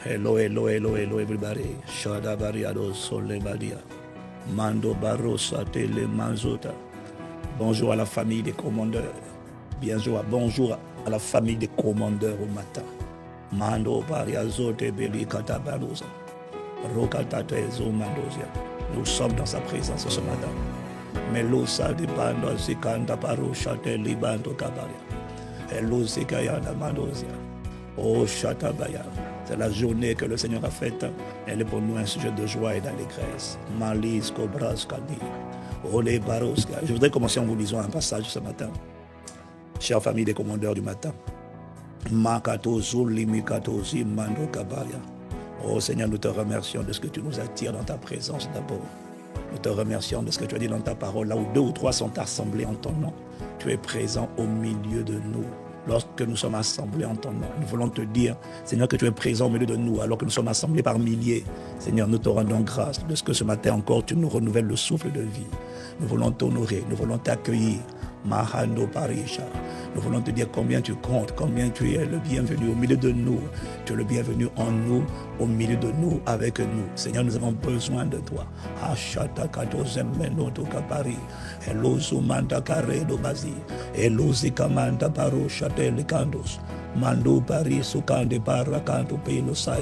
Hello, hello, hello, hello, everybody. Shada Bariado Sole Badia. Mando Barossa Tele Manzota. Bonjour à la famille des commandeurs. Bonjour à la famille des commandeurs au matin. Mando Bariazote Beli Katabarosa. Rokatate Zomandozia. Nous sommes dans sa présence ce matin. Melosa de Bando Zikanda Barosha Tele Bando Kabaria. Hello Zikaya Mandozia. Oh Shatabaya. C'est la journée que le Seigneur a faite. Elle est pour nous un sujet de joie et d'allégresse. Malis Kobras Kadi. Olé Baroska. Je voudrais commencer en vous lisant un passage ce matin. Chère famille des commandeurs du matin. Makato Zulimikato Zimando Kabaria. Oh Seigneur, nous te remercions de ce que tu nous attires dans ta présence d'abord. Nous te remercions de ce que tu as dit dans ta parole. Là où 2 ou 3 sont assemblés en ton nom, tu es présent au milieu de nous. Lorsque nous sommes assemblés en ton nom, nous voulons te dire, Seigneur, que tu es présent au milieu de nous, alors que nous sommes assemblés par milliers. Seigneur, nous te rendons grâce de ce que ce matin encore, tu nous renouvelles le souffle de vie. Nous voulons t'honorer, nous voulons t'accueillir. Mahando Parisha. Nous voulons te dire combien tu comptes, combien tu es le bienvenu au milieu de nous. Tu es le bienvenu en nous, au milieu de nous, avec nous. Seigneur, nous avons besoin de toi. Ashata Katozemeno Tokapari. Elozo Manda Karedo Bazi. Elozi Kamanda Baro Chatel Kandos. Mando Paris Sukande Parakanto Pelo Saya.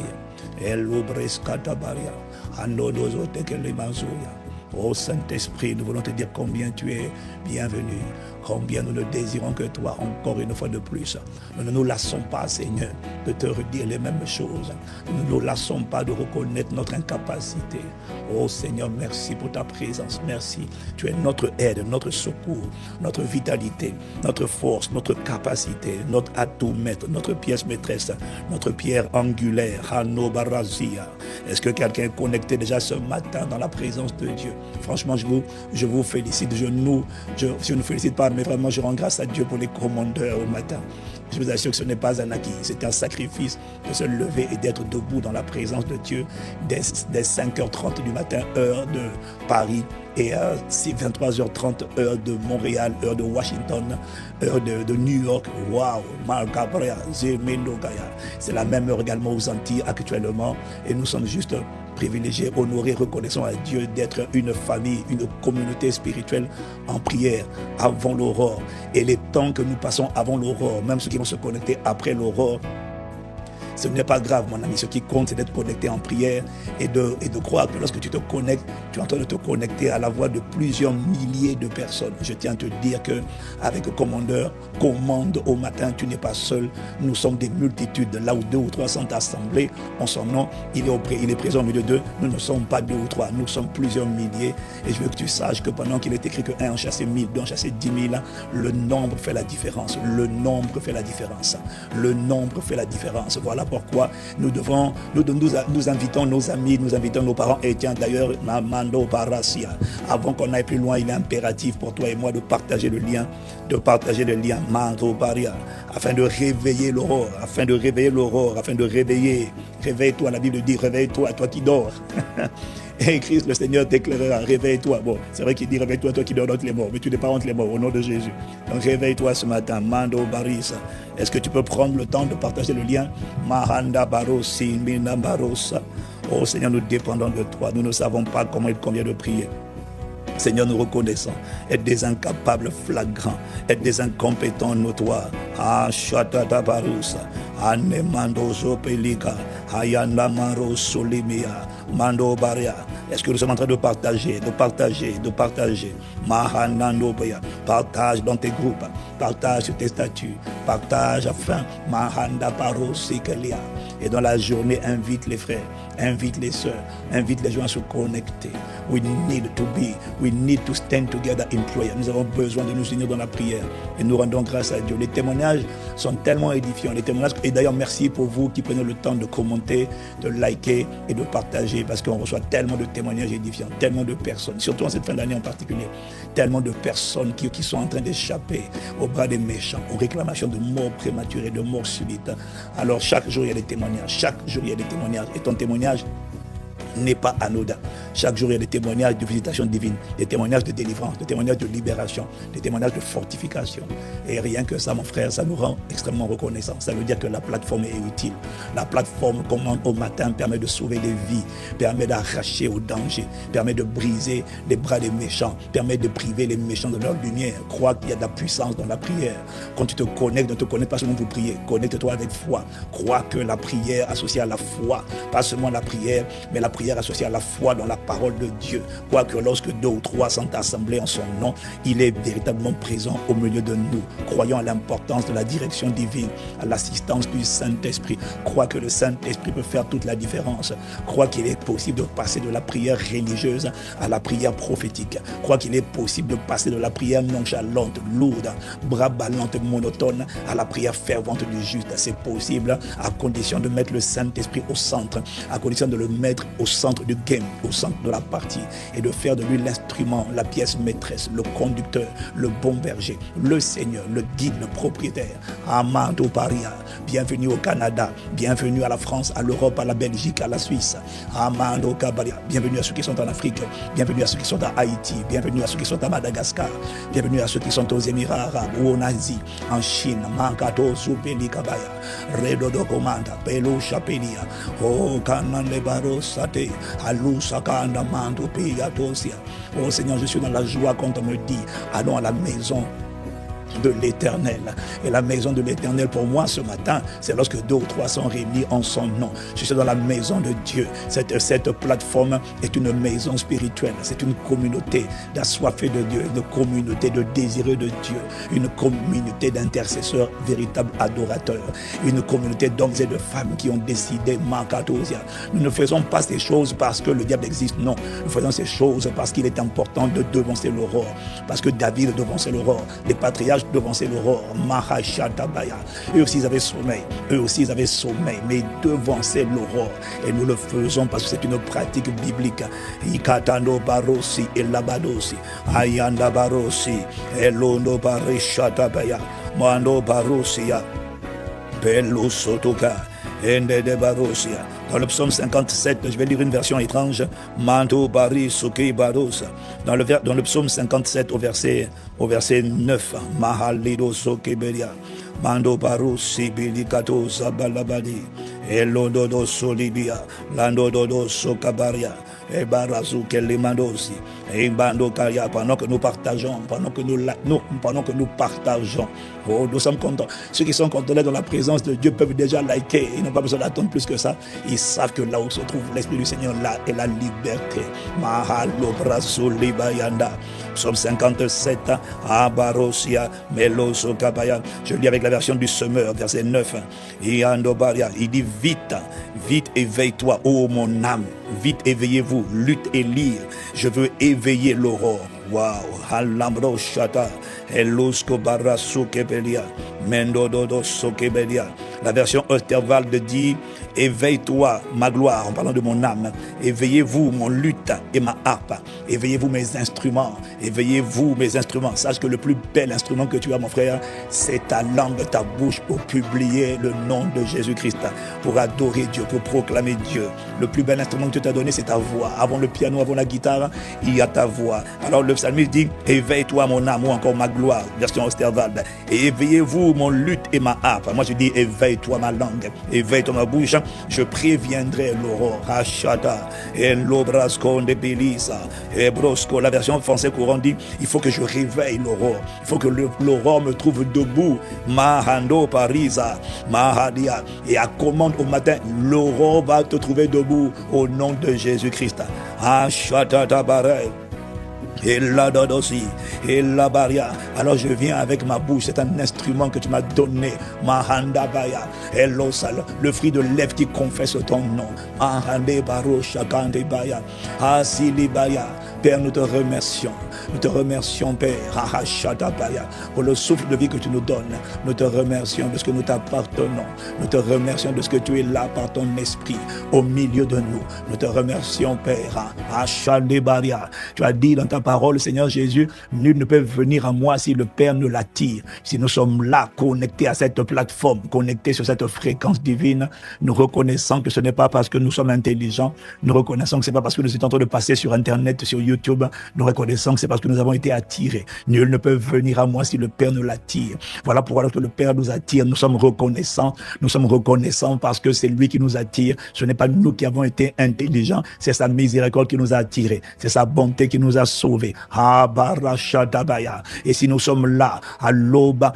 Elobres Katabaria. Anodozo Tekele Manzuya. Oh Saint-Esprit, nous voulons te dire combien tu es bienvenu, combien nous ne désirons que toi, encore une fois de plus. Nous ne nous lassons pas, Seigneur, de te redire les mêmes choses. Nous ne nous lassons pas de reconnaître notre incapacité. Oh Seigneur, merci pour ta présence, merci. Tu es notre aide, notre secours, notre vitalité, notre force, notre capacité, notre atout maître, notre pièce maîtresse, notre pierre angulaire, Hano Barazia. Est-ce que quelqu'un est connecté déjà ce matin dans la présence de Dieu? Franchement, je vous félicite. Je ne félicite pas, mais vraiment, je rends grâce à Dieu pour les commandeurs au matin. Je vous assure que ce n'est pas un acquis. C'est un sacrifice de se lever et d'être debout dans la présence de Dieu dès 5h30 du matin, heure de Paris, et à 23h30, heure de Montréal, heure de Washington, heure de New York. Waouh! C'est la même heure également aux Antilles actuellement. Et nous sommes juste privilégiés, honorés, reconnaissons à Dieu d'être une famille, une communauté spirituelle en prière avant l'aurore. Et les temps que nous passons avant l'aurore, même ceux qui vont se connecter après l'aurore, ce n'est pas grave, mon ami. Ce qui compte, c'est d'être connecté en prière et de croire que lorsque tu te connectes, tu es en train de te connecter à la voix de plusieurs milliers de personnes. Je tiens à te dire qu'avec le commandeur, commande au matin, tu n'es pas seul. Nous sommes des multitudes. Là où 2 ou 3 sont assemblés en son nom, il est présent au milieu d'eux. Nous ne sommes pas 2 ou 3, nous sommes plusieurs milliers. Et je veux que tu saches que pendant qu'il est écrit que 1 en chassait 1000, 2 en chassait 10 000, le nombre fait la différence. Le nombre fait la différence. Le nombre fait la différence. Voilà pourquoi nous invitons nos amis, nous invitons nos parents. Et tiens, d'ailleurs, Mando Parasia, avant qu'on aille plus loin, il est impératif pour toi et moi de partager le lien, Mando Paria, afin de réveiller l'aurore, réveille-toi, la Bible dit, réveille-toi, toi qui dors. Et Christ, le Seigneur, t'éclairera. Réveille-toi. Bon, c'est vrai qu'il dit réveille-toi, toi qui dors entre les morts, mais tu n'es pas entre les morts, au nom de Jésus. Donc réveille-toi ce matin. Mando Barisa. Est-ce que tu peux prendre le temps de partager le lien? Mahanda Barosi, Mina Barosa. Oh Seigneur, nous dépendons de toi. Nous ne savons pas comment il convient de prier. Seigneur, nous reconnaissons être des incapables flagrants, être des incompétents notoires. Ah, Shatata Barusa, Anemando Zopelika, Ayana Maro Solimia, Mando Baria. Est-ce que nous sommes en train de partager? Mahanando Baya. Partage dans tes groupes, partage sur tes statuts, partage afin Mahanda Paro Sikelia. Et dans la journée, invite les frères, invite les sœurs, invite les gens à se connecter. We need to stand together in prayer. Nous avons besoin de nous unir dans la prière. Et nous rendons grâce à Dieu. Les témoignages sont tellement édifiants. Et d'ailleurs, merci pour vous qui prenez le temps de commenter, de liker et de partager. Parce qu'on reçoit tellement de témoignages édifiants, tellement de personnes, surtout en cette fin d'année en particulier, tellement de personnes qui sont en train d'échapper aux bras des méchants, aux réclamations de mort prématurée, de mort subite. Alors chaque jour, il y a des témoignages. Et ton témoignage n'est pas anodin. Chaque jour, il y a des témoignages de visitation divine, des témoignages de délivrance, des témoignages de libération, des témoignages de fortification. Et rien que ça, mon frère, ça nous rend extrêmement reconnaissants. Ça veut dire que la plateforme est utile. La plateforme, commande au matin, permet de sauver des vies, permet d'arracher au danger, permet de briser les bras des méchants, permet de priver les méchants de leur lumière. Crois qu'il y a de la puissance dans la prière. Quand tu te connectes, ne te connecte pas seulement pour prier, connecte-toi avec foi. Crois que la prière associée à la foi, pas seulement la prière, mais la prière associée à la foi dans la parole de Dieu. Quoique lorsque 2 ou 3 sont assemblés en son nom, il est véritablement présent au milieu de nous. Croyons à l'importance de la direction divine, à l'assistance du Saint-Esprit. Crois que le Saint-Esprit peut faire toute la différence. Crois qu'il est possible de passer de la prière religieuse à la prière prophétique. Crois qu'il est possible de passer de la prière nonchalante, lourde, bras-ballante, monotone, à la prière fervente du juste. C'est possible à condition de mettre le Saint-Esprit au centre, à condition de le mettre au centre du game, au centre de la partie, et de faire de lui l'instrument, la pièce maîtresse, le conducteur, le bon berger, le Seigneur, le guide, le propriétaire. Amando Paria, bienvenue au Canada, bienvenue à la France, à l'Europe, à la Belgique, à la Suisse. Amando Kabaria, bienvenue à ceux qui sont en Afrique, bienvenue à ceux qui sont à Haïti, bienvenue à ceux qui sont à Madagascar, bienvenue à ceux qui sont aux Émirats Arabes ou en Asie, en Chine. Mankato Zubeli Kabaya, Redodo Komanda, Pelo Chapelia, Oh Kanande Barosate, Alou Sakanda Mando Piyatosia. Oh Seigneur, je suis dans la joie quand on me dit, allons à la maison de l'Éternel. Et la maison de l'Éternel pour moi ce matin, c'est lorsque 2 ou 3 sont réunis en son nom. Je suis dans la maison de Dieu. Cette plateforme est une maison spirituelle. C'est une communauté d'assoiffés de Dieu, une communauté de désireux de Dieu, une communauté d'intercesseurs, véritables adorateurs, une communauté d'hommes et de femmes qui ont décidé, Mankatosia. Nous ne faisons pas ces choses parce que le diable existe, non. Nous faisons ces choses parce qu'il est important de devancer l'aurore, parce que David devançait l'aurore, les patriarches devançaient l'aurore, Mahashatabaya. Eux aussi ils avaient sommeil, mais devançaient l'aurore. Et nous le faisons parce que c'est une pratique biblique. Ikatano barosi elabadosi, ayanda barosi, elondo barishatabaya, mando barosia, bello sotoka. Dans le psaume 57, je vais lire une version étrange. Mando bari suki barosa. Dans le psaume 57 au verset 9, Mahalido sokeberia. Mando baru sibilikato sabalabadi. Elododo solibia. Landododo sokabaria. Ebarazu kelimandosi. Ebando kaya. Pendant que nous partageons, pendant que nous partageons. Oh, nous sommes contents. Ceux qui sont contentés dans la présence de Dieu peuvent déjà liker. Ils n'ont pas besoin d'attendre plus que ça. Ils savent que là où se trouve l'Esprit du Seigneur, là est la liberté. Mahalo braso libayanda. Psaume 57. Abarosia meloso kabaya. Je lis avec la version du Semeur, verset 9. Iandobaria. Il dit vite, vite éveille-toi, ô mon âme. Vite éveillez-vous, lutte et lire. Je veux éveiller l'aurore. Wow, Halambro Shata, Elusko Barasu Kebelia, Mendododo Sokebelia. La version Osterwald dit éveille-toi, ma gloire, en parlant de mon âme. Éveillez-vous, mon luth et ma harpe. Éveillez-vous, mes instruments. Éveillez-vous, mes instruments. Sache que le plus bel instrument que tu as, mon frère, c'est ta langue, ta bouche pour publier le nom de Jésus-Christ, pour adorer Dieu, pour proclamer Dieu. Le plus bel instrument que tu t'as donné, c'est ta voix. Avant le piano, avant la guitare, il y a ta voix. Alors le psalmiste dit éveille-toi, mon âme, ou encore ma gloire, version Osterwald. Et éveillez-vous, mon luth et ma harpe. Moi, je dis éveille-toi, ma langue. Éveille-toi, ma bouche. Je préviendrai l'aurore. Hachata, et l'obrasco de Belisa, et brosco. La version française courant dit il faut que je réveille l'aurore. Il faut que l'aurore me trouve debout. Mahando Parisa, Mahadia. Et à commande au matin, l'aurore va te trouver debout au nom de Jésus-Christ. Hachata tabarai. Et là aussi, et la baria. Alors je viens avec ma bouche, c'est un instrument que tu m'as donné. Mahanda baya, et l'osal, le fruit de lèvres qui confesse ton nom. Mahande baro shakande baya, asili baya. Père, nous te remercions. Nous te remercions, Père, pour le souffle de vie que tu nous donnes. Nous te remercions de ce que nous t'appartenons. Nous te remercions de ce que tu es là par ton esprit au milieu de nous. Nous te remercions, Père. Tu as dit dans ta parole, Seigneur Jésus, nul ne peut venir à moi si le Père ne l'attire. Si nous sommes là, connectés à cette plateforme, connectés sur cette fréquence divine, nous reconnaissons que ce n'est pas parce que nous sommes intelligents, nous reconnaissons que ce n'est pas parce que nous sommes en train de passer sur Internet, sur YouTube, nous reconnaissons que c'est parce que nous avons été attirés. Nul ne peut venir à moi si le Père ne l'attire. Voilà pourquoi lorsque le Père nous attire, nous sommes reconnaissants parce que c'est lui qui nous attire. Ce n'est pas nous qui avons été intelligents, c'est sa miséricorde qui nous a attirés, c'est sa bonté qui nous a sauvés. Et si nous sommes là à l'aube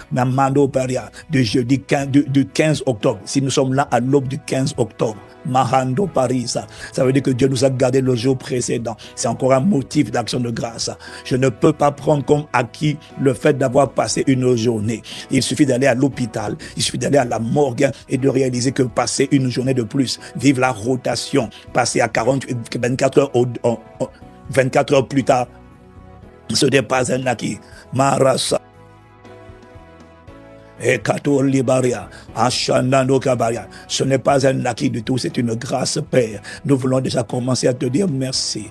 du jeudi 15 octobre, si nous sommes là à l'aube du 15 octobre, Mahando Parisa, ça veut dire que Dieu nous a gardé le jour précédent. C'est encore un motif d'action de grâce. Je ne peux pas prendre comme acquis le fait d'avoir passé une journée. Il suffit d'aller à l'hôpital, il suffit d'aller à la morgue et de réaliser que passer une journée de plus, vivre la rotation, passer à 24 heures plus tard, ce n'est pas un acquis. Marasa. Ce n'est pas un acquis du tout, c'est une grâce, Père. Nous voulons déjà commencer à te dire merci.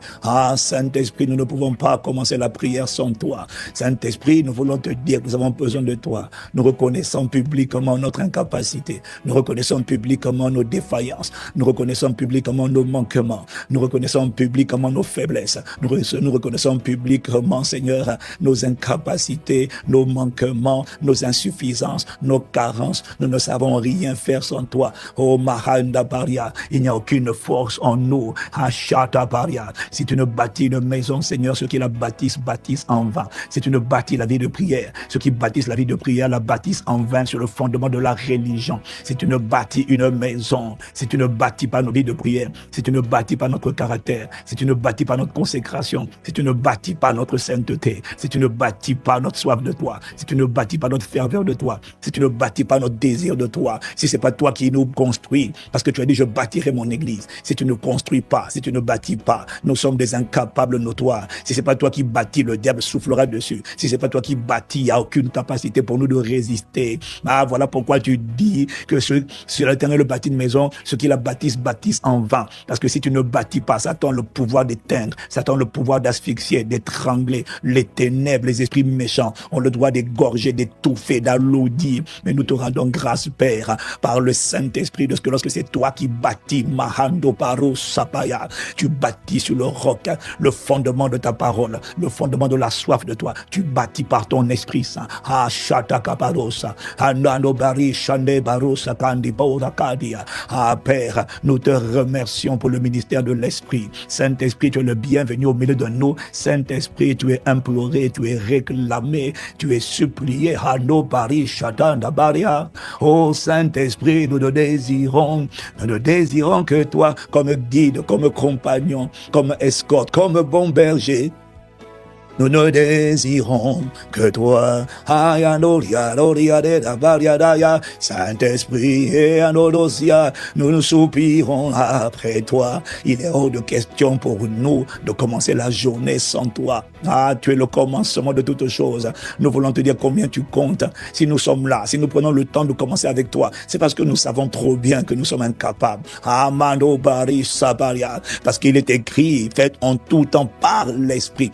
Saint-Esprit, nous ne pouvons pas commencer la prière sans toi. Saint-Esprit, nous voulons te dire que nous avons besoin de toi. Nous reconnaissons publiquement notre incapacité. Nous reconnaissons publiquement nos défaillances. Nous reconnaissons publiquement nos manquements. Nous reconnaissons publiquement nos faiblesses. Nous reconnaissons publiquement, Seigneur, nos incapacités, nos manquements, nos insuffisances, nos carences. Nous ne savons rien faire sans toi. Oh Mahanda Baria, il n'y a aucune force en nous. Hachata Baria, si tu ne bâtis une maison, Seigneur, ceux qui la bâtissent en vain. Si tu ne bâtis la vie de prière, ceux qui bâtissent la vie de prière la bâtissent en vain sur le fondement de la religion. Si tu ne bâtis une maison, si tu ne bâtis pas nos vies de prière, si tu ne bâtis pas notre caractère, si tu ne bâtis pas notre consécration, si tu ne bâtis pas notre sainteté, si tu ne bâtis pas notre soif de toi, si tu ne bâtis pas notre ferveur de toi, si tu ne bâtis pas notre désir de toi, si c'est pas toi qui nous construis, parce que tu as dit je bâtirai mon église. Si tu ne construis pas, si tu ne bâtis pas, nous sommes des incapables notoires. Si c'est pas toi qui bâtis, le diable soufflera dessus. Si c'est pas toi qui bâtis, il n'y a aucune capacité pour nous de résister. Voilà pourquoi tu dis que sur l'Éternel bâtit une maison, ceux qui la bâtissent en vain. Parce que si tu ne bâtis pas, Satan a le pouvoir d'éteindre, Satan a le pouvoir d'asphyxier, d'étrangler. Les ténèbres, les esprits méchants ont le droit d'égorger, d'étouffer, d'alourdir. Mais nous te rendons grâce, Père, par le Saint-Esprit, de ce que lorsque c'est toi qui bâtis, Mahando Paro Sapaya, tu bâtis sur le roc, le fondement de ta parole, le fondement de la soif de toi. Tu bâtis par ton Esprit Saint. Père, nous te remercions pour le ministère de l'Esprit. Saint-Esprit, tu es le bienvenu au milieu de nous. Saint-Esprit, tu es imploré, tu es réclamé, tu es supplié. Oh Saint-Esprit, nous ne désirons que toi comme guide, comme compagnon, comme escorte, comme bon berger. Nous ne désirons que toi. Saint-Esprit, nous nous soupirons après toi. Il est hors de question pour nous de commencer la journée sans toi. Tu es le commencement de toutes choses. Nous voulons te dire combien tu comptes. Si nous sommes là, si nous prenons le temps de commencer avec toi, c'est parce que nous savons trop bien que nous sommes incapables. Parce qu'il est écrit, faites en tout temps par l'Esprit,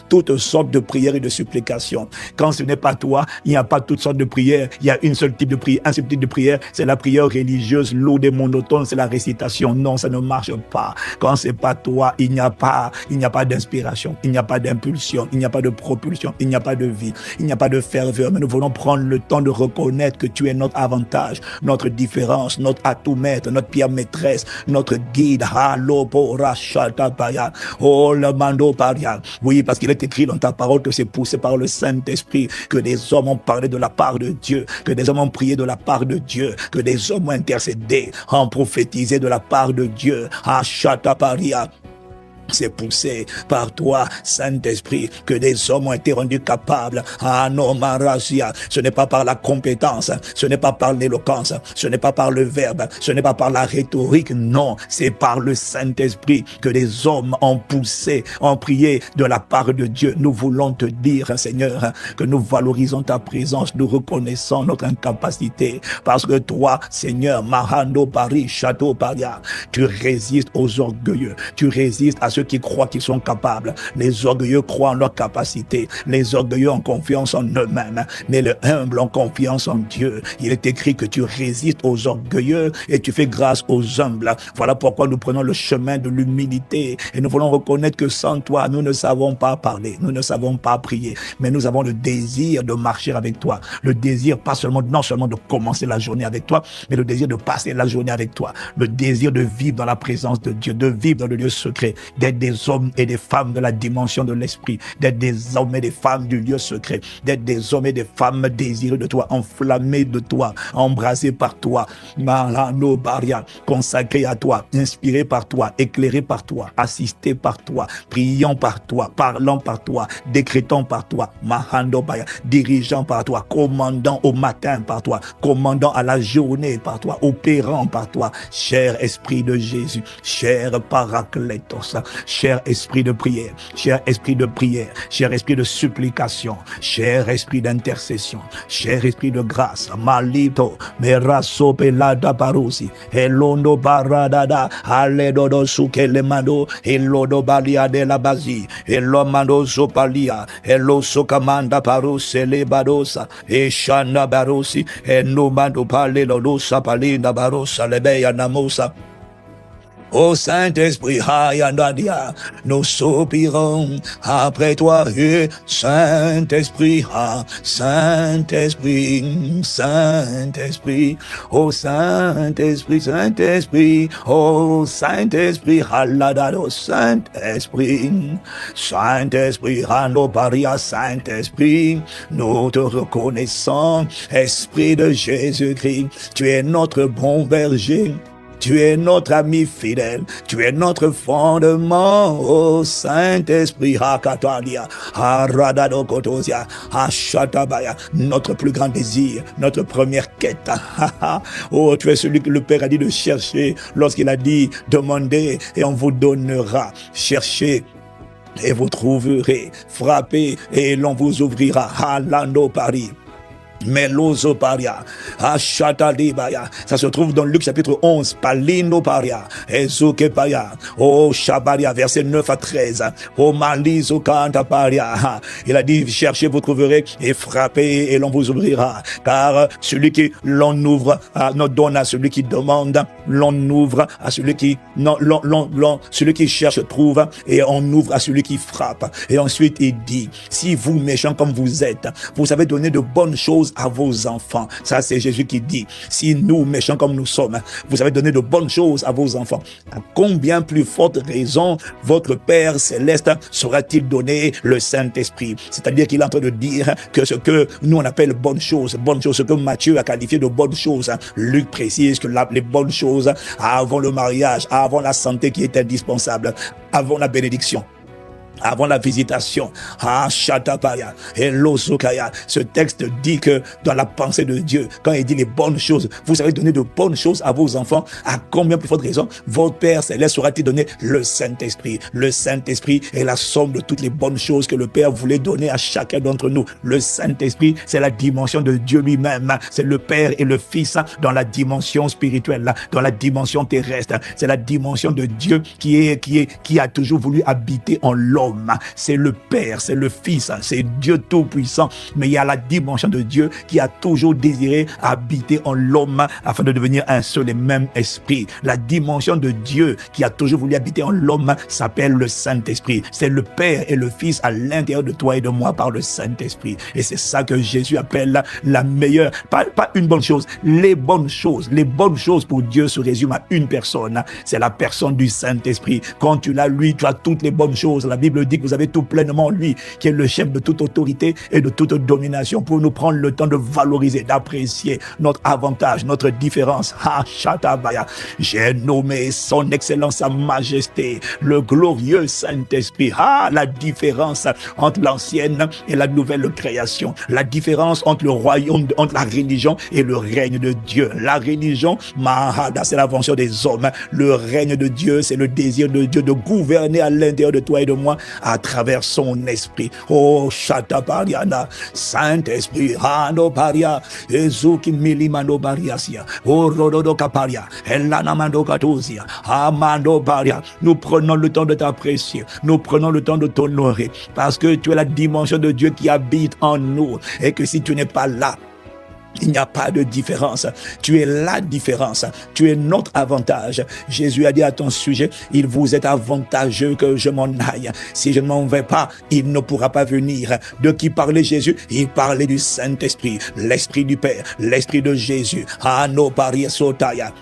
toutes sortes de prières et de supplications. Quand ce n'est pas toi, il n'y a pas toutes sortes de prières. Il y a un seul type de prière, c'est la prière religieuse, lourde et monotone, c'est la récitation. Non, ça ne marche pas. Quand c'est pas toi, il n'y a pas d'inspiration, il n'y a pas d'impulsion, il n'y a pas de propulsion, il n'y a pas de vie, il n'y a pas de ferveur. Mais nous voulons prendre le temps de reconnaître que tu es notre avantage, notre différence, notre atout maître, notre pierre maîtresse, notre guide. Oh, le mando paria. Oui, parce qu'il est écrit dans ta parole que c'est poussé par le Saint-Esprit que des hommes ont parlé de la part de Dieu, que des hommes ont prié de la part de Dieu, que des hommes ont intercédé, ont prophétisé de la part de Dieu. Achata paria. C'est poussé par toi, Saint-Esprit, que des hommes ont été rendus capables. Ce n'est pas par la compétence, ce n'est pas par l'éloquence, ce n'est pas par le verbe, ce n'est pas par la rhétorique, non, c'est par le Saint-Esprit que des hommes ont poussé, ont prié de la part de Dieu. Nous voulons te dire, Seigneur, que nous valorisons ta présence, nous reconnaissons notre incapacité, parce que toi, Seigneur, Mahando Paris, Château Paria, tu résistes aux orgueilleux, tu résistes à ceux qui croient qu'ils sont capables. Les orgueilleux croient en leur capacité. Les orgueilleux ont confiance en eux-mêmes, mais les humbles ont confiance en Dieu. Il est écrit que tu résistes aux orgueilleux et tu fais grâce aux humbles. Voilà pourquoi nous prenons le chemin de l'humilité et nous voulons reconnaître que sans toi, nous ne savons pas parler, nous ne savons pas prier, mais nous avons le désir de marcher avec toi. Le désir, non seulement de commencer la journée avec toi, mais le désir de passer la journée avec toi. Le désir de vivre dans la présence de Dieu, de vivre dans le lieu secret, d'être des hommes et des femmes de la dimension de l'esprit, d'être des hommes et des femmes du lieu secret, d'être des hommes et des femmes désireux de toi, enflammés de toi, embrasés par toi, Malano Baria, consacrés à toi, inspirés par toi, éclairés par toi, assistés par toi, priant par toi, parlant par toi, décrétant par toi, Mahando Baya, dirigeant par toi, commandant au matin par toi, commandant à la journée par toi, opérant par toi, cher Esprit de Jésus, cher Paraclétos, cher Esprit de prière, cher Esprit de prière, cher Esprit de supplication, cher Esprit d'intercession, cher Esprit de grâce, Malito, Meraso Pelada Barusi, Elondo Baradada, Aledodo Sukelemando, Elodo Balia de la Basi, Elomando Sopalia, Elo Sokamanda Parus, Elebadosa, Eshana Barosi, Enomando Pale, Lodo Sapalinda Barosa, Lebeya Namosa. Ô Saint-Esprit, nous soupirons après toi, Saint-Esprit, Saint-Esprit, Saint-Esprit, ô Saint-Esprit, Saint-Esprit, ô Saint-Esprit, Haladado, Saint-Esprit, Saint-Esprit, Hanoparia, Saint-Esprit, nous te reconnaissons, Esprit de Jésus-Christ, tu es notre bon berger. Tu es notre ami fidèle, tu es notre fondement, ô Saint-Esprit, Hakatalia, Haradado Kotosia, Hashatabaya, notre plus grand désir, notre première quête. Oh, tu es celui que le Père a dit de chercher lorsqu'il a dit demandez et on vous donnera. Cherchez et vous trouverez, frappez et l'on vous ouvrira. Halando Paris. Melozo Paria, Ashatalibaya, ça se trouve dans Luc chapitre 11, Palindo Paria, Ezuke Paya, oh Shabaria, verset 9 à 13, oh Malizo Kanta Paria, il a dit, cherchez, vous trouverez, et frappez, et l'on vous ouvrira, car celui qui l'on ouvre, non, donne à celui qui demande, l'on ouvre à celui qui, non, celui qui cherche trouve, et on ouvre à celui qui frappe. Et ensuite il dit, si vous méchants comme vous êtes, vous savez donner de bonnes choses à vos enfants. Ça, c'est Jésus qui dit, si nous, méchants comme nous sommes, vous avez donné de bonnes choses à vos enfants, à combien plus forte raison votre Père Céleste saura-t-il donner le Saint-Esprit? C'est-à-dire qu'il est en train de dire que ce que nous on appelle bonnes choses, ce que Matthieu a qualifié de bonnes choses, Luc précise que les bonnes choses avant le mariage, avant la santé qui est indispensable, avant la bénédiction, avant la visitation, Shatapaya, Hello Sokaya. Ce texte dit que dans la pensée de Dieu, quand il dit les bonnes choses, vous savez donner de bonnes choses à vos enfants, à combien plus forte raison votre Père Céleste saura-t-il donner le Saint-Esprit? Le Saint-Esprit est la somme de toutes les bonnes choses que le Père voulait donner à chacun d'entre nous. Le Saint-Esprit, c'est la dimension de Dieu lui-même. C'est le Père et le Fils dans la dimension spirituelle, dans la dimension terrestre. C'est la dimension de Dieu qui a toujours voulu habiter en l'homme. C'est le Père, c'est le Fils, c'est Dieu Tout-Puissant. Mais il y a la dimension de Dieu qui a toujours désiré habiter en l'homme afin de devenir un seul et même esprit. La dimension de Dieu qui a toujours voulu habiter en l'homme s'appelle le Saint-Esprit. C'est le Père et le Fils à l'intérieur de toi et de moi par le Saint-Esprit. Et c'est ça que Jésus appelle la meilleure, pas une bonne chose, les bonnes choses. Les bonnes choses pour Dieu se résument à une personne. C'est la personne du Saint-Esprit. Quand tu l'as, lui, tu as toutes les bonnes choses. La Bible dit que vous avez tout pleinement lui, qui est le chef de toute autorité et de toute domination, pour nous prendre le temps de valoriser, d'apprécier notre avantage, notre différence. J'ai nommé son excellence, sa majesté, le glorieux Saint-Esprit. La différence entre l'ancienne et la nouvelle création, la différence entre le royaume, entre la religion et le règne de Dieu. La religion, c'est l'invention des hommes. Le règne de Dieu, c'est le désir de Dieu de gouverner à l'intérieur de toi et de moi à travers son esprit. Oh, Shatabariana, Saint-Esprit, Hano Paria, Ezuki Milimando Bariasia, Oh, Rododo Kaparia, Elanamando Katousia, Amando Baria. Nous prenons le temps de t'apprécier, nous prenons le temps de t'honorer, parce que tu es la dimension de Dieu qui habite en nous, et que si tu n'es pas là, il n'y a pas de différence. Tu es la différence. Tu es notre avantage. Jésus a dit à ton sujet, il vous est avantageux que je m'en aille. Si je ne m'en vais pas, il ne pourra pas venir. De qui parlait Jésus? Il parlait du Saint-Esprit, l'Esprit du Père, l'Esprit de Jésus. Ano paria sotaya.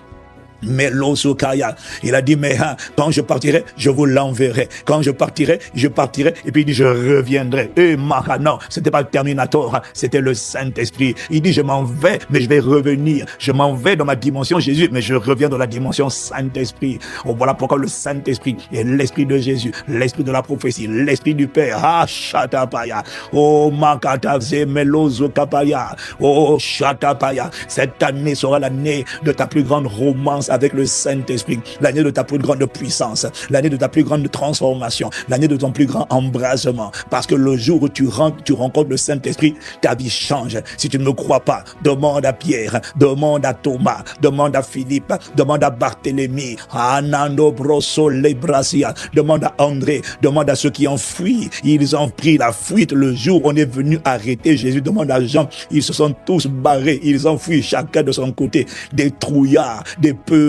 Melosukaya. Il a dit, mais quand je partirai, je vous l'enverrai. Quand je partirai. Et puis il dit, je reviendrai. Et non, c'était pas le Terminator, c'était le Saint-Esprit. Il dit, je m'en vais, mais je vais revenir. Je m'en vais dans ma dimension Jésus, mais je reviens dans la dimension Saint-Esprit. Oh, voilà pourquoi le Saint-Esprit est l'Esprit de Jésus, l'Esprit de la prophétie, l'Esprit du Père. Ah, Shatapaya. Oh, Makatavze Melosukapaya. Oh, Shatapaya. Cette année sera l'année de ta plus grande romance avec le Saint-Esprit, l'année de ta plus grande puissance, l'année de ta plus grande transformation, l'année de ton plus grand embrasement, parce que le jour où tu rencontres le Saint-Esprit, ta vie change. Si tu ne me crois pas, demande à Pierre, demande à Thomas, demande à Philippe, demande à Barthélemy, à Anando Brosso Lebrasia, demande à André, demande à ceux qui ont fui. Ils ont pris la fuite le jour où on est venu arrêter Jésus. Demande à Jean, ils se sont tous barrés, ils ont fui chacun de son côté, des trouillards, des peureux,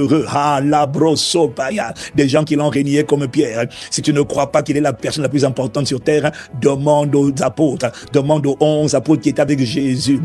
des gens qui l'ont régné comme Pierre. Si tu ne crois pas qu'il est la personne la plus importante sur terre, demande aux apôtres, demande aux 11 apôtres qui étaient avec Jésus.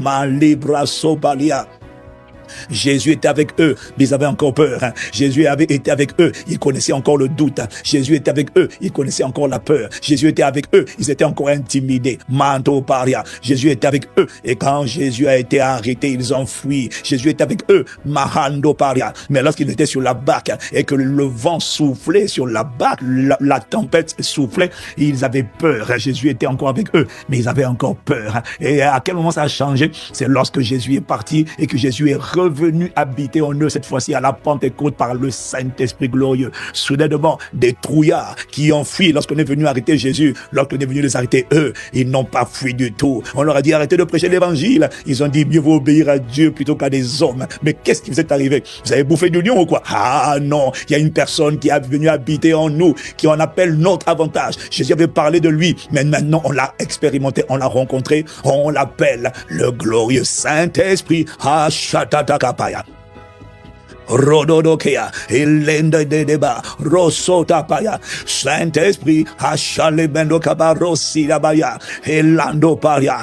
Jésus était avec eux, mais ils avaient encore peur. Jésus avait été avec eux, ils connaissaient encore le doute. Jésus était avec eux, ils connaissaient encore la peur. Jésus était avec eux, ils étaient encore intimidés. Manto paria. Jésus était avec eux, et quand Jésus a été arrêté, ils ont fui. Jésus était avec eux, mahando paria. Mais lorsqu'ils étaient sur la barque et que le vent soufflait sur la barque, la tempête soufflait, ils avaient peur. Jésus était encore avec eux, mais ils avaient encore peur. Et à quel moment ça a changé? C'est lorsque Jésus est parti et que Jésus est revenu habiter en eux, cette fois-ci à la Pentecôte par le Saint-Esprit glorieux. Soudainement, des trouillards qui ont fui lorsqu'on est venu arrêter Jésus, lorsqu'on est venu les arrêter, eux, ils n'ont pas fui du tout. On leur a dit arrêtez de prêcher l'évangile. Ils ont dit mieux vaut obéir à Dieu plutôt qu'à des hommes. Mais qu'est-ce qui vous est arrivé? Vous avez bouffé du lion ou quoi? Ah non, il y a une personne qui est venue habiter en nous, qui en appelle notre avantage. Jésus avait parlé de lui, mais maintenant on l'a expérimenté, on l'a rencontré, on l'appelle le glorieux Saint-Esprit. Ah, Kapaya. Rododokea, Elenda de Deba, Rosota Paya, Saint-Esprit, Hachalebendo Kabarosi Labaya, Elando Paria.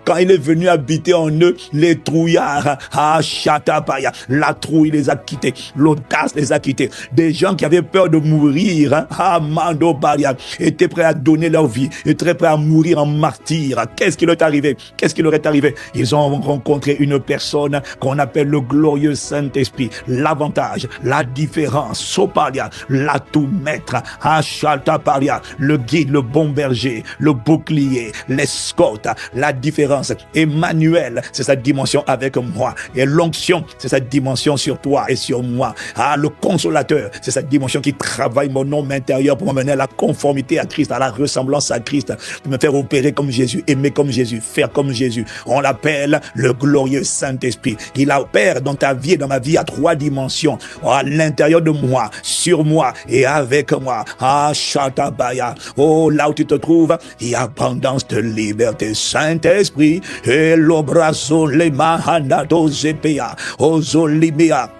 Quand il est venu habiter en eux, les trouillards, Hachatapaya, la trouille les a quittés, l'audace les a quittés. Des gens qui avaient peur de mourir, Amando Paria, étaient prêts à donner leur vie, étaient prêts à mourir en martyr. Qu'est-ce qui leur est arrivé? Qu'est-ce qui leur est arrivé? Ils ont rencontré une personne qu'on appelle le glorieux Saint-Esprit. L'avantage, la différence, Sopalia, l'atout maître, Hachaltapalia, le guide, le bon berger, le bouclier, l'escorte, la différence. Emmanuel, c'est sa dimension avec moi. Et l'onction, c'est sa dimension sur toi et sur moi. Ah, le consolateur, c'est sa dimension qui travaille mon homme intérieur pour m'amener à la conformité à Christ, à la ressemblance à Christ, pour me faire opérer comme Jésus, aimer comme Jésus, faire comme Jésus. On l'appelle le glorieux Saint-Esprit. Il opère dans ta vie et dans ma vie à 3 dimensions, à l'intérieur de moi, sur moi et avec moi. Ah, Shatabaya. Oh, là où tu te trouves, il y a abondance de liberté. Saint-Esprit, et l'obrazo le mahanato zepea, ozolimea.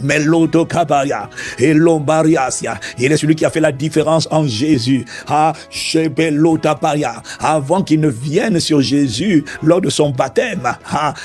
Meloto Kabaya et Lombariasia. Il est celui qui a fait la différence en Jésus. Ah, Shebelotapaya. Avant qu'il ne vienne sur Jésus lors de son baptême,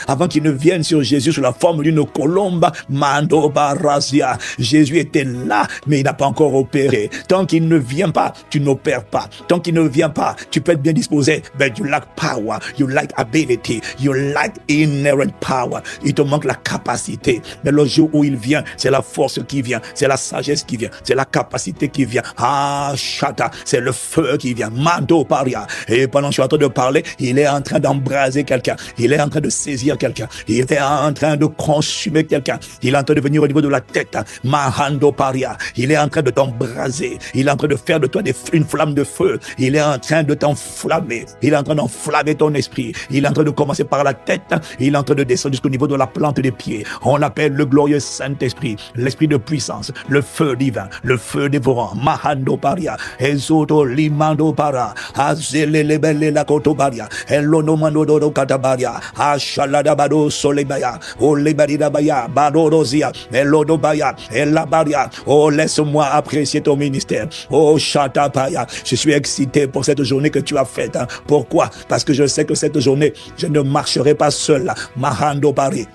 avant qu'il ne vienne sur Jésus sous la forme d'une colombe, Mando Barasia. Jésus était là, mais il n'a pas encore opéré. Tant qu'il ne vient pas, tu n'opères pas. Tant qu'il ne vient pas, tu peux être bien disposé. But you lack power, you lack ability, you lack inherent power. Il te manque la capacité. Mais le jour où il vient, vient, c'est la force qui vient, c'est la sagesse qui vient, c'est la capacité qui vient. Ah, Shata, c'est le feu qui vient. Mando Paria. Et pendant que je suis en train de parler, il est en train d'embraser quelqu'un. Il est en train de saisir quelqu'un. Il est en train de consumer quelqu'un. Il est en train de venir au niveau de la tête. Mahando Paria. Il est en train de t'embraser. Il est en train de faire de toi une flamme de feu. Il est en train de t'enflammer. Il est en train d'enflammer ton esprit. Il est en train de commencer par la tête. Il est en train de descendre jusqu'au niveau de la plante des pieds. On l'appelle le glorieux Saint-Esprit, l'esprit de puissance, le feu divin, le feu dévorant. Mahando Paria. Ezoto limando para. Azele lebele la kotobaria. Elono mando do katabaria. Ashalada bado solebaya. O lebarida baya. Badorozia. Elodo baya. Elabaria. Oh, laisse-moi apprécier ton ministère. Oh, Shatapaya. Je suis excité pour cette journée que tu as faite. Pourquoi? Parce que je sais que cette journée, je ne marcherai pas seul. Mahando Paria.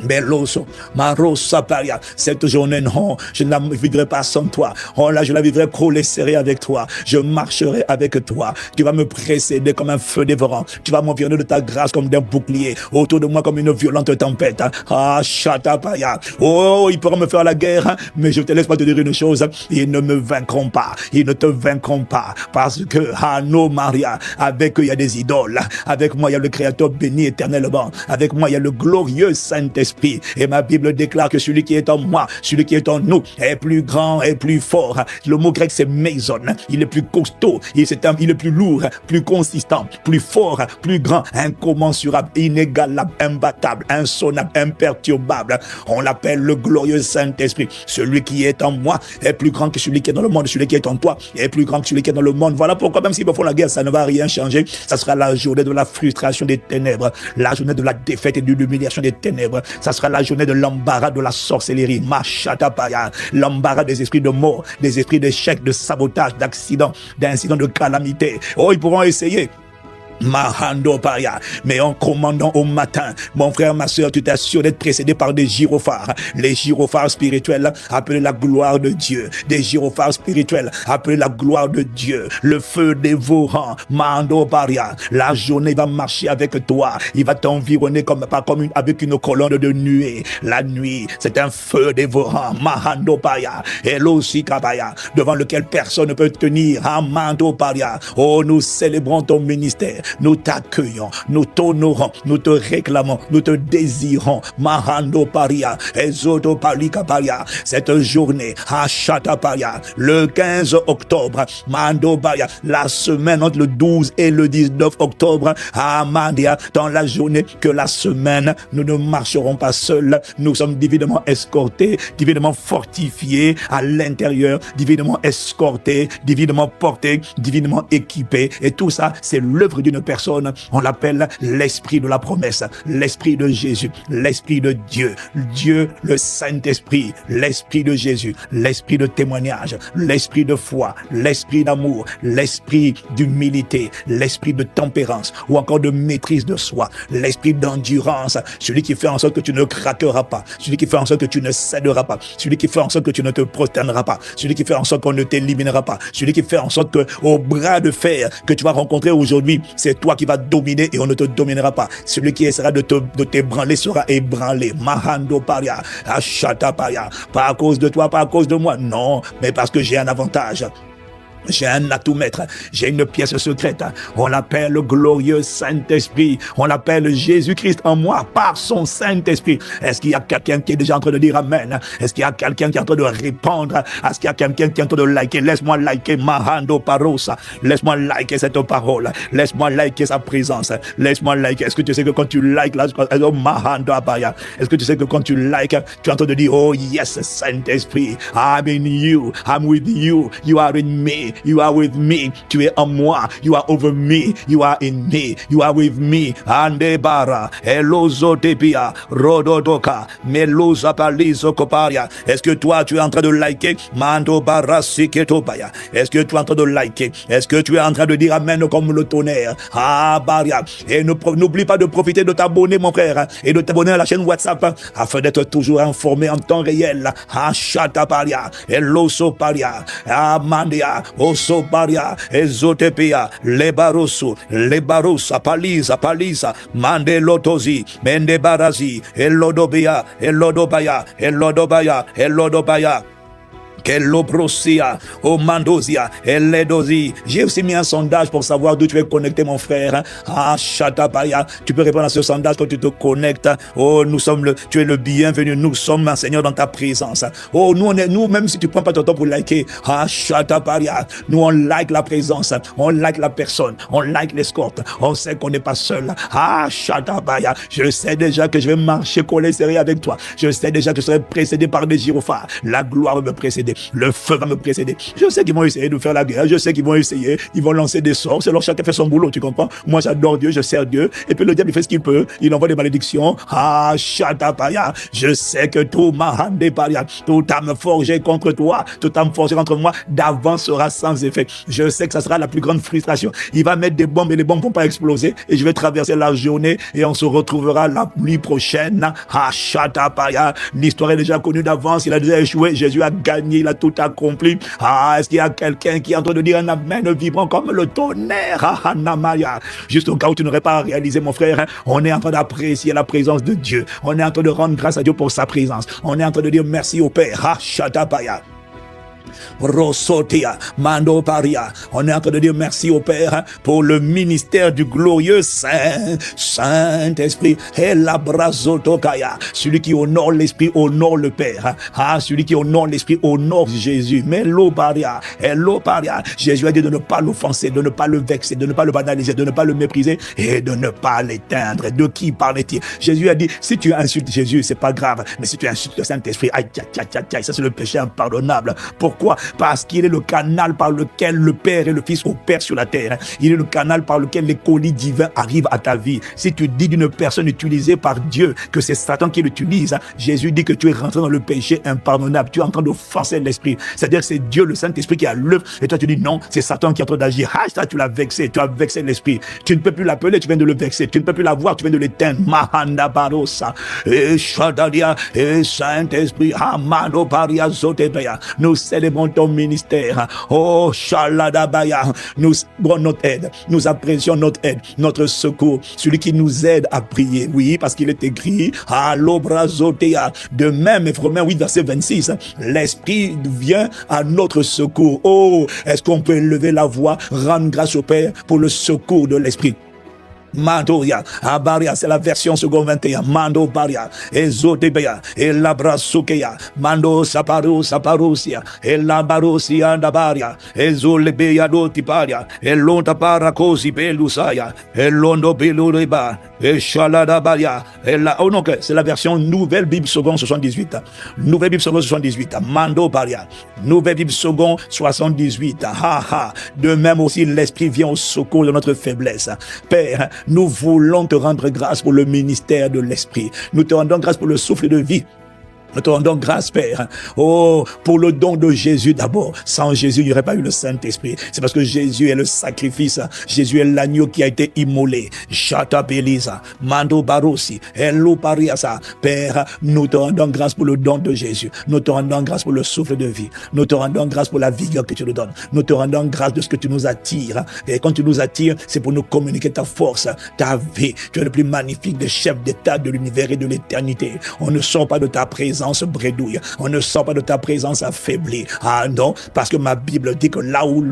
Beloso, Marosa Paria, cette journée, non, je ne la vivrai pas sans toi. Oh là, je la vivrai collée serrée avec toi. Je marcherai avec toi. Tu vas me précéder comme un feu dévorant. Tu vas m'environner de ta grâce comme d'un bouclier. Autour de moi comme une violente tempête. Ah, Shatapaya. Oh, ils pourront me faire la guerre, mais je te laisse pas te dire une chose. Ils ne me vaincront pas. Ils ne te vaincront pas. Parce que, ah non, Maria, avec eux, il y a des idoles. Avec moi, il y a le Créateur béni éternellement. Avec moi, il y a le glorieux Saint-Esprit. Et ma Bible déclare que celui qui est en moi, celui qui est en nous, est plus grand et plus fort. Le mot grec, c'est meison. Il est plus costaud, il est plus lourd, plus consistant, plus fort, plus grand, incommensurable, inégalable, imbattable, insonnable, imperturbable. On l'appelle le glorieux Saint-Esprit. Celui qui est en moi est plus grand que celui qui est dans le monde. Celui qui est en toi est plus grand que celui qui est dans le monde. Voilà pourquoi même s'ils me font la guerre, ça ne va rien changer. Ça sera la journée de la frustration des ténèbres, la journée de la défaite et de l'humiliation des ténèbres. Ça sera la journée de l'embarras de la sorcellerie, Machatapaya, l'embarras des esprits de mort, des esprits d'échec, de sabotage, d'accident, d'incidents de calamité. Oh, ils pourront essayer. Mahando Paria, mais en commandant au matin, mon frère, ma soeur, tu t'assures d'être précédé par des gyrophares. Les gyrophares spirituels appelés la gloire de Dieu. Des gyrophares spirituels appelés la gloire de Dieu. Le feu dévorant, Mahando Paria. La journée va marcher avec toi. Il va t'environner avec une colonne de nuée. La nuit, c'est un feu dévorant, Mahando Paria. Elosi Kabaya, devant lequel personne ne peut tenir. Mahando Paria. Oh, nous célébrons ton ministère. Nous t'accueillons, nous t'honorons, nous te réclamons, nous te désirons. Mahando Paria, Ezoto Palika Paria. Cette journée, Hachata Paria, le 15 octobre, Mando Paria, la semaine entre le 12 et le 19 octobre, Amandia, dans la journée que la semaine, nous ne marcherons pas seuls. Nous sommes divinement escortés, divinement fortifiés à l'intérieur, divinement escortés, divinement portés, divinement équipés. Et tout ça, c'est l'œuvre d'une personne. On l'appelle l'esprit de la promesse, l'esprit de Jésus, l'esprit de Dieu, Dieu le Saint-Esprit, l'esprit de Jésus, l'esprit de témoignage, l'esprit de foi, l'esprit d'amour, l'esprit d'humilité, l'esprit de tempérance ou encore de maîtrise de soi, l'esprit d'endurance, celui qui fait en sorte que tu ne craqueras pas, celui qui fait en sorte que tu ne céderas pas, celui qui fait en sorte que tu ne te prosterneras pas, celui qui fait en sorte qu'on ne t'éliminera pas, celui qui fait en sorte que au bras de fer que tu vas rencontrer aujourd'hui, c'est toi qui vas dominer et on ne te dominera pas. Celui qui essaiera de t'ébranler sera ébranlé. Mahando Paria, Ashata Paria. Pas à cause de toi, pas à cause de moi. Non, mais parce que j'ai un avantage. J'ai un atout maître, j'ai une pièce secrète. On l'appelle le glorieux Saint-Esprit. On l'appelle Jésus-Christ en moi par son Saint-Esprit. Est-ce qu'il y a quelqu'un qui est déjà en train de dire Amen? Est-ce qu'il y a quelqu'un qui est en train de répondre? Est-ce qu'il y a quelqu'un qui est en train de liker? Laisse-moi liker Mahando Parosa. Laisse-moi liker cette parole. Laisse-moi liker sa présence. Laisse-moi liker. Est-ce que tu sais que quand tu likes là, Mahando Abaya, est-ce que tu sais que quand tu likes, tu es en train de dire oh yes, Saint-Esprit, I'm in you, I'm with you, you are in me. You are with me. Tu es en moi. You are over me. You are in me. You are with me. Andebara. Elozo tepia. Rododoka. Meloza palizo koparia. Est-ce que toi, tu es en train de liker? Mando barasiketopaya. Est-ce que tu es en train de liker? Est-ce que tu es en train de dire amen comme le tonnerre? Ah, baria. Et n'oublie pas de profiter de t'abonner, mon frère, et de t'abonner à la chaîne WhatsApp, afin d'être toujours informé en temps réel. Ah, chataparia. Eloso paria. Ah, mandia. Osobaria, Ezotepia, Lebarosu, Lebarosa, Palisa, Mande Lotozi, Mende Barazi, Elodobia, Elodobaya. Kelobrosia, Omandozia, Eledozi. J'ai aussi mis un sondage pour savoir d'où tu es connecté, mon frère. Ah, Shatabaya. Tu peux répondre à ce sondage quand tu te connectes. Oh, tu es le bienvenu. Nous sommes, Seigneur, dans ta présence. Oh, nous, même si tu prends pas ton temps pour liker. Ah, Shatabaya. Nous, on like la présence. On like la personne. On like l'escorte. On sait qu'on n'est pas seul. Ah, Shatabaya. Je sais déjà que je vais marcher collé serré avec toi. Je sais déjà que je serai précédé par des gyrophares. La gloire va me précéder. Le feu va me précéder. Je sais qu'ils vont essayer de faire la guerre. Je sais qu'ils vont essayer. Ils vont lancer des sorts. C'est alors chacun fait son boulot, tu comprends? Moi, j'adore Dieu, je sers Dieu. Et puis le diable, il fait ce qu'il peut. Il envoie des malédictions. Ah, Shatapaya. Je sais que tout Mahandeparia, toute âme forgée contre toi, toute âme forgée contre moi, d'avance sera sans effet. Je sais que ça sera la plus grande frustration. Il va mettre des bombes et les bombes vont pas exploser. Et je vais traverser la journée et on se retrouvera la nuit prochaine. Ah, Shatapaya. L'histoire est déjà connue d'avance. Il a déjà échoué. Jésus a gagné. Il a tout accompli. Ah, est-ce qu'il y a quelqu'un qui est en train de dire un amen vibrant comme le tonnerre? Ah, Namaya. Juste au cas où tu n'aurais pas réalisé, mon frère, on est en train d'apprécier la présence de Dieu. On est en train de rendre grâce à Dieu pour sa présence. On est en train de dire merci au Père. Ah, Shatapaya. Rosotia, Mando Paria. On est en train de dire merci au Père pour le ministère du glorieux Saint-Esprit. Et la Brazotokaya. Celui qui honore l'Esprit honore le Père. Ah, celui qui honore l'Esprit honore Jésus. Mais l'Oparia, Jésus a dit de ne pas l'offenser, de ne pas le vexer, de ne pas le banaliser, de ne pas le mépriser et de ne pas l'éteindre. De qui parlait-il? Jésus a dit, si tu insultes Jésus, c'est pas grave. Mais si tu insultes le Saint-Esprit, aïe, ça c'est le péché impardonnable. Pourquoi? Parce qu'il est le canal par lequel le Père et le Fils opèrent sur la terre. Il est le canal par lequel les colis divins arrivent à ta vie. Si tu dis d'une personne utilisée par Dieu que c'est Satan qui l'utilise, Jésus dit que tu es rentré dans le péché impardonnable. Tu es en train d'offenser l'Esprit. C'est-à-dire que c'est Dieu, le Saint-Esprit, qui a l'œuvre. Et toi, tu dis non, c'est Satan qui est en train d'agir. Ah, ça, tu l'as vexé. Tu as vexé l'Esprit. Tu ne peux plus l'appeler, tu viens de le vexer. Tu ne peux plus la voir, tu viens de l'éteindre. Mahanda Barosa. Et Shadadia. Et Saint-Esprit. Amado Paria Zotebeya. Nous célébrons ton ministère. Oh, Shaladabaya. Nous prenons notre aide. Nous apprécions notre aide, notre secours. Celui qui nous aide à prier. Oui, parce qu'il est écrit, à l'obrazotea. De même, Romains 8, verset 26, l'Esprit vient à notre secours. Oh, est-ce qu'on peut lever la voix, rendre grâce au Père pour le secours de l'Esprit? Mandoria, Abaria, c'est la version seconde 21. Mando Baria, Ezotebeya, Elabrasukeya, Mando Saparusia, Elabarusia Dabaria, Ezolebeya Dotiparia, Elonda Kosi Belusaya, Elondo Belureba, Eshaladabaria, oh non, c'est la version Nouvelle Bible seconde 78. Nouvelle Bible seconde 78. Mando Baria, Nouvelle Bible seconde 78. De même aussi, l'Esprit vient au secours de notre faiblesse. Père, nous voulons te rendre grâce pour le ministère de l'Esprit. Nous te rendons grâce pour le souffle de vie. Nous te rendons grâce, Père. Oh, pour le don de Jésus d'abord. Sans Jésus, il n'y aurait pas eu le Saint-Esprit. C'est parce que Jésus est le sacrifice. Jésus est l'agneau qui a été immolé. Shata Belisa, Mando Barosi, Elo Pariasa. Père, nous te rendons grâce pour le don de Jésus. Nous te rendons grâce pour le souffle de vie. Nous te rendons grâce pour la vigueur que tu nous donnes. Nous te rendons grâce de ce que tu nous attires. Et quand tu nous attires, c'est pour nous communiquer ta force, ta vie. Tu es le plus magnifique des chefs d'État de l'univers et de l'éternité. On ne sort pas de ta présence bredouille. On ne sort pas de ta présence affaiblie. Ah non, parce que ma Bible dit que là où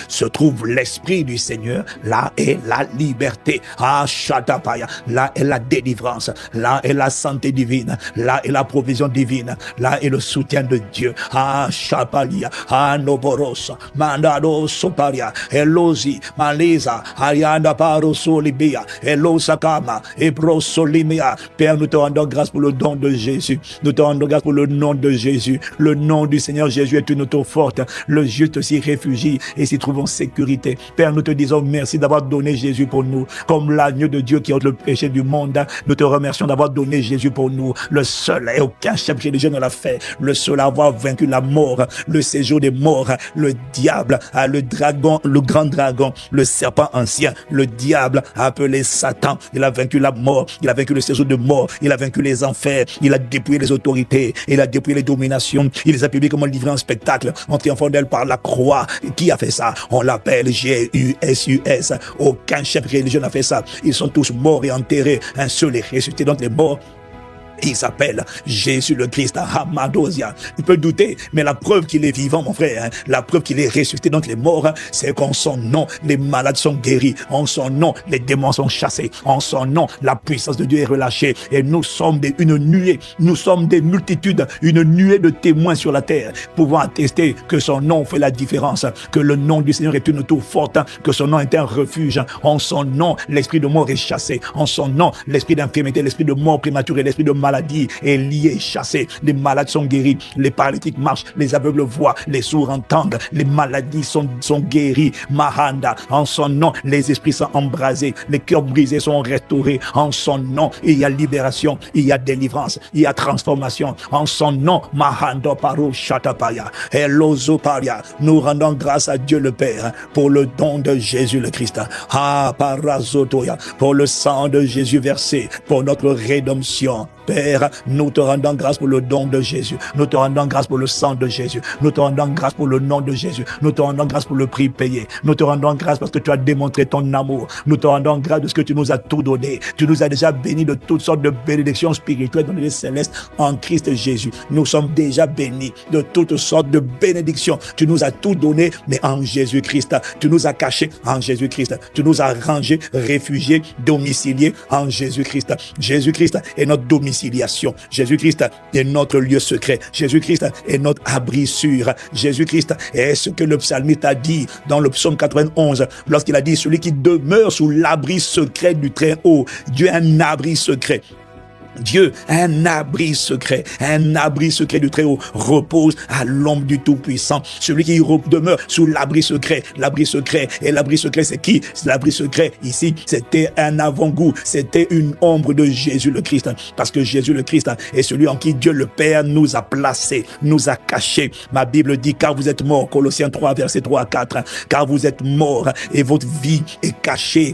se trouve l'Esprit du Seigneur, là est la liberté. Ah, Shatapaya, là est la délivrance. Là est la santé divine. Là est la provision divine. Là est le soutien de Dieu. Ah, Shapalia, ah, Noboros, Mandado Soparia, Elosi, Malisa, Ayanda Paro Solibia, Elosakama, Ebro Solimia. Père, nous te rendons grâce pour le don de Jésus. Nous te rendons grâce pour le nom de Jésus. Le nom du Seigneur Jésus est une auto forte. Le juste s'y réfugie et s'y trouve en sécurité. Père, nous te disons merci d'avoir donné Jésus pour nous. Comme l'agneau de Dieu qui ôte le péché du monde, nous te remercions d'avoir donné Jésus pour nous. Le seul et aucun chef religieux ne l'a fait. Le seul à avoir vaincu la mort, le séjour des morts, le diable, le dragon, le grand dragon, le serpent ancien, le diable appelé Satan. Il a vaincu la mort, il a vaincu le séjour de mort, il a vaincu les enfers, il a dépouillé les autorités, il a dépouillé les dominations, il les a publiées comme un livre en spectacle, en triomphant d'elle par la croix. Qui a fait ça? On l'appelle J-U-S-U-S. Aucun chef religieux n'a fait ça. Ils sont tous morts et enterrés. Un seul est ressuscité d'entre les morts. Il s'appelle Jésus le Christ, Hamadosia. Il peut douter, mais la preuve qu'il est vivant, mon frère, hein, la preuve qu'il est ressuscité d'entre les morts, hein, c'est qu'en son nom, les malades sont guéris. En son nom, les démons sont chassés. En son nom, la puissance de Dieu est relâchée. Et nous sommes une nuée, nous sommes des multitudes, une nuée de témoins sur la terre, pouvant attester que son nom fait la différence, que le nom du Seigneur est une tour forte, que son nom est un refuge. En son nom, l'esprit de mort est chassé. En son nom, l'esprit d'infirmité, l'esprit de mort prématurée, l'esprit de maladie est lié, chassé. Les malades sont guéris, les paralytiques marchent, les aveugles voient, les sourds entendent, les maladies sont guéries. Mahanda, en son nom, les esprits sont embrasés, les cœurs brisés sont restaurés. En son nom, il y a libération, il y a délivrance, il y a transformation. En son nom, Mahando Paro Shatapaya, Elozo Paria, nous rendons grâce à Dieu le Père pour le don de Jésus le Christ. Ah, Parazotoya, pour le sang de Jésus versé, pour notre rédemption. Père, nous te rendons grâce pour le don de Jésus. Nous te rendons grâce pour le sang de Jésus. Nous te rendons grâce pour le nom de Jésus. Nous te rendons grâce pour le prix payé. Nous te rendons grâce parce que tu as démontré ton amour. Nous te rendons grâce de ce que tu nous as tout donné. Tu nous as déjà bénis de toutes sortes de bénédictions spirituelles dans les célestes en Christ Jésus. Nous sommes déjà bénis de toutes sortes de bénédictions. Tu nous as tout donné, mais en Jésus-Christ. Tu nous as cachés en Jésus-Christ. Tu nous as rangés, réfugiés, domiciliés en Jésus-Christ. Jésus-Christ est notre domicile. Jésus-Christ est notre lieu secret. Jésus-Christ est notre abri sûr. Jésus-Christ est ce que le psalmiste a dit dans le psaume 91 lorsqu'il a dit: celui qui demeure sous l'abri secret du Très-Haut. Dieu a un abri secret. Dieu, un abri secret du Très-Haut, repose à l'ombre du Tout-Puissant. Celui qui demeure sous l'abri secret. L'abri secret. Et l'abri secret, c'est qui? L'abri secret, ici, c'était un avant-goût. C'était une ombre de Jésus le Christ. Parce que Jésus le Christ est celui en qui Dieu le Père nous a placés, nous a cachés. Ma Bible dit: car vous êtes morts, Colossiens 3, versets 3 à 4. Car vous êtes morts et votre vie est cachée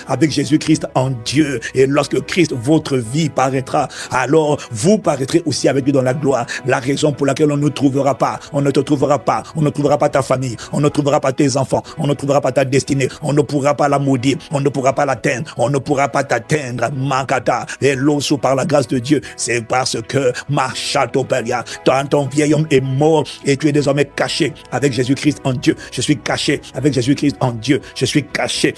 avec Jésus-Christ en Dieu. Et lorsque Christ, votre vie, paraîtra, alors vous paraîtrez aussi avec lui dans la gloire. La raison pour laquelle on ne trouvera pas, on ne te trouvera pas, on ne trouvera pas ta famille, on ne trouvera pas tes enfants, on ne trouvera pas ta destinée, on ne pourra pas la maudire, on ne pourra pas l'atteindre, on ne pourra pas t'atteindre. Makata et l'osso par la grâce de Dieu, c'est parce que Machatopelia, ton vieil homme est mort et tu es désormais caché avec Jésus-Christ en Dieu. Je suis caché avec Jésus-Christ en Dieu. Je suis caché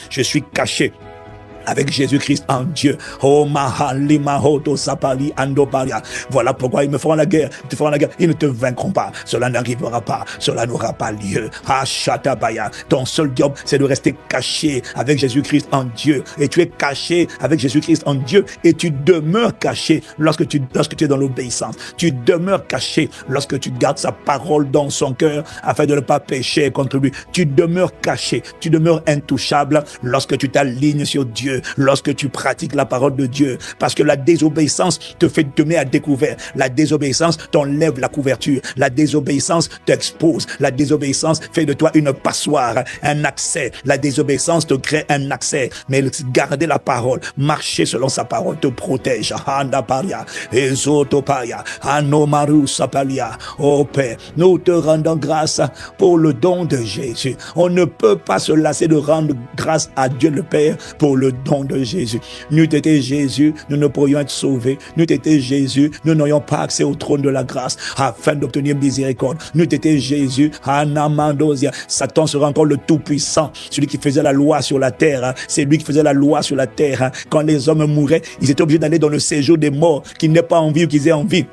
avec Jésus-Christ en Dieu. Oh mahali mahoto sapali andoparia. Voilà pourquoi ils me feront la guerre. Ils te feront la guerre. Ils ne te vaincront pas. Cela n'arrivera pas. Cela n'aura pas lieu. Hashatabaya. Ton seul job, c'est de rester caché avec Jésus-Christ en Dieu. Et tu es caché avec Jésus-Christ en Dieu. Et tu demeures caché lorsque tu es dans l'obéissance. Tu demeures caché lorsque tu gardes sa parole dans son cœur afin de ne pas pécher contre lui. Tu demeures caché. Tu demeures intouchable lorsque tu t'alignes sur Dieu. Lorsque tu pratiques la parole de Dieu, parce que la désobéissance te met à découvert. La désobéissance t'enlève la couverture. La désobéissance t'expose. La désobéissance fait de toi une passoire, un accès. La désobéissance te crée un accès. Mais garder la parole, marcher selon sa parole te protège. Handaparia, Ezotopaya, Anomaru Sapalia. Oh Père, nous te rendons grâce pour le don de Jésus. On ne peut pas se lasser de rendre grâce à Dieu le Père pour le don de Jésus. N'eût été Jésus, nous ne pourrions être sauvés. N'eût été Jésus, nous n'aurions pas accès au trône de la grâce afin d'obtenir miséricorde. N'eût été Jésus, Anamandosia, Satan sera encore le tout-puissant, celui qui faisait la loi sur la terre. C'est lui qui faisait la loi sur la terre. Quand les hommes mouraient, ils étaient obligés d'aller dans le séjour des morts, qu'ils n'aient pas envie ou qu'ils aient envie.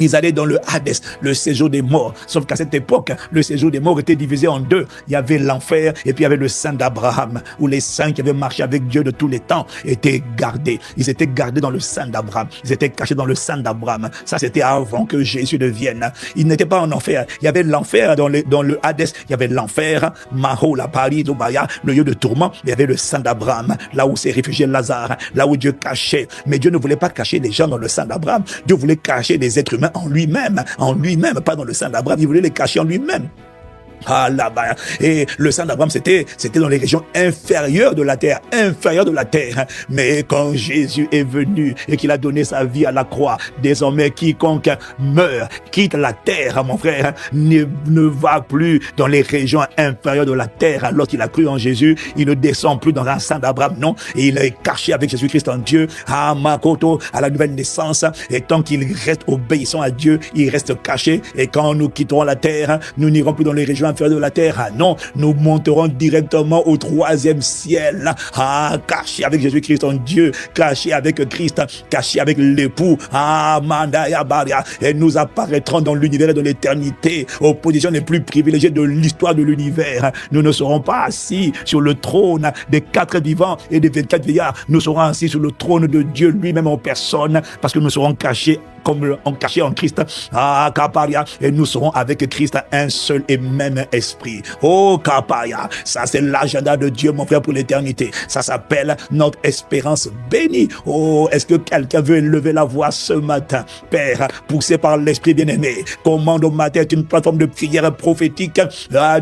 Ils allaient dans le Hadès, le séjour des morts. Sauf qu'à cette époque, le séjour des morts était divisé en deux. Il y avait l'enfer et puis il y avait le sein d'Abraham, où les saints qui avaient marché avec Dieu de tous les temps étaient gardés. Ils étaient gardés dans le sein d'Abraham. Ils étaient cachés dans le sein d'Abraham. Ça, c'était avant que Jésus ne vienne. Ils n'étaient pas en enfer. Il y avait l'enfer dans le Hadès. Il y avait l'enfer, Maho, la Paris, Dobaya, le lieu de tourment. Il y avait le sein d'Abraham, là où s'est réfugié Lazare, là où Dieu cachait. Mais Dieu ne voulait pas cacher les gens dans le sein d'Abraham. Dieu voulait cacher des êtres humains en lui-même, pas dans le sein d'Abraham. Il voulait les cacher en lui-même. Ah là-bas. Et le sang d'Abraham, c'était dans les régions inférieures de la terre, Mais quand Jésus est venu et qu'il a donné sa vie à la croix, désormais quiconque meurt, quitte la terre, mon frère, ne va plus dans les régions inférieures de la terre. Lorsqu'il a cru en Jésus, il ne descend plus dans un sang d'Abraham, non. Et il est caché avec Jésus-Christ en Dieu, à Makoto, à la nouvelle naissance. Et tant qu'il reste obéissant à Dieu, il reste caché. Et quand nous quitterons la terre, nous n'irons plus dans les régions inférieures de la terre. Ah non, nous monterons directement au 3e ciel. Ah, caché avec Jésus-Christ en Dieu, caché avec Christ, caché avec l'époux. Ah, Mandaya Baria. Et nous apparaîtrons dans l'univers et dans l'éternité, aux positions les plus privilégiées de l'histoire de l'univers. Nous ne serons pas assis sur le trône des 4 vivants et des 24 vieillards. Nous serons assis sur le trône de Dieu lui-même en personne, parce que nous serons cachés caché en Christ, Kaparia, et nous serons avec Christ un seul et même esprit. Oh Kaparia, ça c'est l'agenda de Dieu, mon frère, pour l'éternité. Ça s'appelle notre espérance bénie. Oh, est-ce que quelqu'un veut élever la voix ce matin? Père, poussé par l'Esprit bien-aimé, Commande au matin est une plateforme de prière prophétique.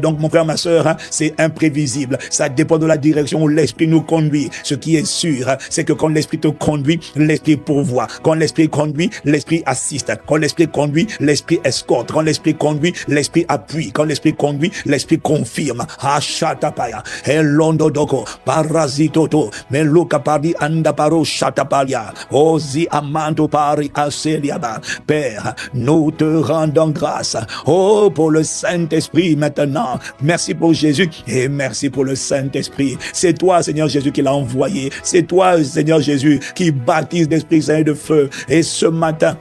Donc mon frère, ma soeur, c'est imprévisible. Ça dépend de la direction où l'Esprit nous conduit. Ce qui est sûr, c'est que quand l'Esprit te conduit, l'Esprit pourvoit. Quand l'Esprit conduit, l'Esprit assiste. Quand l'Esprit conduit, l'Esprit escorte. Quand l'Esprit conduit, l'Esprit appuie. Quand l'Esprit conduit, l'Esprit confirme. Ashatapaya, Elondo doko, Parasitoto, Meluka pari andaparo Shatapaya, Ozi amando pari aseliaba. Père, nous te rendons grâce. Oh, pour le Saint-Esprit maintenant. Merci pour Jésus et merci pour le Saint-Esprit. C'est toi, Seigneur Jésus, qui l'a envoyé. C'est toi, Seigneur Jésus, qui baptise d'Esprit Saint et de feu. Et ce matin,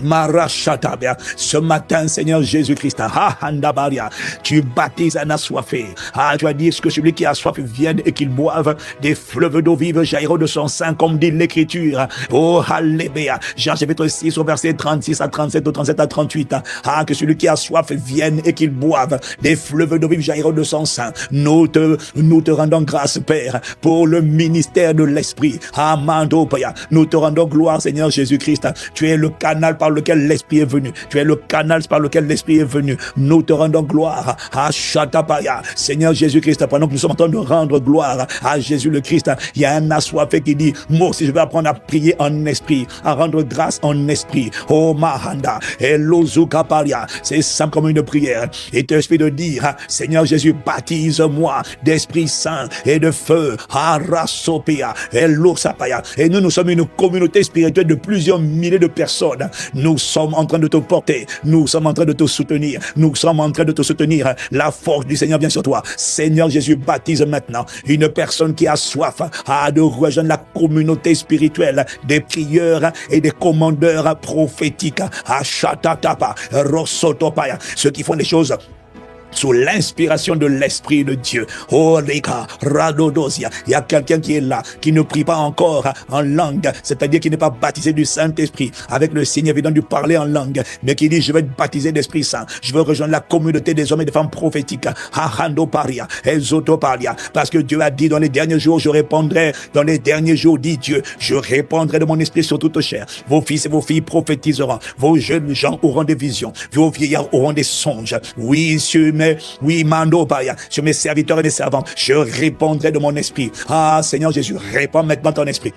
Marashatabia, ce matin, Seigneur Jésus-Christ, tu baptises un assoiffé. Tu as dit que celui qui a soif vienne et qu'il boive des fleuves d'eau vive jailliront de son sein, comme dit l'Écriture. Oh, Alléluia. Jean chapitre 6 au verset 36 à 37, au 37 à 38. Que celui qui a soif vienne et qu'il boive des fleuves d'eau vive jailliront de son sein. Nous te rendons grâce, Père, pour le ministère de l'Esprit. Nous te rendons gloire, Seigneur Jésus-Christ. Tu es le canal par lequel l'Esprit est venu. Tu es le canal par lequel l'Esprit est venu. Nous te rendons gloire à Shatapaya. Seigneur Jésus-Christ, pendant que nous sommes en train de rendre gloire à Jésus le Christ, il y a un assoiffé qui dit, moi aussi je vais apprendre à prier en esprit, à rendre grâce en esprit. Oh Mahanda, Elozukaparia. C'est simple comme une prière. Et tu esprit de dire, Seigneur Jésus, baptise-moi d'Esprit Saint et de feu. Arasopia, Elosapaya. Et nous sommes une communauté spirituelle de plusieurs milliers de personnes. Nous sommes en train de te porter, nous sommes en train de te soutenir, nous sommes en train de te soutenir. La force du Seigneur vient sur toi. Seigneur Jésus, baptise maintenant une personne qui a soif de rejoindre la communauté spirituelle des prieurs et des commandeurs prophétiques. Ashatatapa, Rosotopaya, ceux qui font les choses sous l'inspiration de l'Esprit de Dieu. Oh, Rika, Radodosia. Il y a quelqu'un qui est là, qui ne prie pas encore en langue, c'est-à-dire qui n'est pas baptisé du Saint-Esprit, avec le signe évident du parler en langue, mais qui dit, je vais être baptisé d'Esprit Saint, je veux rejoindre la communauté des hommes et des femmes prophétiques. Paria, Ezotoparia, parce que Dieu a dit, dans les derniers jours, je répondrai, dans les derniers jours, dit Dieu, je répondrai de mon esprit sur toute chair. Vos fils et vos filles prophétiseront, vos jeunes gens auront des visions, vos vieillards auront des songes. Oui, Mando Baya, sur mes serviteurs et mes servantes, je répondrai de mon esprit. Seigneur Jésus, réponds maintenant ton esprit.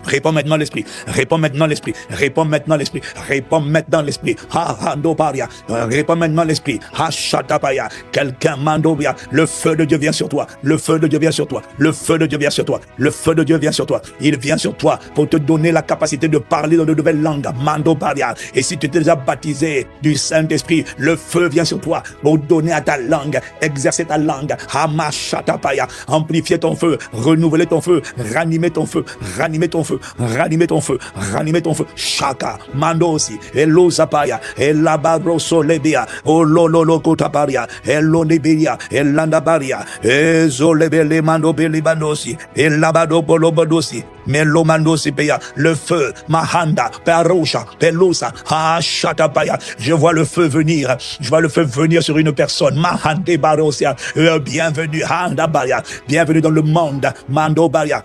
Réponds maintenant l'esprit, réponds maintenant l'esprit, réponds maintenant l'esprit, réponds maintenant l'esprit. Handoparia, réponds maintenant l'esprit. Shatapaya, quelqu'un mandobia, le feu de Dieu vient sur toi, le feu de Dieu vient sur toi, le feu de Dieu vient sur toi, le feu de Dieu vient sur toi. Il vient sur toi pour te donner la capacité de parler dans de nouvelles langues. Mandoparia. Et si tu t'es déjà baptisé du Saint-Esprit, le feu vient sur toi pour donner à ta langue, exercer ta langue. Hamashatapaya, amplifier ton feu, renouveler ton feu, ranimer ton feu, ranimer ton feu. Ranimer ton feu, ranimer ton feu. Shaka, Mandosi, Elo Zapaya, Elabaro Solebia, Ololo Kotaparia, Eloniberia, Elandabaria, Ezolebele Mando Belibanosi, Elabado Bolobodosi, Melomandosi Peya, le feu, Mahanda, Perusha, Pelusa, Shatapaya. Je vois le feu venir, je vois le feu venir sur une personne, Mahande Barosia, bienvenue, Handabaya, bienvenue dans le monde, Mando Baria.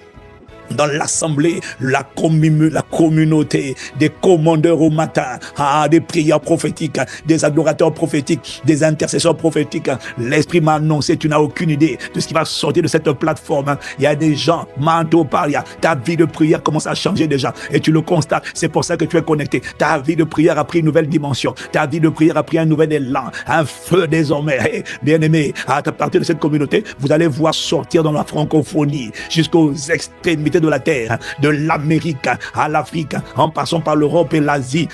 dans l'assemblée, la communauté des commandeurs au matin, des prières prophétiques, des adorateurs prophétiques, des intercesseurs prophétiques. L'Esprit m'a annoncé, tu n'as aucune idée de ce qui va sortir de cette plateforme. Il y a des gens, Manto Paria, ta vie de prière commence à changer déjà et tu le constates. C'est pour ça que tu es connecté. Ta vie de prière a pris une nouvelle dimension. Ta vie de prière a pris un nouvel élan, un feu désormais. Hey, bien-aimés, à partir de cette communauté, vous allez voir sortir dans la francophonie jusqu'aux extrémités de la terre, de l'Amérique à l'Afrique, en passant par l'Europe et l'Asie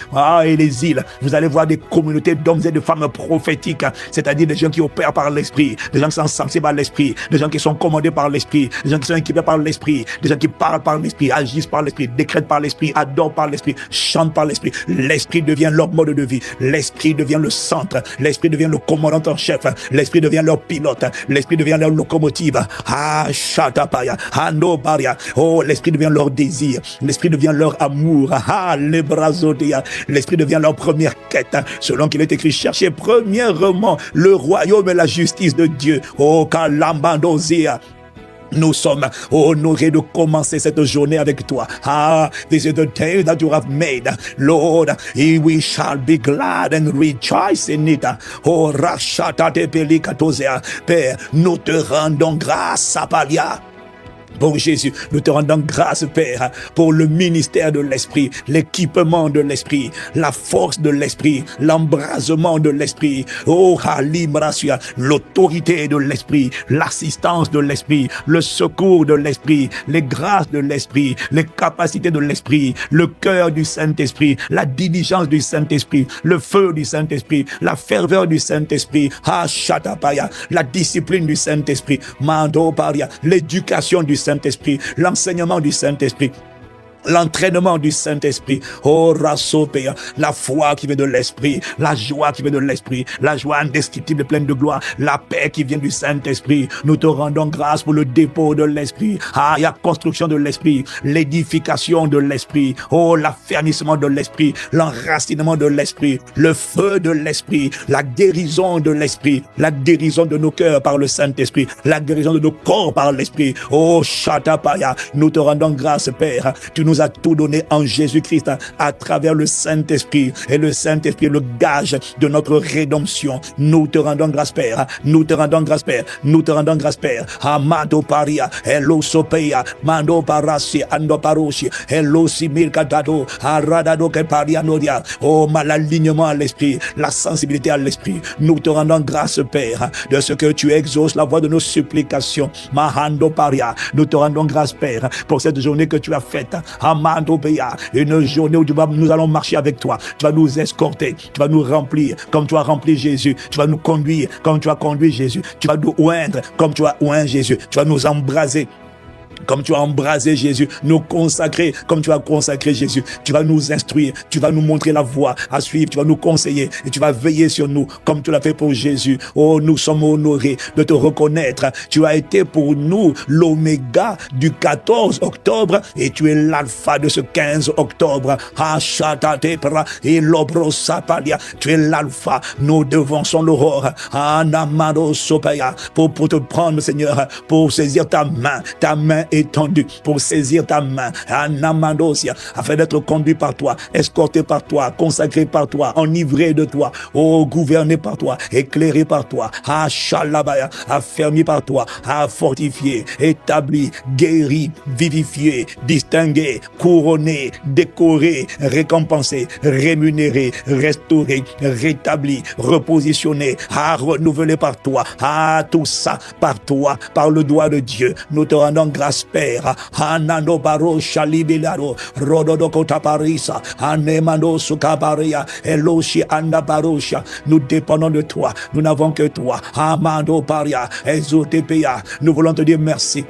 et les îles. Vous allez voir des communautés d'hommes et de femmes prophétiques, c'est-à-dire des gens qui opèrent par l'Esprit, des gens qui sont sensibles à l'Esprit, des gens qui sont commandés par l'Esprit, des gens qui sont équipés par l'Esprit, des gens qui parlent par l'Esprit, agissent par l'Esprit, décrètent par l'Esprit, adorent par l'Esprit, chantent par l'Esprit. L'Esprit devient leur mode de vie, l'Esprit devient le centre, l'Esprit devient le commandant en chef, l'Esprit devient leur pilote, l'Esprit devient leur locomotive. Shatapaya, Baria. Oh, l'Esprit devient leur désir, l'Esprit devient leur amour, les brazodia, l'Esprit devient leur première quête, selon qu'il est écrit, cherchez premièrement le royaume et la justice de Dieu. Oh, Kalambandozia. Nous sommes honorés de commencer cette journée avec toi. This is the day that you have made. Lord, we shall be glad and rejoice in it. Oh, Rashata de Pelikatosea. Père, nous te rendons grâce à Palia. Bon Jésus, nous te rendons grâce, Père, pour le ministère de l'Esprit, l'équipement de l'Esprit, la force de l'Esprit, l'embrasement de l'Esprit, oh Halimrasia, l'autorité de l'Esprit, l'assistance de l'Esprit, le secours de l'Esprit, les grâces de l'Esprit, les capacités de l'Esprit, le cœur du Saint-Esprit, la diligence du Saint-Esprit, le feu du Saint-Esprit, la ferveur du Saint-Esprit, Shatapaya, la discipline du Saint-Esprit, Mando Paria, l'éducation du Saint-Esprit, l'enseignement du Saint-Esprit, l'entraînement du Saint-Esprit, oh Rasopea, la foi qui vient de l'Esprit, la joie qui vient de l'Esprit, la joie indescriptible pleine de gloire, la paix qui vient du Saint-Esprit. Nous te rendons grâce pour le dépôt de l'Esprit, la construction de l'Esprit, l'édification de l'Esprit, oh l'affermissement de l'Esprit, l'enracinement de l'Esprit, le feu de l'Esprit, la guérison de l'Esprit, la guérison de nos cœurs par le Saint-Esprit, la guérison de nos corps par l'Esprit. Oh Shatapaya, nous te rendons grâce, Père. Tu nous a tout donné en Jésus-Christ à travers le Saint-Esprit. Et le Saint-Esprit est le gage de notre rédemption. Nous te rendons grâce, Père. Nous te rendons grâce, Père. Nous te rendons grâce, Père. Amado Paria, Elo Sopeya, Mando Parasi, Ando Paroshi, Elo Simirkatado, Aradado Keparia Nodia. Oh, l'alignement à l'Esprit, la sensibilité à l'Esprit. Nous te rendons grâce, Père, de ce que tu exauces la voix de nos supplications. Mahando Paria. Nous te rendons grâce, Père, pour cette journée que tu as faite. Amando Beya, une journée où nous allons marcher avec toi. Tu vas nous escorter, tu vas nous remplir comme tu as rempli Jésus. Tu vas nous conduire comme tu as conduit Jésus. Tu vas nous oindre comme tu as oint Jésus. Tu vas nous embraser comme tu as embrasé Jésus, nous consacrer comme tu as consacré Jésus. Tu vas nous instruire, tu vas nous montrer la voie à suivre, tu vas nous conseiller et tu vas veiller sur nous comme tu l'as fait pour Jésus. Oh, nous sommes honorés de te reconnaître. Tu as été pour nous l'oméga du 14 octobre et tu es l'alpha de ce 15 octobre. Et l'obrosapalia, tu es l'alpha. Nous devançons l'aurore. Pour te prendre, Seigneur, pour saisir ta main étendue, pour saisir ta main, Anamandosia, afin d'être conduit par toi, escorté par toi, consacré par toi, enivré de toi, oh, gouverné par toi, éclairé par toi, Shalabaya, affermi par toi, fortifié, établi, guéri, vivifié, distingué, couronné, décoré, récompensé, rémunéré, restauré, rétabli, repositionné, renouvelé par toi, tout ça par toi, par le doigt de Dieu. Nous te rendons grâce, Père. Hanano baro shalibilaro rododo kotaparisa anemando sukabaria eloshi anda barosha. Nous dépendons de toi. Nous n'avons que toi. Amando paria ezotepea. Nous voulons te dire merci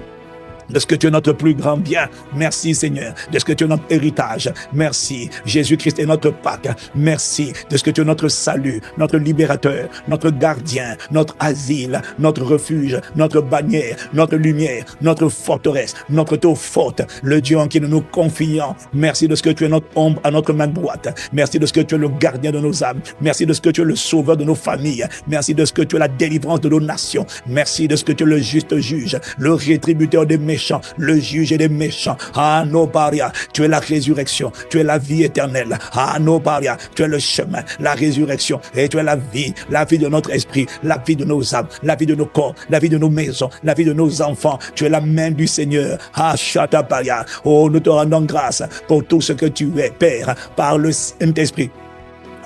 de ce que tu es notre plus grand bien. Merci, Seigneur, de ce que tu es notre héritage. Merci, Jésus-Christ est notre Pâque. Merci de ce que tu es notre salut, notre libérateur, notre gardien, notre asile, notre refuge, notre bannière, notre lumière, notre forteresse, notre tour forte, le Dieu en qui nous nous confions. Merci de ce que tu es notre ombre à notre main droite. Merci de ce que tu es le gardien de nos âmes. Merci de ce que tu es le sauveur de nos familles. Merci de ce que tu es la délivrance de nos nations. Merci de ce que tu es le juste juge, le rétributeur des méchants. méchants, le juge des méchants. Anobaria, tu es la résurrection, tu es la vie éternelle. Anobaria, tu es le chemin, la résurrection, et tu es la vie de notre esprit, la vie de nos âmes, la vie de nos corps, la vie de nos maisons, la vie de nos enfants. Tu es la main du Seigneur. Shatabaya. Oh, nous te rendons grâce pour tout ce que tu es, Père, par le Saint-Esprit.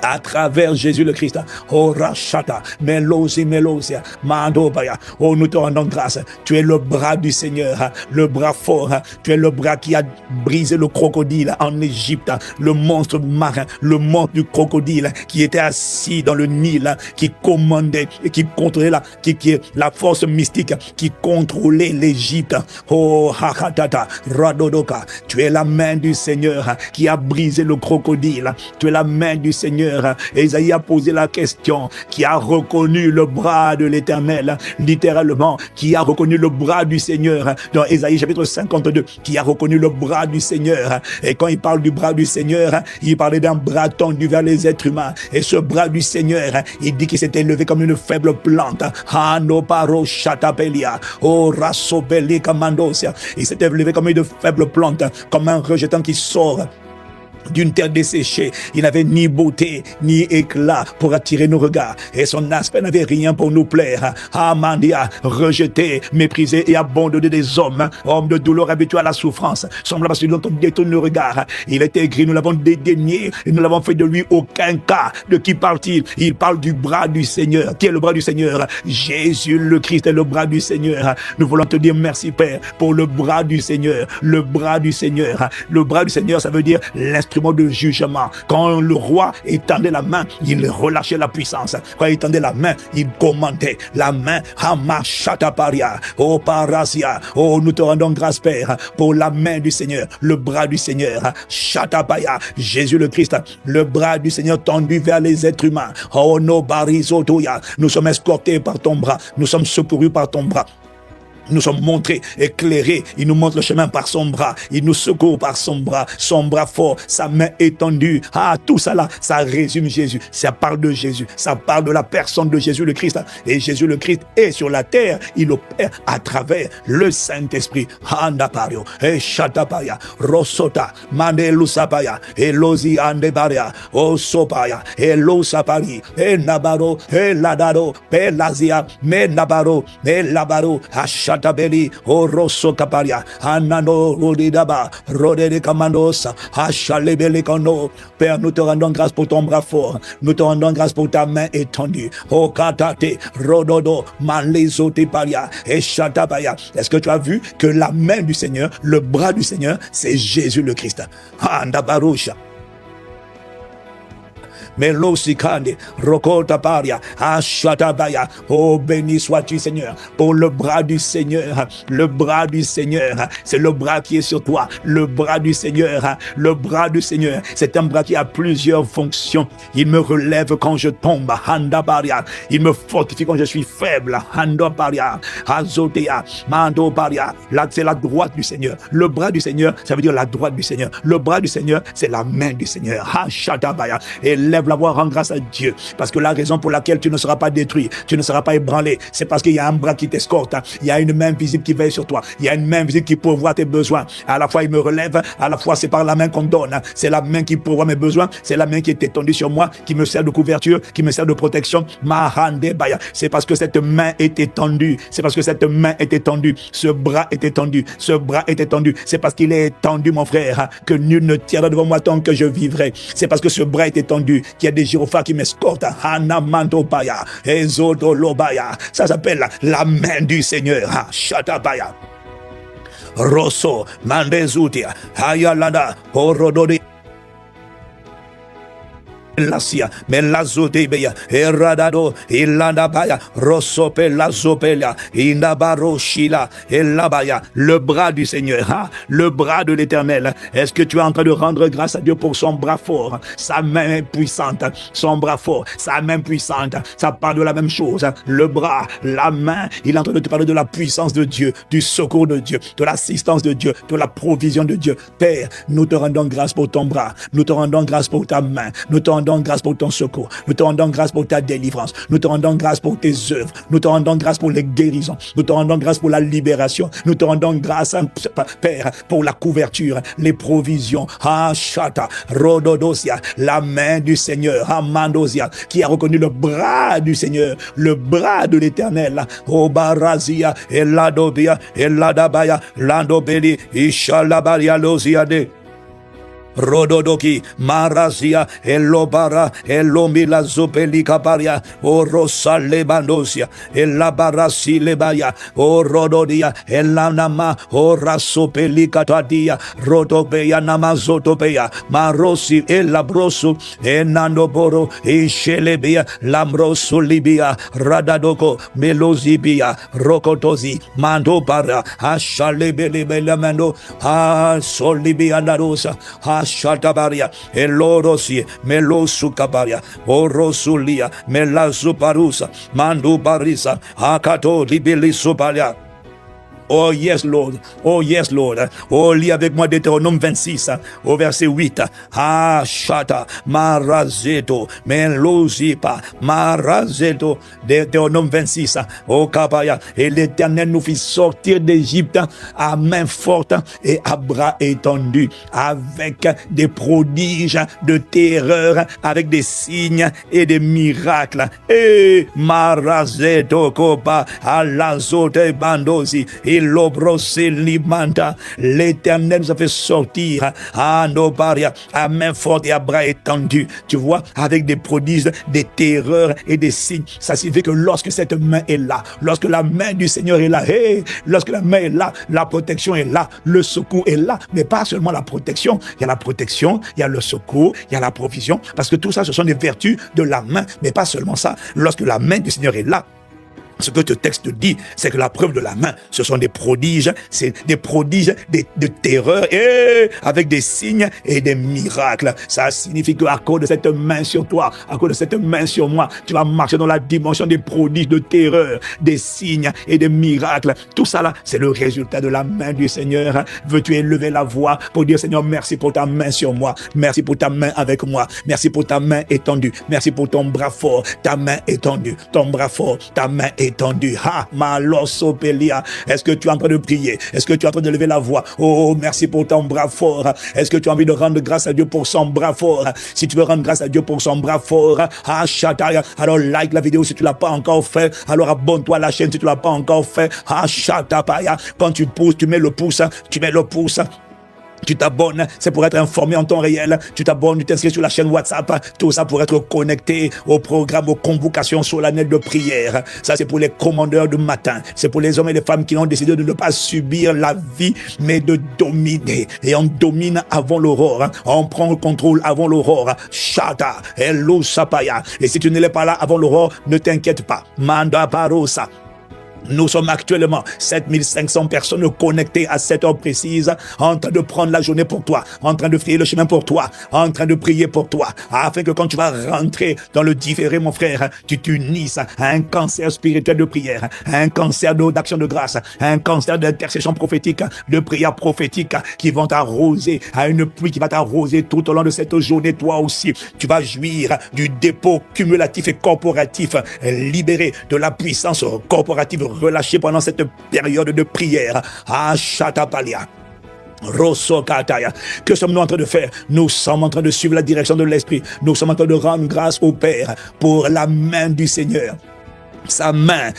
À travers Jésus le Christ. Oh Rachata, Melosia, Mandobaya. Oh, nous te rendons grâce. Tu es le bras du Seigneur, le bras fort. Tu es le bras qui a brisé le crocodile en Égypte, le monstre marin, le monstre du crocodile qui était assis dans le Nil, qui commandait et qui contrôlait la force mystique qui contrôlait l'Égypte. Oh Hakatata, Radodoka. Tu es la main du Seigneur qui a brisé le crocodile. Tu es la main du Seigneur. Ésaïe a posé la question, qui a reconnu le bras de l'Éternel, littéralement, qui a reconnu le bras du Seigneur, dans Ésaïe chapitre 52, qui a reconnu le bras du Seigneur. Et quand il parle du bras du Seigneur, il parlait d'un bras tendu vers les êtres humains. Et ce bras du Seigneur, il dit qu'il s'était levé comme une faible plante. Hanoparo Chatapelia, oh Rasobeli Kamandosia. Il s'était levé comme une faible plante, comme un rejetant qui sort d'une terre desséchée. Il n'avait ni beauté, ni éclat pour attirer nos regards. Et son aspect n'avait rien pour nous plaire. Amandia, rejeté, méprisé et abandonné des hommes. Homme de douleur habitué à la souffrance. Semblable à celui dont on détourne le regard. Il était gris, nous l'avons dédaigné. Et nous n'avons fait de lui aucun cas. De qui parle-t-il? Il parle du bras du Seigneur. Qui est le bras du Seigneur? Jésus le Christ est le bras du Seigneur. Nous voulons te dire merci, Père, pour le bras du Seigneur. Le bras du Seigneur. Le bras du Seigneur, ça veut dire l'instrument de jugement. Quand le roi étendait la main, il relâchait la puissance. Quand il étendait la main, il commandait. La main, Hamashataparia, oh Parasia, oh nous te rendons grâce, Père, pour la main du Seigneur, le bras du Seigneur, Shatapaya, Jésus le Christ, le bras du Seigneur tendu vers les êtres humains. Oh no barizotoya, nous sommes escortés par ton bras, nous sommes secourus par ton bras. Nous sommes montrés, éclairés. Il nous montre le chemin par son bras. Il nous secourt par son bras fort, sa main étendue. Ah, tout ça là, ça résume Jésus. Ça parle de Jésus. Ça parle de la personne de Jésus le Christ. Et Jésus le Christ est sur la terre. Il opère à travers le Saint-Esprit. Handapario, et Shatapaya, Rosota, Mandelusapaya, et Lozi Andebaria, Osopaya, et Losapari, et Nabaro, et Ladaro, et Lazia, mais Nabaro, et Labaro, Tabeli, Oroso Caparia, Anano, Rodidaba, Rodede Camandosa, Hachalebele Kono. Père, nous te rendons grâce pour ton bras fort, nous te rendons grâce pour ta main étendue. O Katate, Rododo, Malezote Paria, et Chatabaya. Est-ce que tu as vu que la main du Seigneur, le bras du Seigneur, c'est Jésus le Christ? Andabarusha. Melosikande, Rokota Paria, Ashatabaya. Oh, béni sois-tu, Seigneur, pour le bras du Seigneur. Le bras du Seigneur, c'est le bras qui est sur toi. Le bras du Seigneur, le bras du Seigneur, c'est un bras qui a plusieurs fonctions. Il me relève quand je tombe, Handa Paria. Il me fortifie quand je suis faible, Handa Paria. Azotea, Mando Paria. Là, c'est la droite du Seigneur. Le bras du Seigneur, ça veut dire la droite du Seigneur. Le bras du Seigneur, c'est la main du Seigneur. Hashatabaya. Et lève la voix, rends grâce à Dieu, parce que la raison pour laquelle tu ne seras pas détruit, tu ne seras pas ébranlé, c'est parce qu'il y a un bras qui t'escorte, il y a une main visible qui veille sur toi, il y a une main visible qui pourvoit tes besoins. À la fois il me relève, à la fois c'est par la main qu'on donne, c'est la main qui pourvoit mes besoins, c'est la main qui est étendue sur moi, qui me sert de couverture, qui me sert de protection. C'est parce que cette main est étendue, c'est parce que cette main est étendue, ce bras est étendu, ce bras est étendu, c'est parce qu'il est étendu, mon frère, que nul ne tiendra devant moi tant que je vivrai. C'est parce que ce bras est étendu qu'il y a des gyrophares qui m'escortent. Hanamantopaya, Ezodolobaya. Ça s'appelle la main du Seigneur. Shatabaya. Rosso, Mandezutia, Hayalada, Horodode. Lasia, Melazotebeya, Eradado, Ilandabaya, Rosope, Lazopelia, Indabaroshila, Elabaya, le bras du Seigneur, hein? Le bras de l'Éternel. Est-ce que tu es en train de rendre grâce à Dieu pour son bras fort, sa main puissante, son bras fort, sa main puissante? Ça parle de la même chose. Le bras, la main, il est en train de te parler de la puissance de Dieu, du secours de Dieu, de l'assistance de Dieu, de la provision de Dieu. Père, nous te rendons grâce pour ton bras, nous te rendons grâce pour ta main, nous te rendons rendons grâce pour ton secours. Nous te rendons grâce pour ta délivrance. Nous te rendons grâce pour tes œuvres. Nous te rendons grâce pour les guérisons. Nous te rendons grâce pour la libération. Nous te rendons grâce, Père, pour la couverture, les provisions. Ah, Shata, Rododosia, la main du Seigneur, Amandosia, qui a reconnu le bras du Seigneur, le bras de l'Éternel. Obarazia, Eladobia, Eladabaya, Landobeli, Ishalabaria Losiade. Rododoki, Marazia, Elobara, Elomila Zopelika Baria, O Rosa Lebanosia, Elabarasi Lebaya, O Rododia, Elanama, O Rasopelika Tadia, Rodobeya Namazotobeya, Marosi, Elabrosu, Enandoboro, Ishelebia, Lambrosu Libia, Radadoko, Melozibia, Rokotozi, Mandobara, Ashalebelebelamando, Solibia Narosa, Shatabaria, Elorosi, Melosukabaria, Orosulia, Melasuparusa, Mandubarisa, Akato, Libilisubaria. Oh yes, Lord. Oh yes, Lord. Oh, lis avec moi Deutéronome 26, au verset 8. Ah, Shata, Marazeto, Melozipa, Marazeto, Deutéronome 26. Oh, Kabaya. Et l'Éternel nous fit sortir d'Égypte à main forte et à bras étendus, avec des prodiges de terreur, avec des signes et des miracles. Et Marazeto, Kopa, Alazote, Bandosi, l'Éternel nous a fait sortir à Nobaria, à main forte et à bras étendus. Tu vois, avec des prodiges, des terreurs et des signes. Ça signifie que lorsque cette main est là, lorsque la main du Seigneur est là, lorsque la main est là, la protection est là, le secours est là. Mais pas seulement la protection, il y a la protection, il y a le secours, il y a la provision, parce que tout ça, ce sont des vertus de la main. Mais pas seulement ça, lorsque la main du Seigneur est là, ce que ce texte dit, c'est que la preuve de la main, ce sont des prodiges, c'est des prodiges de terreur, et avec des signes et des miracles. Ça signifie qu'à cause de cette main sur toi, à cause de cette main sur moi, tu vas marcher dans la dimension des prodiges de terreur, des signes et des miracles. Tout ça là, c'est le résultat de la main du Seigneur. Veux-tu élever la voix pour dire, Seigneur, merci pour ta main sur moi, merci pour ta main avec moi, merci pour ta main étendue, merci pour ton bras fort, ta main étendue, ton bras fort, ta main étendue. Ha, malosopelia. Est-ce que tu es en train de prier? Est-ce que tu es en train de lever la voix? Oh, merci pour ton bras fort. Est-ce que tu as envie de rendre grâce à Dieu pour son bras fort? Si tu veux rendre grâce à Dieu pour son bras fort, ah, Shataya, alors like la vidéo si tu ne l'as pas encore fait. Alors abonne-toi à la chaîne si tu ne l'as pas encore fait. Ah, Shatapaya. Quand tu pousses, tu mets le pouce. Tu t'abonnes, c'est pour être informé en temps réel. Tu t'abonnes, tu t'inscris sur la chaîne WhatsApp. Tout ça pour être connecté au programme, aux convocations solennelles de prière. Ça, c'est pour les commandeurs de matin. C'est pour les hommes et les femmes qui ont décidé de ne pas subir la vie, mais de dominer. Et on domine avant l'aurore. On prend le contrôle avant l'aurore. Shata, Elo Sapaya. Et si tu ne l'es pas là avant l'aurore, ne t'inquiète pas. Manda Parosa. Nous sommes actuellement 7500 personnes connectées à cette heure précise, en train de prendre la journée pour toi, en train de frayer le chemin pour toi, en train de prier pour toi, afin que quand tu vas rentrer dans le différé, mon frère, tu t'unisses à un cancer spirituel de prière, à un cancer d'action de grâce, à un cancer d'intercession prophétique, de prière prophétique, qui vont t'arroser, à une pluie qui va t'arroser tout au long de cette journée. Toi aussi, tu vas jouir du dépôt cumulatif et corporatif, libéré de la puissance corporative relâché pendant cette période de prière. Ah, Shatapalia. Rosokataya. Que sommes-nous en train de faire? Nous sommes en train de suivre la direction de l'Esprit. Nous sommes en train de rendre grâce au Père pour la main du Seigneur. Sa main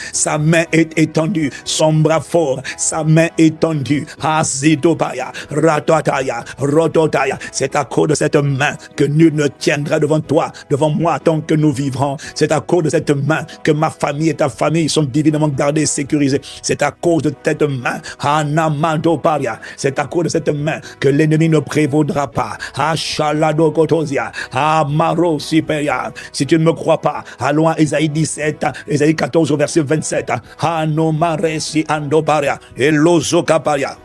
est étendue, son bras fort, sa main étendue. Azidobaya, Ratotaya, Rototaya. C'est à cause de cette main que nul ne tiendra devant toi, devant moi, tant que nous vivrons. C'est à cause de cette main que ma famille et ta famille sont divinement gardées et sécurisées. C'est à cause de cette main, Hanamandoparia. C'est à cause de cette main que l'ennemi ne prévaudra pas. Ashaladokotosia, Amarosipeya. Si tu ne me crois pas, allons à Ésaïe 17, Ésaïe 14 au verset 27. Hanomaresi andoparia, Elozokaparia.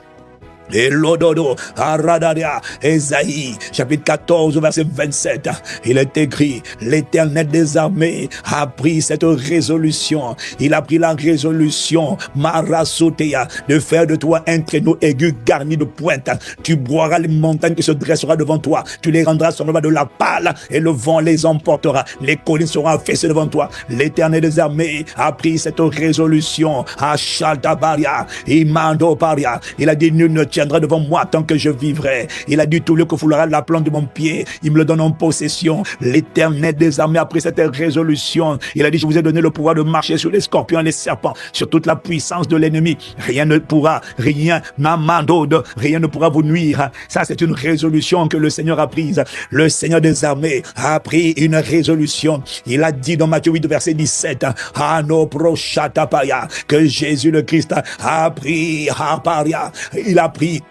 Et l'ododo, Aradaria, Esaïe, chapitre 14, verset 27, il est écrit, l'Éternel des armées a pris cette résolution, il a pris la résolution, Marasotea, de faire de toi un traîneau aigu garni de pointe. Tu broieras les montagnes qui se dresseront devant toi, tu les rendras semblables de la pâle, et le vent les emportera, les collines seront affaissées devant toi. L'Éternel des armées a pris cette résolution, Ashatabaria, Imando Paria, il a dit, nul ne tiendra devant moi tant que je vivrai. Il a dit, tout lieu que foulera la plante de mon pied, il me le donne en possession. L'Éternel des armées a pris cette résolution. Il a dit, je vous ai donné le pouvoir de marcher sur les scorpions et les serpents, sur toute la puissance de l'ennemi. Rien ne pourra, rien ne pourra vous nuire. Ça, c'est une résolution que le Seigneur a prise. Le Seigneur des armées a pris une résolution. Il a dit dans Matthieu 8, verset 17, que Jésus le Christ a pris, il a pris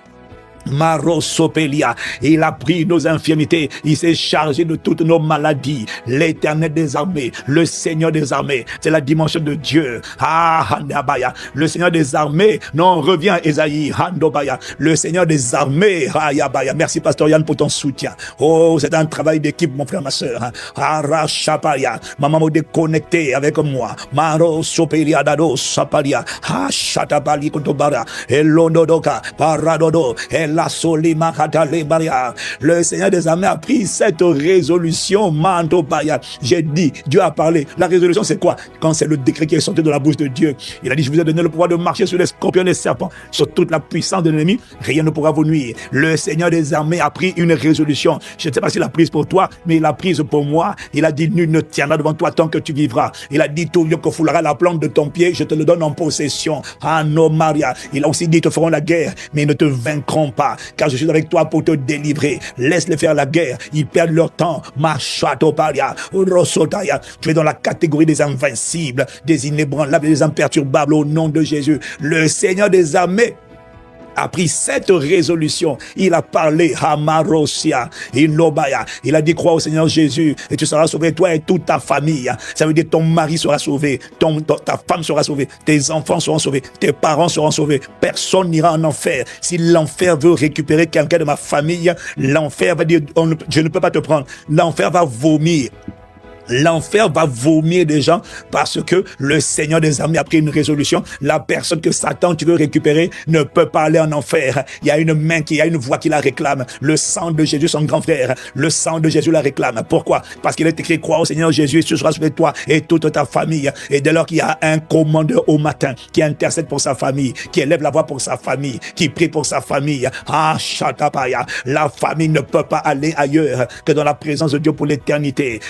Marosopelia, il a pris nos infirmités, il s'est chargé de toutes nos maladies. L'Éternel des armées, le Seigneur des armées, c'est la dimension de Dieu. Handabaya, le Seigneur des armées. Non, reviens Esaïe, Handobaya, le Seigneur des armées. Hayabaya. Merci Pasteur Yann pour ton soutien. Oh, c'est un travail d'équipe, mon frère, ma soeur. Arashapaya, maman m'a déconnecté avec moi. Marosopelia dado sapalia, Hashatabali kotobara, Elonodoka, Paradodo, la solima Maria. Le Seigneur des armées a pris cette résolution. Mandobaya. J'ai dit, Dieu a parlé. La résolution, c'est quoi? Quand c'est le décret qui est sorti de la bouche de Dieu. Il a dit, je vous ai donné le pouvoir de marcher sur les scorpions et les serpents, sur toute la puissance de l'ennemi. Rien ne pourra vous nuire. Le Seigneur des armées a pris une résolution. Je ne sais pas s'il l'a prise pour toi, mais il l'a prise pour moi. Il a dit, nul ne tiendra devant toi tant que tu vivras. Il a dit, tout lieu que foulera la plante de ton pied, je te le donne en possession. Anno Maria. Il a aussi dit, ils te feront la guerre, mais ils ne te vaincront pas. Car je suis avec toi pour te délivrer. Laisse-les faire la guerre. Ils perdent leur temps. Machatoparia, Rosotaya. Tu es dans la catégorie des invincibles, des inébranlables, des imperturbables au nom de Jésus. Le Seigneur des armées a pris cette résolution. Il a parlé Hamarosia, Inobaya. Il a dit, crois au Seigneur Jésus et tu seras sauvé, toi et toute ta famille. Ça veut dire ton mari sera sauvé, ta femme sera sauvée, tes enfants seront sauvés, tes parents seront sauvés. Personne n'ira en enfer. Si l'enfer veut récupérer quelqu'un de ma famille, l'enfer va dire, je ne peux pas te prendre. L'enfer va vomir. L'enfer va vomir des gens parce que le Seigneur des armées a pris une résolution. La personne que Satan tu veux récupérer ne peut pas aller en enfer. Il y a une main il y a une voix qui la réclame. Le sang de Jésus, son grand frère, le sang de Jésus la réclame. Pourquoi? Parce qu'il est écrit, crois au Seigneur Jésus et tu seras sauvé toi et toute ta famille. Et dès lors qu'il y a un commandeur au matin qui intercède pour sa famille, qui élève la voix pour sa famille, qui prie pour sa famille, Shatapaya, la famille ne peut pas aller ailleurs que dans la présence de Dieu pour l'éternité.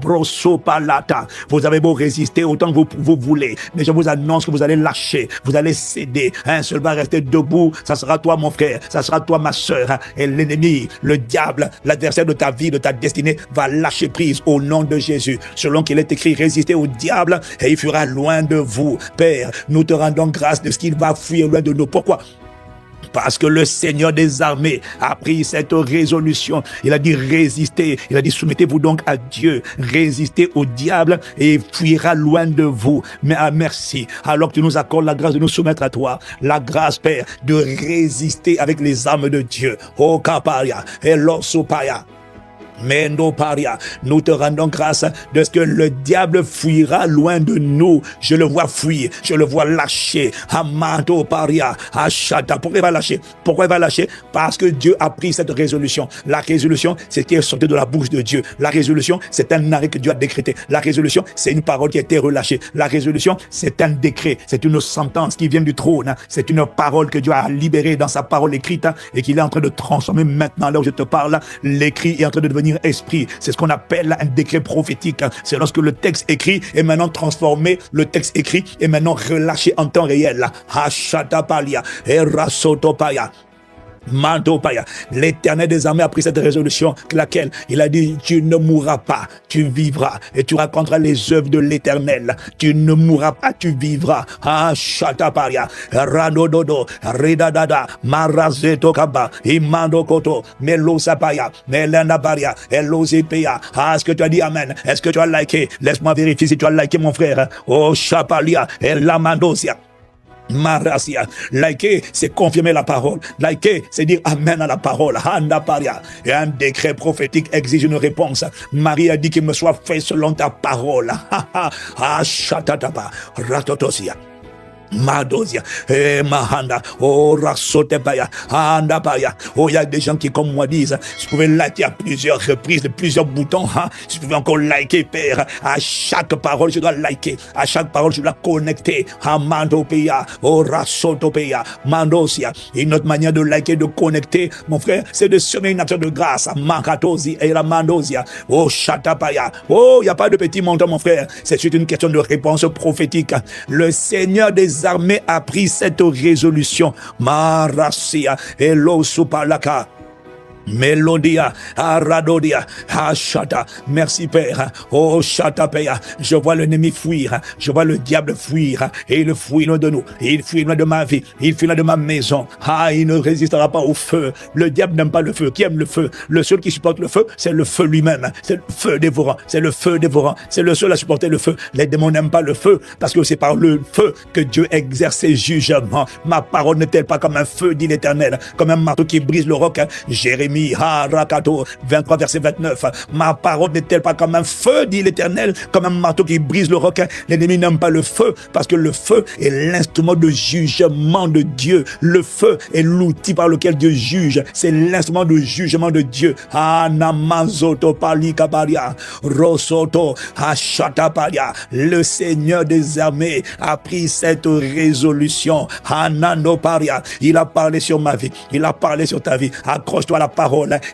Vous avez beau résister autant que vous voulez, mais je vous annonce que vous allez lâcher, vous allez céder. Un seul va rester debout, ça sera toi mon frère, ça sera toi ma soeur. Et l'ennemi, le diable, l'adversaire de ta vie, de ta destinée, va lâcher prise au nom de Jésus. Selon qu'il est écrit, résistez au diable et il fuira loin de vous. Père, nous te rendons grâce de ce qu'il va fuir loin de nous. Pourquoi? Parce que le Seigneur des armées a pris cette résolution. Il a dit résistez. Il a dit soumettez-vous donc à Dieu. Résistez au diable et il fuira loin de vous. Mais merci. Alors que tu nous accordes la grâce de nous soumettre à toi. La grâce, Père, de résister avec les armes de Dieu. Oh Kaparia et l'Osopaya. Mendo Paria, nous te rendons grâce de ce que le diable fuira loin de nous. Je le vois fuir, je le vois lâcher. Amado Paria, Ashata. Pourquoi il va lâcher? Pourquoi il va lâcher? Parce que Dieu a pris cette résolution. La résolution, c'est ce qui est sorti de la bouche de Dieu. La résolution, c'est un arrêt que Dieu a décrété. La résolution, c'est une parole qui a été relâchée. La résolution, c'est un décret, c'est une sentence qui vient du trône. C'est une parole que Dieu a libérée dans sa parole écrite et qu'il est en train de transformer maintenant. Là où je te parle, l'écrit est en train de devenir esprit. C'est ce qu'on appelle un décret prophétique. C'est lorsque le texte écrit est maintenant transformé, le texte écrit est maintenant relâché en temps réel. Hashatapalia, Erasotopaya. Mandopaya. L'Éternel des armées a pris cette résolution, laquelle il a dit, tu ne mourras pas, tu vivras et tu raconteras les œuvres de l'Éternel. Tu ne mourras pas, tu vivras. Ah, Shataparia, Ranododo, Redadada, Marazetokaba, Imandokoto, Melosapaya, Melanabaria, Elosipea. Ah, est-ce que tu as dit Amen? Est-ce que tu as liké? Laisse-moi vérifier si tu as liké, mon frère. Oh, Chapalia, Elamandosia. Marasia. Liker, c'est confirmer la parole. Liker, c'est dire amen à la parole. Handa paria. Et un décret prophétique exige une réponse. Marie a dit qu'il me soit fait selon ta parole. Ah, shatatapa. Ratotosia. Madosia, Mahanda, oh Rasotebaya, Andabaya. Oh, il y a des gens qui, comme moi, disent, je pouvais liker à plusieurs reprises, de plusieurs boutons, hein. Je pouvais encore liker, Père. À chaque parole, je dois liker. À chaque parole, je dois connecter. Amandopeya, oh Rasotopeya, Mandosia. Une autre manière de liker, de connecter, mon frère, c'est de semer une action de grâce. Makatosi et la Mandosia, oh Shatapaya. Oh, il n'y a pas de petit montant, mon frère. C'est une question de réponse prophétique. Le Seigneur des armées a pris cette résolution. Marasia, Elo Supalaka. Melodia, Aradodia, Ashata. Merci Père. Oh Shatapeya. Je vois l'ennemi fuir. Je vois le diable fuir. Et il fuit loin de nous. Il fuit loin de ma vie. Il fuit loin de ma maison. Ah, il ne résistera pas au feu. Le diable n'aime pas le feu. Qui aime le feu? Le seul qui supporte le feu, c'est le feu lui-même. C'est le feu dévorant. C'est le feu dévorant. C'est le seul à supporter le feu. Les démons n'aiment pas le feu parce que c'est par le feu que Dieu exerce ses jugements. Ma parole n'est-elle pas comme un feu, dit l'Éternel, comme un marteau qui brise le roc? Jérémie 23, verset 29. Ma parole n'est-elle pas comme un feu, dit l'Éternel, comme un marteau qui brise le roc? L'ennemi n'aime pas le feu, parce que le feu est l'instrument de jugement de Dieu. Le feu est l'outil par lequel Dieu juge. C'est l'instrument de jugement de Dieu. Anamazoto palikabaria, rosoto ashataparia. Le Seigneur des armées a pris cette résolution. Ananoparia. Il a parlé sur ma vie. Il a parlé sur ta vie. Accroche-toi à la parole.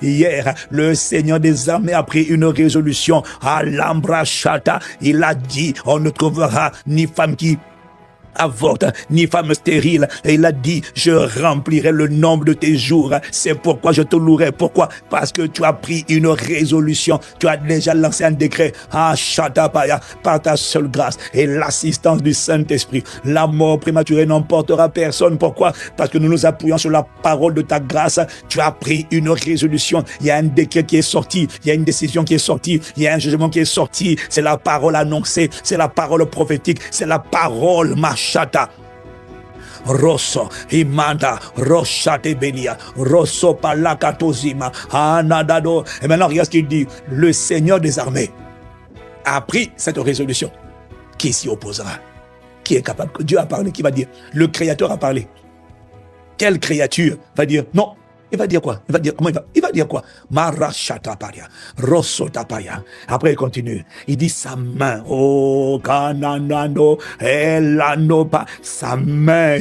Hier, le Seigneur des armées a pris une résolution à l'Ambrachata. Il a dit, on ne trouvera ni femme qui avorte, ni femme stérile. Et il a dit, je remplirai le nombre de tes jours. C'est pourquoi je te louerai. Pourquoi? Parce que tu as pris une résolution. Tu as déjà lancé un décret. Ah, Shatapaya, par ta seule grâce et l'assistance du Saint-Esprit. La mort prématurée n'emportera personne. Pourquoi? Parce que nous nous appuyons sur la parole de ta grâce. Tu as pris une résolution. Il y a un décret qui est sorti. Il y a une décision qui est sortie. Il y a un jugement qui est sorti. C'est la parole annoncée. C'est la parole prophétique. C'est la parole Shata Rosso Imanda Roshate Belia Rosso Palakatozima Anadado. Et maintenant regarde ce qu'il dit. Le Seigneur des armées a pris cette résolution. Qui s'y opposera? Qui est capable? Dieu a parlé, qui va dire? Le Créateur a parlé. Quelle créature va dire non? Il va dire quoi? Il va dire comment il va dire quoi? Marashataparia, Rossotapaya. Après il continue. Il dit sa main. Oh kananano, elanopa, sa main.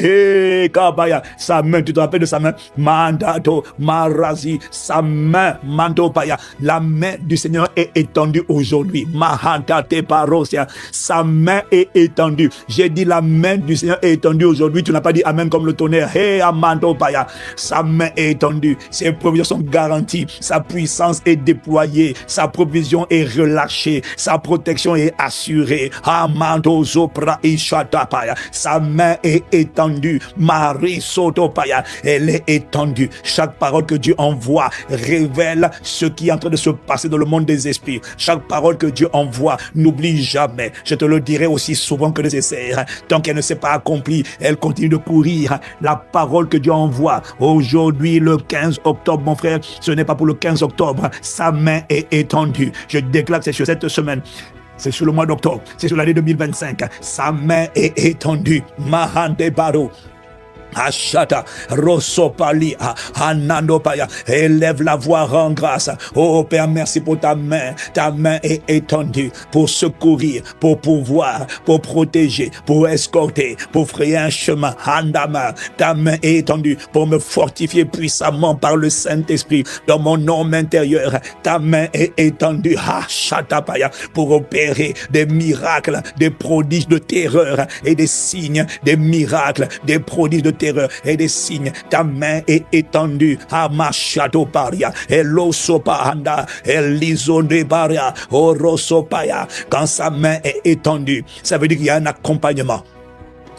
Kabaya, sa main. Tu te rappelles de sa main? Mandato, Marazi, sa main. Mandopaya. La main du Seigneur est étendue aujourd'hui. Mahantate parosia. Sa main est étendue. J'ai dit la main du Seigneur est étendue aujourd'hui. Tu n'as pas dit amen comme le tonnerre. Hey, Amandopaya. Sa main est étendue. Ses provisions sont garanties, sa puissance est déployée, sa provision est relâchée, sa protection est assurée. Amando Zopra Ishatapaya. Sa main est étendue. Marie Sotopaya. Elle est étendue. Chaque parole que Dieu envoie révèle ce qui est en train de se passer dans le monde des esprits. Chaque parole que Dieu envoie, n'oublie jamais. Je te le dirai aussi souvent que nécessaire. Tant qu'elle ne s'est pas accomplie, elle continue de courir. La parole que Dieu envoie aujourd'hui, le 15 octobre, mon frère, ce n'est pas pour le 15 octobre. Sa main est étendue. Je déclare que c'est sur cette semaine. C'est sur le mois d'octobre. C'est sur l'année 2025. Sa main est étendue. Mahande Baro. Ashata, Rosopalia, Anandopaya. Élève la voix, rends grâce. Oh Père, merci pour ta main. Ta main est étendue pour secourir, pour pouvoir, pour protéger, pour escorter, pour frayer un chemin. Andama, ta main est étendue pour me fortifier puissamment par le Saint-Esprit dans mon homme intérieur. Ta main est étendue, Ashatapaya, pour opérer des miracles, des prodiges de terreur et des signes, des miracles, des prodiges de terreur et des signes. Ta main est étendue. Amashatoparia, Elosopahanda, Elizonebaria, Orosopaya. Quand sa main est étendue, ça veut dire qu'il y a un accompagnement.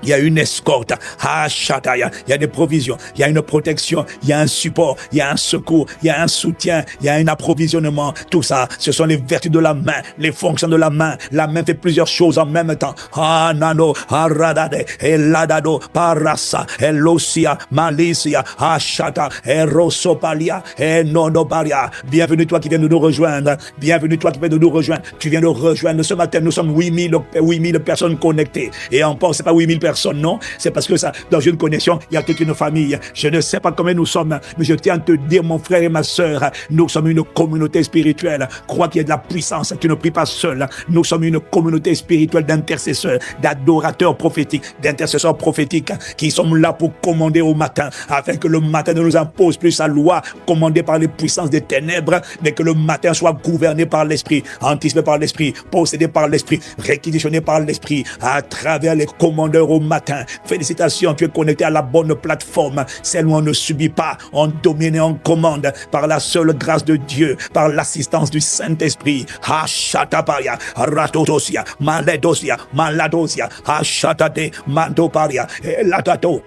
Il y a une escorte, il y a des provisions, il y a une protection, il y a un support, il y a un secours, il y a un soutien, il y a un approvisionnement. Tout ça, ce sont les vertus de la main, les fonctions de la main. La main fait plusieurs choses en même temps. Nano, radade, ladado, parasa, elosia, malicia, shata, rosopalia, nonobaria. Bienvenue toi qui viens de nous rejoindre. Bienvenue toi qui viens de nous rejoindre. Tu viens de rejoindre. Ce matin, nous sommes 8000 personnes connectées. Et encore, c'est pas 8000 personnes, non. C'est parce que ça, dans une connexion, il y a toute une famille. Je ne sais pas combien nous sommes, mais je tiens à te dire, mon frère et ma sœur, nous sommes une communauté spirituelle. Crois qu'il y a de la puissance. Tu ne pries pas seul. Nous sommes une communauté spirituelle d'intercesseurs, d'adorateurs prophétiques, d'intercesseurs prophétiques qui sont là pour commander au matin, afin que le matin ne nous impose plus sa loi, commandée par les puissances des ténèbres, mais que le matin soit gouverné par l'esprit, anticipé par l'esprit, possédé par l'esprit, réquisitionné par l'esprit, à travers les commandeurs au matin. Félicitations, tu es connecté à la bonne plateforme, celle où on ne subit pas, on domine et on commande par la seule grâce de Dieu, par l'assistance du Saint-Esprit. Hashatabaya, ratotosia, maledosia, maladosia, hashatate, mandoparia, latato.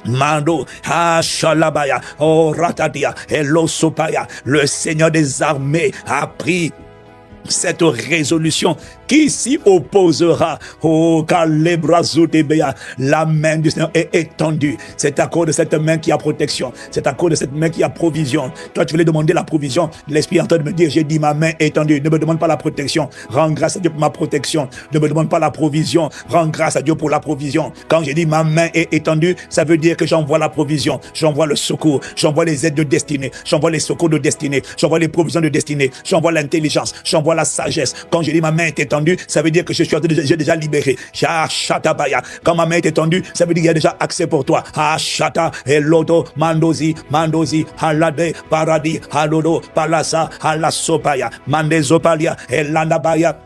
Mando, Shalabaya, oh Ratadia, Elosopaya, le Seigneur des armées a pris cette résolution. Qui s'y opposera? Oh, Kalebrazutebea, la main du Seigneur est étendue. C'est à cause de cette main qui a protection. C'est à cause de cette main qui a provision. Toi, tu voulais demander la provision. L'Esprit est en train de me dire, j'ai dit ma main est étendue. Ne me demande pas la protection. Rends grâce à Dieu pour ma protection. Ne me demande pas la provision. Rends grâce à Dieu pour la provision. Quand j'ai dit ma main est étendue, ça veut dire que j'envoie la provision. J'envoie le secours. J'envoie les aides de destinée. J'envoie les secours de destinée. J'envoie les provisions de destinée. J'envoie l'intelligence. J'envoie la sagesse. Quand j'ai dit ma main est étendue, ça veut dire que j'ai déjà libéré. Quand ma main est étendue, ça veut dire qu'il y a déjà accès pour toi. Shata, Elodo, Mandozi, Halade, Paradis, Halodo, Palasa, Halasopaya, Mandezopalia, Elandabaya.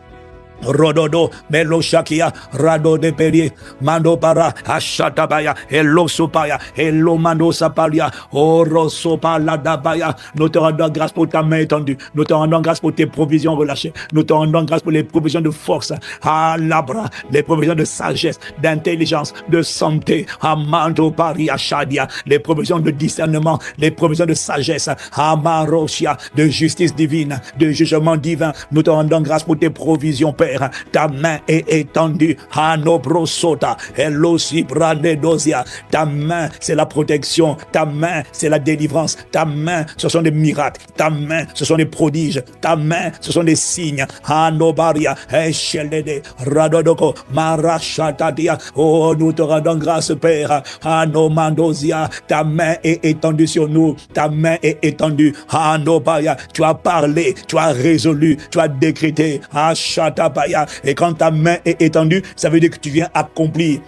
Rododo, Melo Shakia, Rado de Perie, Mando Para, Ashatabaya, Elo Sopaya, Elo Mando Sapalia, Oro Sopala Dabaya. Nous te rendons grâce pour ta main étendue. Nous te rendons grâce pour tes provisions relâchées. Nous te rendons grâce pour les provisions de force, Labra, les provisions de sagesse, d'intelligence, de santé, Mando Pari Ashadia, les provisions de discernement, les provisions de sagesse, Amarosia, de justice divine, de jugement divin. Nous te rendons grâce pour tes provisions, Père. Ta main est étendue. Hanobrosota, Elosi Bradedosia. Ta main, c'est la protection. Ta main, c'est la délivrance. Ta main, ce sont des miracles. Ta main, ce sont des prodiges. Ta main, ce sont des signes. Hanobaria, Eshelede, Radodoko, Marashatadia. Oh, nous te rendons grâce, Père. Hanomandosia. Ta main est étendue sur nous. Ta main est étendue. Hanobaya. Tu as parlé, tu as résolu, tu as décrété. Ashataba. Et quand ta main est étendue, ça veut dire que tu viens accomplir.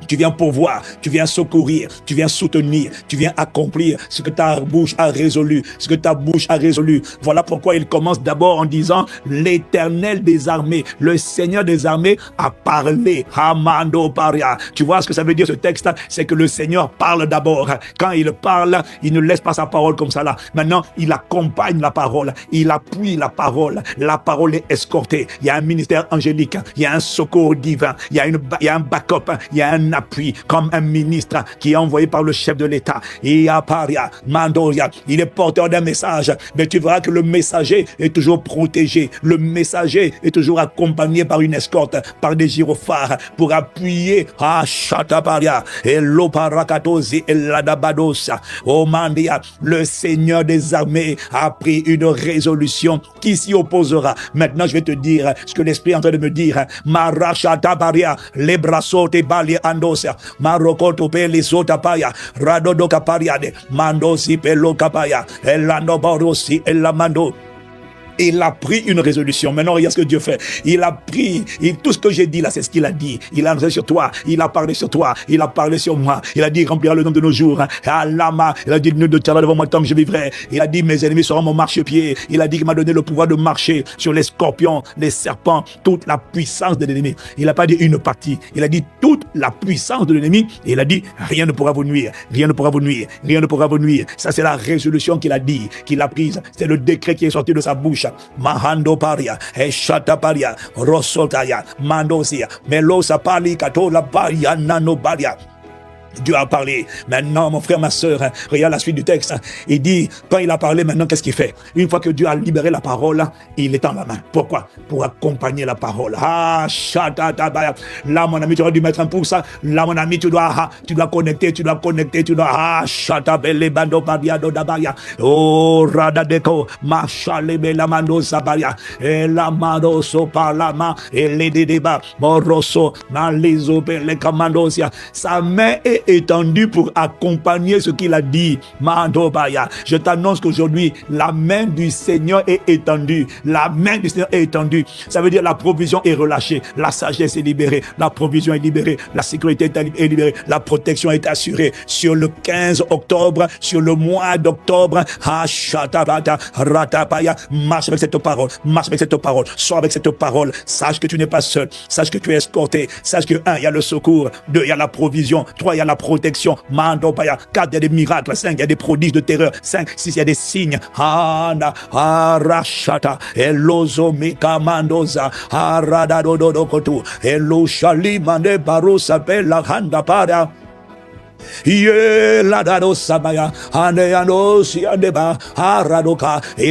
Tu viens pourvoir, tu viens secourir, tu viens soutenir, tu viens accomplir ce que ta bouche a résolu, ce que ta bouche a résolu. Voilà pourquoi il commence d'abord en disant l'Éternel des armées, le Seigneur des armées a parlé. Hamando Paria. Tu vois ce que ça veut dire ce texte? C'est que le Seigneur parle d'abord. Quand il parle, il ne laisse pas sa parole comme ça là. Maintenant, il accompagne la parole, il appuie la parole. La parole est escortée. Il y a un ministère angélique, il y a un secours divin, il y a un backup, il y a un appui comme un ministre qui est envoyé par le chef de l'État. Et Aparia, Mandoria, il est porteur d'un message, mais tu verras que le messager est toujours protégé. Le messager est toujours accompagné par une escorte, par des gyrophares pour appuyer à Shataparia et l'Oparakatosi et l'Adabadosa. Oh Mandia, le Seigneur des armées a pris une résolution qui s'y opposera. Maintenant, je vais te dire ce que l'Esprit est en train de me dire. Marashataparia, les brassos te bali ando Marokoto peli sota paya radodo kapariade mandosi pelo kapaya elando borosi elamando. Il a pris une résolution. Maintenant, regarde ce que Dieu fait. Il a pris, tout ce que j'ai dit là, c'est ce qu'il a dit. Il a annoncé sur toi, il a parlé sur toi, il a parlé sur moi. Il a dit, il remplira le nombre de nos jours. Alama, il a dit, ne te tiendra devant moi tant que je vivrai. Il a dit, mes ennemis seront mon marchepied. Il a dit qu'il m'a donné le pouvoir de marcher sur les scorpions, les serpents, toute la puissance de l'ennemi. Il n'a pas dit une partie. Il a dit toute la puissance de l'ennemi. Et il a dit, rien ne pourra vous nuire. Rien ne pourra vous nuire. Rien ne pourra vous nuire. Ça, c'est la résolution qu'il a dit, qu'il a prise. C'est le décret qui est sorti de sa bouche. Barosha, Mahando Paria, Eshata Paria, Rosotaya, Mandosia, Melosa Pali, Katola Paria, Nano Paria. Dieu a parlé. Maintenant, mon frère, ma soeur, regarde la suite du texte. Il dit, quand il a parlé, maintenant, qu'est-ce qu'il fait? Une fois que Dieu a libéré la parole, il est en la main. Pourquoi? Pour accompagner la parole. Ah, chatatabaya. Là, mon ami, tu aurais dû mettre un pouce. Là, mon ami, tu dois connecter, tu dois, ah, chatabele bando badiado dabaya. Oh, radadeko, machalebe la mando sabaya. Et la mando so palama, et les débats, moroso, malizo, les commandosia. Sa main est étendu pour accompagner ce qu'il a dit. Mandobaya. Je t'annonce qu'aujourd'hui, la main du Seigneur est étendue. La main du Seigneur est étendue. Ça veut dire la provision est relâchée. La sagesse est libérée. La provision est libérée. La sécurité est libérée. La protection est assurée. Sur le 15 octobre, sur le mois d'octobre, marche avec cette parole. Marche avec cette parole. Sois avec cette parole. Sache que tu n'es pas seul. Sache que tu es escorté. Sache que 1, il y a le secours. 2, il y a la provision. 3, il y a la protection. Mando Paya. 4, il y a des miracles. 5, il y a des prodiges de terreur. 5, 6, il y a des signes. Hana, Arashata, Elozo Mikamandoza, Aradadodokotu, Elo Shalimande Barosa Bella Handa Para. Il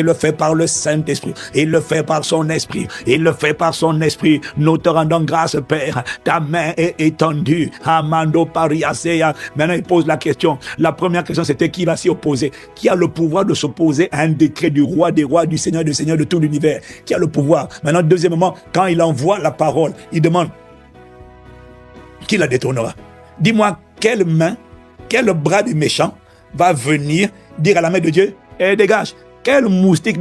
le fait par le Saint-Esprit, il le fait par son esprit, il le fait par son esprit. Nous te rendons grâce, Père. Ta main est étendue. Amando Pariasea. Maintenant, il pose la question. La première question, c'était qui va s'y opposer? Qui a le pouvoir de s'opposer à un décret du roi des rois, du Seigneur de tout l'univers? Qui a le pouvoir? Maintenant, deuxièmement, quand il envoie la parole, il demande qui la détournera? Dis-moi, quelle main, quel bras du méchant va venir dire à la main de Dieu, dégage? Quel moustique,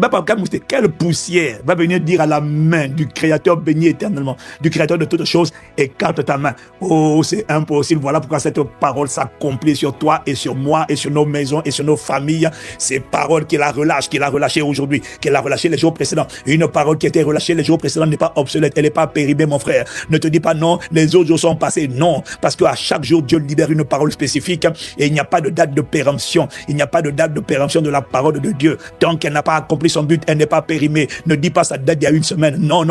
quelle poussière va venir dire à la main du Créateur béni éternellement, du Créateur de toutes choses, écarte ta main? Oh, c'est impossible. Voilà pourquoi cette parole s'accomplit sur toi et sur moi et sur nos maisons et sur nos familles. Ces paroles qu'il a relâchées aujourd'hui, qu'il a relâchées les jours précédents. Une parole qui a été relâchée les jours précédents n'est pas obsolète, elle n'est pas périmée, mon frère. Ne te dis pas non, les autres jours sont passés. Non, parce qu'à chaque jour, Dieu libère une parole spécifique et il n'y a pas de date de péremption. Il n'y a pas de date de péremption de la parole de Dieu. Tant qu'elle n'a pas accompli son but, elle n'est pas périmée. Ne dis pas ça date d'il y a une semaine. Non.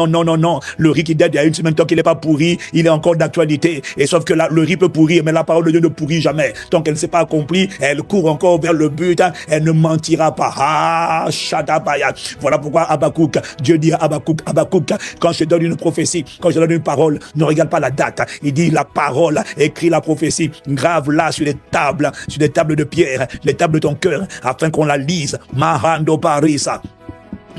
Le riz qui date d'il y a une semaine, tant qu'il n'est pas pourri, il est encore d'actualité. Et sauf que le riz peut pourrir, mais la parole de Dieu ne pourrit jamais. Tant qu'elle ne s'est pas accomplie, elle court encore vers le but. Elle ne mentira pas. Ah, Shadabaya. Voilà pourquoi Habakkuk, Dieu dit à Habakkuk, quand je te donne une prophétie, quand je te donne une parole, ne regarde pas la date. Il dit la parole, écrit la prophétie, grave-la sur des tables de pierre, les tables de ton cœur, afin qu'on la lise. Mahando Parisa.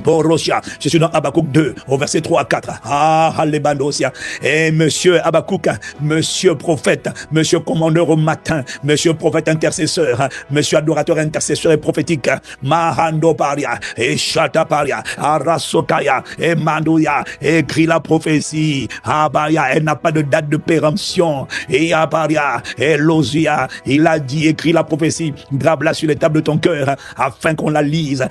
Borosia, je suis dans Habakkuk 2, au verset 3 à 4. Ah, Halebandosia. Et monsieur Habakkuk, monsieur prophète, monsieur commandeur au matin, monsieur prophète intercesseur, monsieur adorateur intercesseur et prophétique, Mahando Paria, et Shataparia, Arasokaya, et Mandouya, écrit la prophétie. Abaya, elle n'a pas de date de péremption. Et Aparia, et Losia, il a dit, écrit la prophétie, grave-la sur les tables de ton cœur, afin qu'on la lise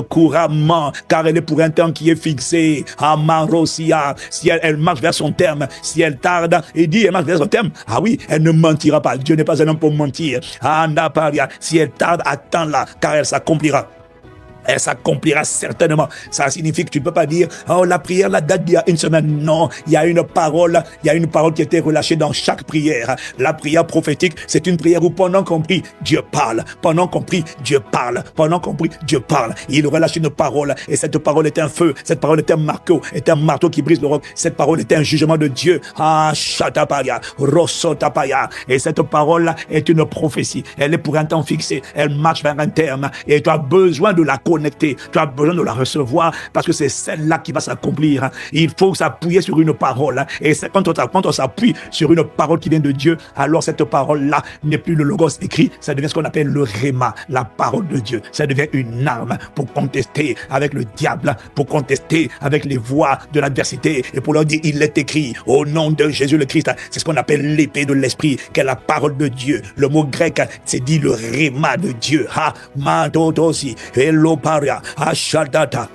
couramment. Car elle est pour un temps qui est fixé. Amarosia, si elle marche vers son terme, si elle tarde, et dit elle marche vers son terme, ah oui, elle ne mentira pas. Dieu n'est pas un homme pour mentir. Andaparia, si elle tarde, attends-la, car elle s'accomplira. Elle s'accomplira certainement. Ça signifie que tu ne peux pas dire, oh, la prière, la date d'il y a une semaine. Non, il y a une parole qui a été relâchée dans chaque prière. La prière prophétique, c'est une prière où pendant qu'on prie, Dieu parle. Pendant qu'on prie, Dieu parle. Pendant qu'on prie, Dieu parle. Il relâche une parole, et cette parole est un feu. Cette parole est un marteau qui brise le roc. Cette parole est un jugement de Dieu. Ah, Shatapaya, Rosotapaya. Et cette parole est une prophétie. Elle est pour un temps fixé. Elle marche vers un terme. Et tu as besoin de la connecter. Tu as besoin de la recevoir parce que c'est celle-là qui va s'accomplir. Il faut s'appuyer sur une parole. Et quand on s'appuie sur une parole qui vient de Dieu, alors cette parole-là n'est plus le logos écrit, ça devient ce qu'on appelle le réma, la parole de Dieu. Ça devient une arme pour contester avec le diable, pour contester avec les voix de l'adversité et pour leur dire, il est écrit au nom de Jésus le Christ. C'est ce qu'on appelle l'épée de l'esprit, qui est la parole de Dieu. Le mot grec, c'est dit le réma de Dieu. Ha, ma dodosi, paria, ashadata.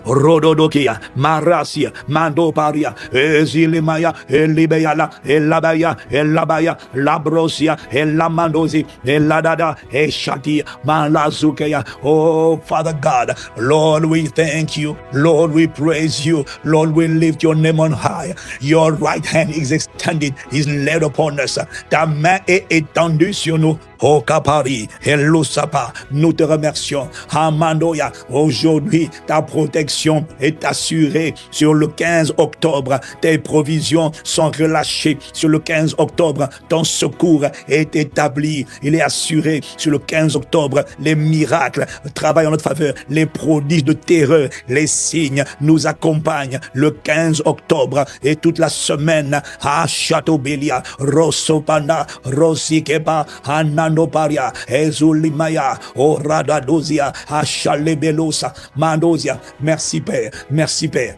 Rododokia, Marasia, Mando Paria, Ezilimaya, Elibeala, Elabaya, Elabaya, Labrosia, Elamandozi, Eladada, Eshati, Malazukeya. Oh, Father God, Lord, we thank you. Lord, we praise you. Lord, we lift your name on high. Your right hand is extended, is laid upon us. Ta main est étendue sur nous. Oh Kapari, Hello Sapa, nous te remercions. Amandoya, aujourd'hui, ta protection est assurée sur le 15 octobre. Tes provisions sont relâchées sur le 15 octobre. Ton secours est établi. Il est assuré sur le 15 octobre. Les miracles travaillent en notre faveur. Les prodiges de terreur, les signes nous accompagnent le 15 octobre et toute la semaine à Châteaubelia, Rosopana, Rosikeba, Anandoparia, Ezulimaya, Oradadozia, Achalebelosa, Mandosia. Merci Père, merci Père.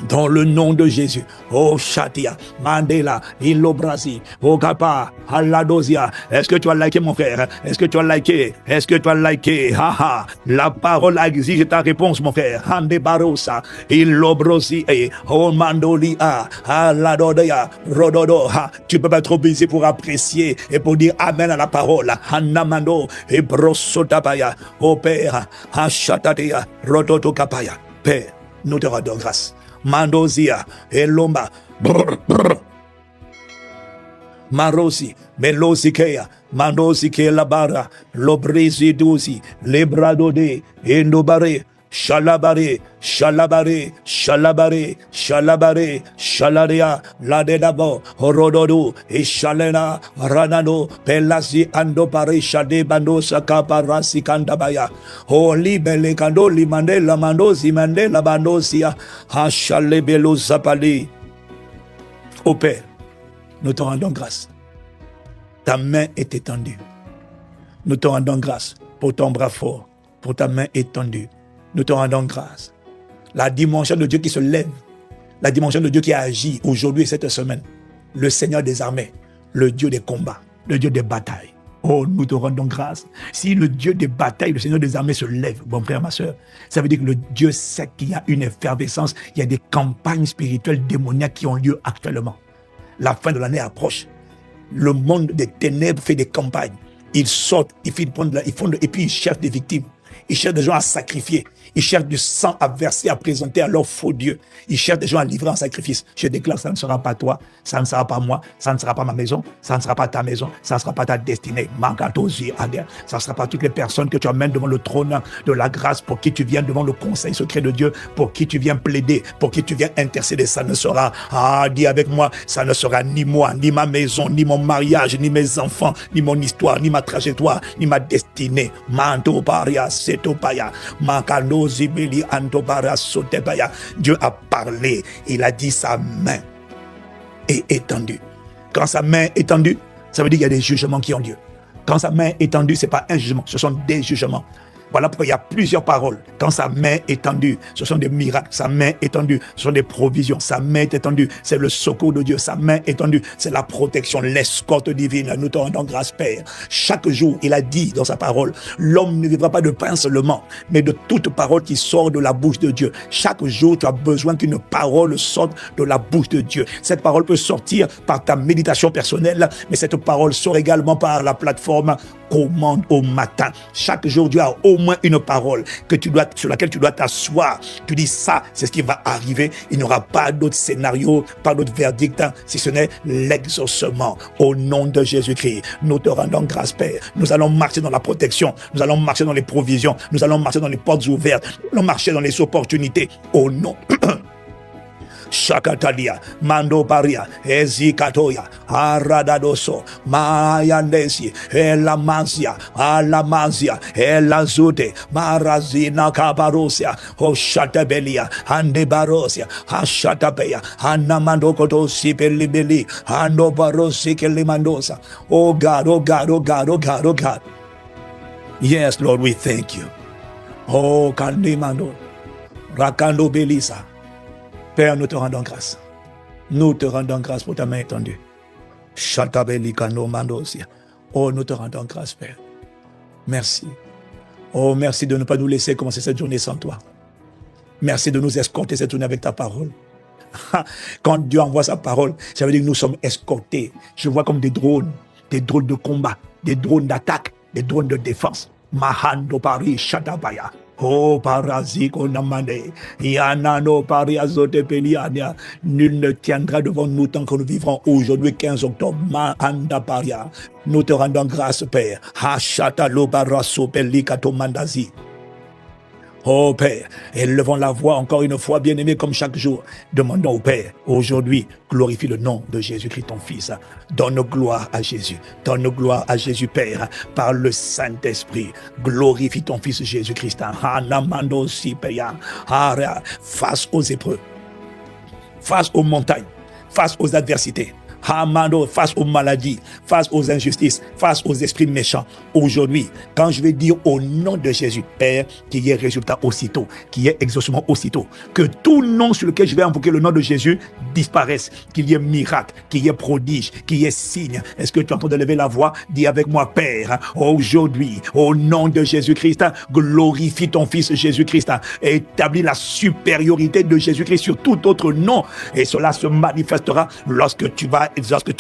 Dans le nom de Jésus, oh Chatia, Mandela, Ilobrasi, oh Kapa, Aladosia. Est-ce que tu as liké mon frère? Est-ce que tu as liké? Est-ce que tu as liké? Haha, la parole exige ta réponse mon frère. Hande Barosa, Ilobrosi, oh Mandolia, Aladodia, Rododo. Tu peux pas être busy pour apprécier et pour dire Amen à la parole. Hanamando, et Brosotapaya, oh Père, Hachatatia, Rodoto Kapaya. Père, nous te rendons grâce. Mandozia, Elomba, Marosi, Melosikea, Mandosike Labara, Lobrisi Dusi, Lebradode, Endobare, Shalabare, Shalabare, Shalabare, Shalabare, Shalarea, Ladedabo, Horododu, Ishalena, Ranano, Pelasi, Andopare, Shade Bandosa, Caparasi, Candabaya, Holy Belecandoli, Mandela, Mandosi, Mandela, Bandosia, Hashalebelo Zapali. Au Père, nous te rendons grâce. Ta main est étendue. Nous te rendons grâce pour ton bras fort, pour ta main étendue. Nous te rendons grâce. La dimension de Dieu qui se lève, la dimension de Dieu qui agit aujourd'hui et cette semaine, le Seigneur des armées, le Dieu des combats, le Dieu des batailles. Oh, nous te rendons grâce. Si le Dieu des batailles, le Seigneur des armées se lève, bon frère, ma soeur, ça veut dire que le Dieu sait qu'il y a une effervescence, il y a des campagnes spirituelles démoniaques qui ont lieu actuellement. La fin de l'année approche. Le monde des ténèbres fait des campagnes. Ils sortent, et puis ils cherchent des victimes. Ils cherchent des gens à sacrifier. Ils cherchent du sang à verser, à présenter à leur faux Dieu. Ils cherchent des gens à livrer en sacrifice. Je déclare, ça ne sera pas toi, ça ne sera pas moi, ça ne sera pas ma maison, ça ne sera pas ta maison, ça ne sera pas ta destinée. Ça ne sera pas toutes les personnes que tu amènes devant le trône de la grâce, pour qui tu viens devant le conseil secret de Dieu, pour qui tu viens plaider, pour qui tu viens intercéder. Ça ne sera, dis avec moi, ça ne sera ni moi, ni ma maison, ni mon mariage, ni mes enfants, ni mon histoire, ni ma trajectoire, ni ma destinée. Manto paria, setopaya, makano zibili antobara sotebaya. Dieu a parlé, il a dit sa main est étendue. Quand sa main est étendue, ça veut dire qu'il y a des jugements qui ont lieu. Quand sa main est étendue, ce n'est pas un jugement, ce sont des jugements. Voilà pourquoi il y a plusieurs paroles. Quand sa main est étendue, ce sont des miracles. Sa main étendue, ce sont des provisions. Sa main est étendue, c'est le secours de Dieu. Sa main étendue, c'est la protection, l'escorte divine. Nous te rendons grâce, Père. Chaque jour, il a dit dans sa parole, l'homme ne vivra pas de pain seulement, mais de toute parole qui sort de la bouche de Dieu. Chaque jour, tu as besoin qu'une parole sorte de la bouche de Dieu. Cette parole peut sortir par ta méditation personnelle, mais cette parole sort également par la plateforme Commande au matin. Chaque jour, Dieu a au moins une parole sur laquelle tu dois t'asseoir. Tu dis ça, c'est ce qui va arriver. Il n'y aura pas d'autre scénario, pas d'autre verdict, si ce n'est l'exaucement. Au nom de Jésus-Christ, nous te rendons grâce, Père. Nous allons marcher dans la protection. Nous allons marcher dans les provisions. Nous allons marcher dans les portes ouvertes. Nous allons marcher dans les opportunités. Au nom Shakatalia, Mando Paria, Ezikatoya, Aradadoso, Mayandesi, Elamazia, Alamazia, Elazute, Marazina Cabarosia, Oshatabelia, Andebarosia, Ashatabeya, Anamandokotosi Pelibeli, Andobarosi Kelimandosa. Oh God, oh God, oh God, oh God, oh God. Yes, Lord, we thank you. Oh, Kandimando, Rakando Belisa. Père, nous te rendons grâce. Nous te rendons grâce pour ta main étendue. Oh, nous te rendons grâce, Père. Merci. Oh, merci de ne pas nous laisser commencer cette journée sans toi. Merci de nous escorter cette journée avec ta parole. Quand Dieu envoie sa parole, ça veut dire que nous sommes escortés. Je vois comme des drones de combat, des drones d'attaque, des drones de défense. Mahando Pari Shatabaya. Oh, parasiko namane, yanano pariazote peliania. Nul ne tiendra devant nous tant que nous vivrons aujourd'hui, 15 octobre. Mahanda paria. Nous te rendons grâce, Père. Hachata lobaraso pelikato mandazi. Oh Père, élevons la voix encore une fois, bien-aimé, comme chaque jour. Demandons au Père, aujourd'hui, glorifie le nom de Jésus-Christ, ton Fils. Donne gloire à Jésus. Donne gloire à Jésus, Père, par le Saint-Esprit. Glorifie ton Fils Jésus-Christ. Face aux épreuves, face aux montagnes, face aux adversités. Face aux maladies, face aux injustices, face aux esprits méchants. Aujourd'hui, quand je vais dire au nom de Jésus, Père, qu'il y ait résultat aussitôt, qu'il y ait exaucement aussitôt, que tout nom sur lequel je vais invoquer le nom de Jésus disparaisse, qu'il y ait miracle, qu'il y ait prodige, qu'il y ait signe. Est-ce que tu es en train de lever la voix? Dis avec moi, Père, aujourd'hui, au nom de Jésus-Christ, glorifie ton Fils Jésus-Christ, établis la supériorité de Jésus-Christ sur tout autre nom, et cela se manifestera lorsque tu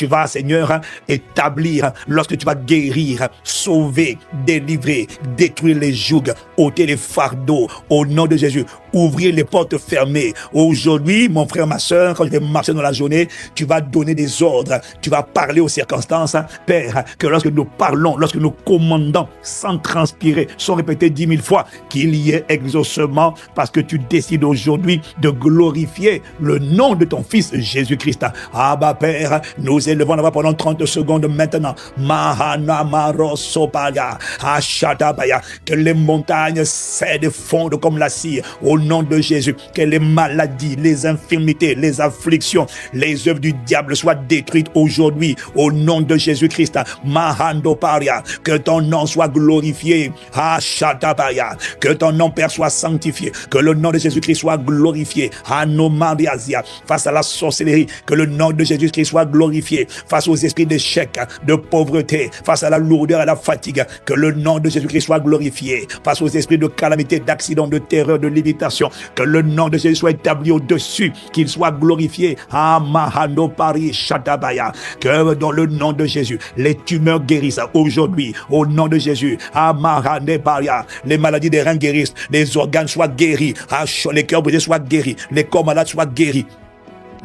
vas, Seigneur, établir, lorsque tu vas guérir, sauver, délivrer, détruire les jougs, ôter les fardeaux, au nom de Jésus, ouvrir les portes fermées. Aujourd'hui, mon frère, ma soeur, quand je vais marcher dans la journée, tu vas donner des ordres, tu vas parler aux circonstances, Père, que lorsque nous parlons, lorsque nous commandons, sans transpirer, sans répéter 10 000 fois, qu'il y ait exaucement, parce que tu décides aujourd'hui de glorifier le nom de ton Fils Jésus-Christ. Abba, Père, nous élevons la voix pendant 30 secondes maintenant. Mahana Marosopaya, Ashatabaya, que les montagnes cèdent, fondent comme la cire, au nom de Jésus, que les maladies, les infirmités, les afflictions, les œuvres du diable soient détruites aujourd'hui, au nom de Jésus-Christ. Mahando Paria, que ton nom soit glorifié. Ashatabaya, que ton nom, Père, soit sanctifié, que le nom de Jésus-Christ soit glorifié. Anomariazia, face à la sorcellerie, que le nom de Jésus-Christ soit glorifié, face aux esprits d'échec, de pauvreté, face à la lourdeur et à la fatigue, que le nom de Jésus-Christ soit glorifié, face aux esprits de calamité, d'accident, de terreur, de limitation, que le nom de Jésus soit établi au-dessus, qu'il soit glorifié. Amahando Pari Shatabaya, que dans le nom de Jésus, les tumeurs guérissent aujourd'hui, au nom de Jésus. Amahande Paria, les maladies des reins guérissent, les organes soient guéris, les cœurs brisés soient guéris, les corps malades soient guéris.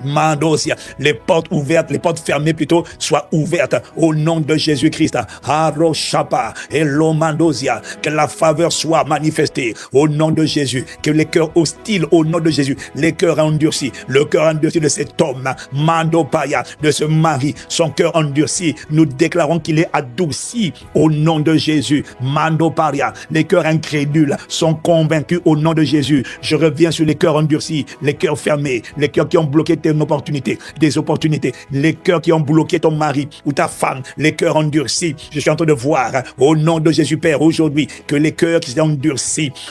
Mandosia, les portes ouvertes, les portes fermées plutôt, soient ouvertes au nom de Jésus-Christ. Haroshapa et Lomandosia, que la faveur soit manifestée au nom de Jésus, que les cœurs hostiles au nom de Jésus, les cœurs endurcis, le cœur endurci de cet homme, Mandopaya, de ce mari, son cœur endurci, nous déclarons qu'il est adouci au nom de Jésus. Mandoparia, les cœurs incrédules sont convaincus au nom de Jésus. Je reviens sur les cœurs endurcis, les cœurs fermés, les cœurs qui ont bloqué des opportunités, les cœurs qui ont bloqué ton mari ou ta femme, les cœurs endurcis. Je suis en train de voir au nom de Jésus Père aujourd'hui que les cœurs qui sont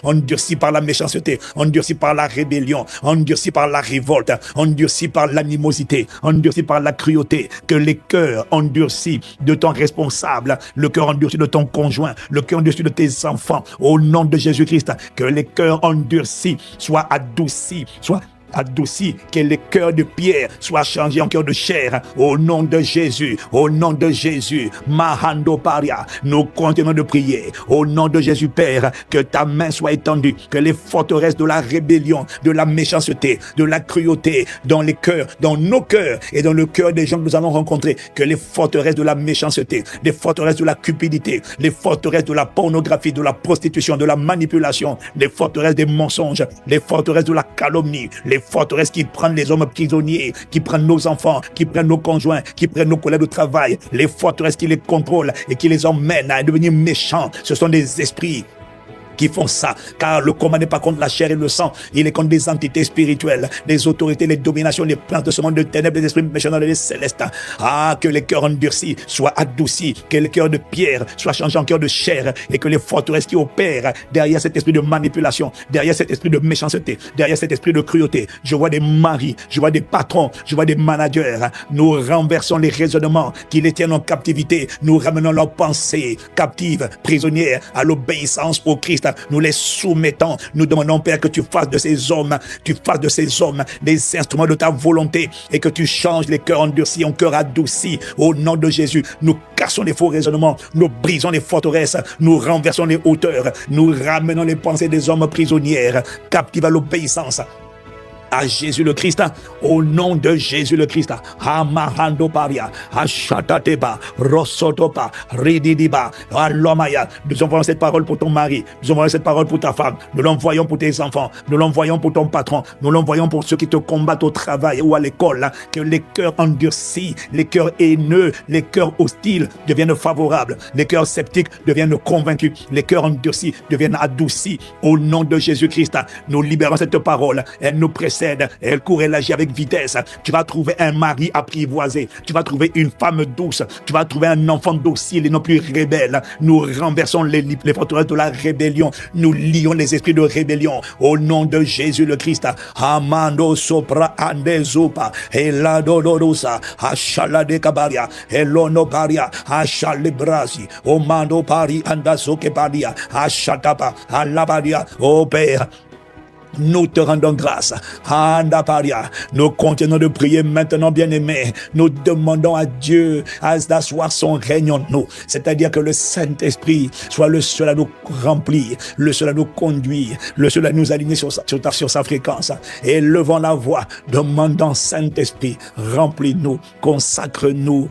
endurcis par la méchanceté, endurcis par la rébellion, endurcis par la révolte, endurcis par l'animosité, endurcis par la cruauté, que les cœurs endurcis de ton responsable, le cœur endurci de ton conjoint, le cœur endurci de tes enfants, au nom de Jésus-Christ, que les cœurs endurcis soient adoucis, que les cœurs de pierre soient changés en cœurs de chair, au nom de Jésus, au nom de Jésus. Mahando Paria, nous continuons de prier, au nom de Jésus Père, que ta main soit étendue, que les forteresses de la rébellion, de la méchanceté, de la cruauté, dans les cœurs, dans nos cœurs et dans le cœur des gens que nous allons rencontrer, que les forteresses de la méchanceté, les forteresses de la cupidité, les forteresses de la pornographie, de la prostitution, de la manipulation, les forteresses des mensonges, les forteresses de la calomnie, les forteresses qui prennent les hommes prisonniers, qui prennent nos enfants, qui prennent nos conjoints, qui prennent nos collègues de travail, les forteresses qui les contrôlent et qui les emmènent à devenir méchants. Ce sont des esprits qui font ça, car le combat n'est pas contre la chair et le sang, il est contre des entités spirituelles, les autorités, les dominations, les princes de ce monde de ténèbres, les esprits méchants dans les célestes. Que les cœurs endurcis soient adoucis, que les cœurs de pierre soient changés en cœurs de chair, et que les forteresses qui opèrent derrière cet esprit de manipulation, derrière cet esprit de méchanceté, derrière cet esprit de cruauté, je vois des maris, je vois des patrons, je vois des managers, nous renversons les raisonnements qui les tiennent en captivité, nous ramenons leurs pensées captives, prisonnières à l'obéissance au Christ, Christ, nous les soumettons. Nous demandons, Père, que tu fasses de ces hommes des instruments de ta volonté et que tu changes les cœurs endurcis en cœurs adoucis. Au nom de Jésus, nous cassons les faux raisonnements, nous brisons les forteresses, nous renversons les hauteurs, nous ramenons les pensées des hommes prisonnières, captives à l'obéissance à Jésus le Christ, au nom de Jésus le Christ. Amahando paria, Ashatateba, Rosotopa, Rididiba, Alomaya. Nous envoyons cette parole pour ton mari, nous envoyons cette parole pour ta femme, nous l'envoyons pour tes enfants, nous l'envoyons pour ton patron, nous l'envoyons pour ceux qui te combattent au travail ou à l'école, que les cœurs endurcis, les cœurs haineux, les cœurs hostiles deviennent favorables, les cœurs sceptiques deviennent convaincus, les cœurs endurcis deviennent adoucis. Au nom de Jésus-Christ, nous libérons cette parole, elle nous précède. Elle court, elle agit avec vitesse. Tu vas trouver un mari apprivoisé. Tu vas trouver une femme douce. Tu vas trouver un enfant docile et non plus rebelle. Nous renversons les forteresses de la rébellion. Nous lions les esprits de rébellion. Au nom de Jésus le Christ. Amando sopra andezupa. Eladodorosa. Ashalade kabaria. Elono paria. Ashalebrasi. Omando pari andasoke paria. Ashatapa. Alabaria. Oh Père. Nous te rendons grâce. Nous continuons de prier maintenant, bien-aimés. Nous demandons à Dieu d'asseoir son règne en nous. C'est-à-dire que le Saint-Esprit soit le seul à nous remplir, le seul à nous conduire, le seul à nous aligner sur sa fréquence. Et levons la voix, demandant Saint-Esprit, remplis-nous, consacre-nous.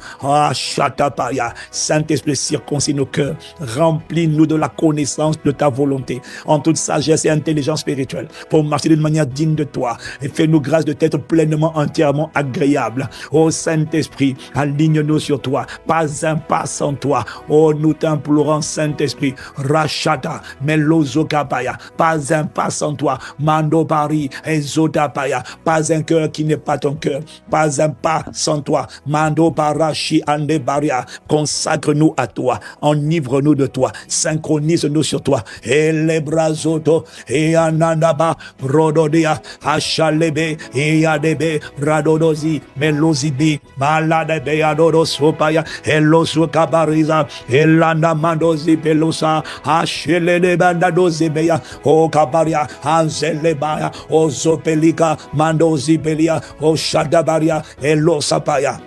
Saint-Esprit, circoncis nos cœurs, remplis-nous de la connaissance de ta volonté, en toute sagesse et intelligence spirituelle, pour marcher d'une manière digne de toi, et fais-nous grâce de t'être pleinement, entièrement agréable. Ô Saint-Esprit, aligne-nous sur toi, pas un pas sans toi. Oh, nous t'implorons, Saint-Esprit, Rachata, Melozokapaya, pas un pas sans toi, Mando Pari, Ezotapaya, pas un cœur qui n'est pas ton cœur, pas un pas sans toi, Mando Parashi Andebaria, consacre-nous à toi, enivre-nous de toi, synchronise-nous sur toi, et les brazoto, et anandaba, Rododia, Achalebe, Iadebe, Radodozi, Melozibi, Maladebe, Adorosopaya, Elosukabariza, Elanda Mandozi Pelosa, Achelede Bandadozibeya, O Kabaria, Anzelebaya, O Zopelika, Mandozi Belia, O Shadabaria, Elosapaya.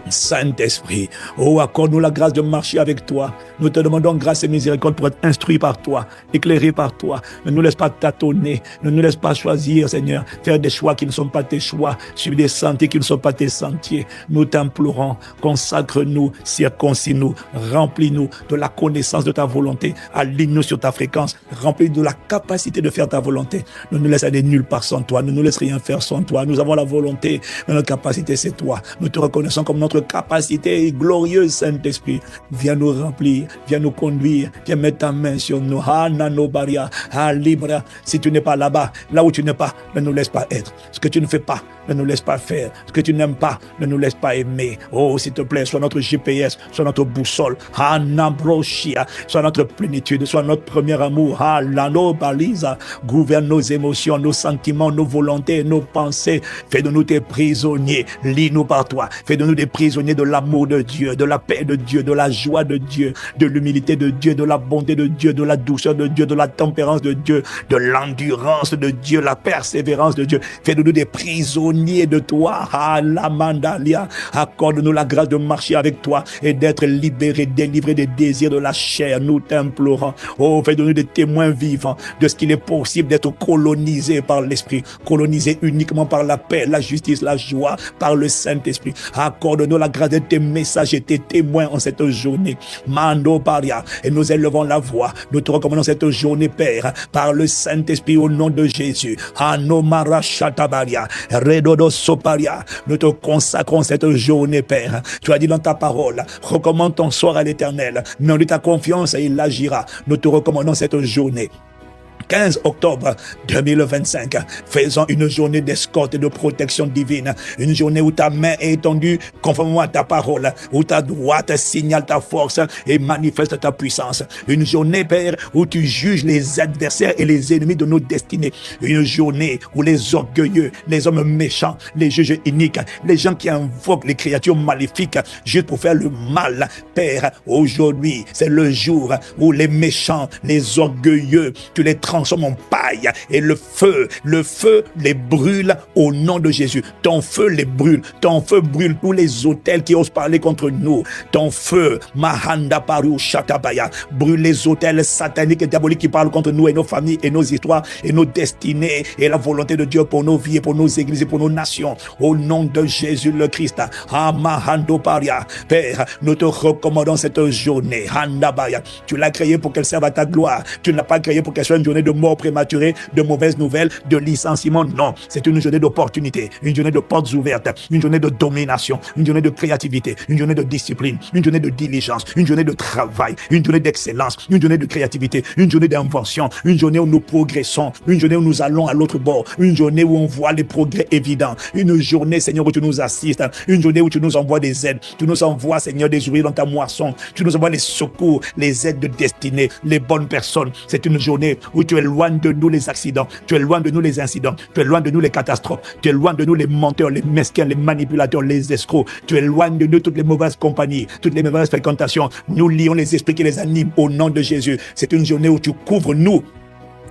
Saint-Esprit, oh, accorde-nous la grâce de marcher avec toi. Nous te demandons grâce et miséricorde pour être instruits par toi, éclairés par toi. Ne nous laisse pas tâtonner, ne nous laisse pas choisir, Seigneur, faire des choix qui ne sont pas tes choix, suivre des sentiers qui ne sont pas tes sentiers. Nous t'implorons, consacre-nous, circoncis-nous, remplis-nous de la connaissance de ta volonté, aligne-nous sur ta fréquence, remplis-nous de la capacité de faire ta volonté. Ne nous laisse aller nulle part sans toi, ne nous laisse rien faire sans toi. Nous avons la volonté, mais notre capacité c'est toi. Nous te reconnaissons comme notre capacité glorieuse, Saint-Esprit. Viens nous remplir, viens nous conduire, viens mettre ta main sur nous. Libra. Si tu n'es pas là-bas, là où tu n'es pas, ne nous laisse pas être. Ce que tu ne fais pas, ne nous laisse pas faire. Ce que tu n'aimes pas, ne nous laisse pas aimer. Oh, s'il te plaît, sois notre GPS, sois notre boussole. Sois notre plénitude, sois notre premier amour. Gouverne nos émotions, nos sentiments, nos volontés, nos pensées. Fais de nous tes prisonniers. Lis-nous par toi. Fais de nous des prisonniers de l'amour de Dieu, de la paix de Dieu, de la joie de Dieu, de l'humilité de Dieu, de la bonté de Dieu, de la douceur de Dieu, de la tempérance de Dieu, de l'endurance de Dieu, la persévérance de Dieu. Fais de nous des prisonniers de toi. Accorde-nous la grâce de marcher avec toi et d'être libérés, délivrés des désirs de la chair. Nous t'implorons. Oh, fais de nous des témoins vivants de ce qu'il est possible d'être colonisé par l'Esprit, colonisé uniquement par la paix, la justice, la joie, par le Saint-Esprit. Accorde-nous la grâce de tes messages et tes témoins en cette journée. Mando Paria. Et nous élevons la voix. Nous te recommandons cette journée, Père, par le Saint-Esprit au nom de Jésus. Anomara Shatabaria. Redodo Soparia. Nous te consacrons cette journée, Père. Tu as dit dans ta parole, recommande ton sort à l'Éternel. Mais en lui ta confiance et il agira. Nous te recommandons cette journée. 15 octobre 2025. Faisons une journée d'escorte et de protection divine. Une journée où ta main est étendue conformément à ta parole, où ta droite signale ta force et manifeste ta puissance. Une journée, Père, où tu juges les adversaires et les ennemis de nos destinées. Une journée où les orgueilleux, les hommes méchants, les juges iniques, les gens qui invoquent les créatures maléfiques juste pour faire le mal, Père, aujourd'hui, c'est le jour où les méchants, les orgueilleux, tu les transformes en paille et le feu les brûle au nom de Jésus. Ton feu les brûle. Ton feu brûle tous les autels qui osent parler contre nous. Ton feu, Mahanda Paru Shatabaya, brûle les autels sataniques et diaboliques qui parlent contre nous et nos familles et nos histoires et nos destinées et la volonté de Dieu pour nos vies et pour nos églises et pour nos nations. Au nom de Jésus le Christ. Amahando Paria. Père, nous te recommandons cette journée. Handabaya. Tu l'as créée pour qu'elle serve à ta gloire. Tu ne l'as pas créée pour qu'elle soit une journée de mort prématurée, de mauvaises nouvelles, de licenciement. Non, c'est une journée d'opportunité, une journée de portes ouvertes, une journée de domination, une journée de créativité, une journée de discipline, une journée de diligence, une journée de travail, une journée d'excellence, une journée de créativité, une journée d'invention, une journée où nous progressons, une journée où nous allons à l'autre bord, une journée où on voit les progrès évidents, une journée, Seigneur, où tu nous assistes, une journée où tu nous envoies des aides, tu nous envoies, Seigneur, des ouvriers dans ta moisson, tu nous envoies les secours, les aides de destinée, les bonnes personnes. C'est une journée où tu éloignes de nous les accidents, tu éloignes de nous les incidents, tu éloignes de nous les catastrophes, tu éloignes de nous les menteurs, les mesquins, les manipulateurs, les escrocs, tu éloignes de nous toutes les mauvaises compagnies, toutes les mauvaises fréquentations. Nous lions les esprits qui les animent au nom de Jésus. C'est une journée où tu couvres nous,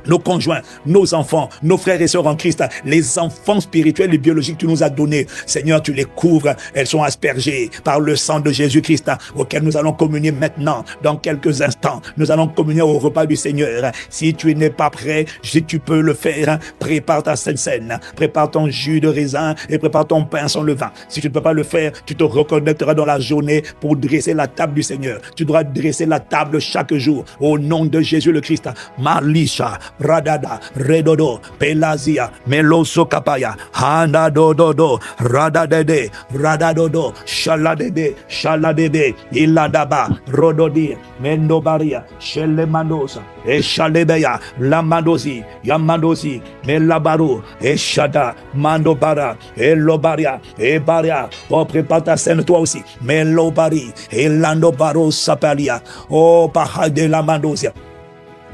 nos conjoints, nos enfants, nos frères et sœurs en Christ, les enfants spirituels et biologiques que tu nous as donnés. Seigneur, tu les couvres. Elles sont aspergées par le sang de Jésus-Christ auquel nous allons communier maintenant. Dans quelques instants, nous allons communier au repas du Seigneur. Si tu n'es pas prêt, si tu peux le faire, prépare ta sainte scène, prépare ton jus de raisin et prépare ton pain sans levain. Si tu ne peux pas le faire, tu te reconnecteras dans la journée pour dresser la table du Seigneur. Tu dois dresser la table chaque jour au nom de Jésus le Christ. Malisha Radada, Redodo, Pelazia, Meloso Kapaya, Handa Dododo, Radadede, Radadodo, Shaladede, Shaladede, Iladaba, Rododi, Mendobaria, Shelemandosa, Eshalebeya, Lamadosi, Yamadosi, Melabaru, Eshada, Mandobara, Elobaria, Ebaria. Oh, prépare ta scène toi aussi. Melobari, Elandobaro Sapalia, oh, Pahade la Mandosia.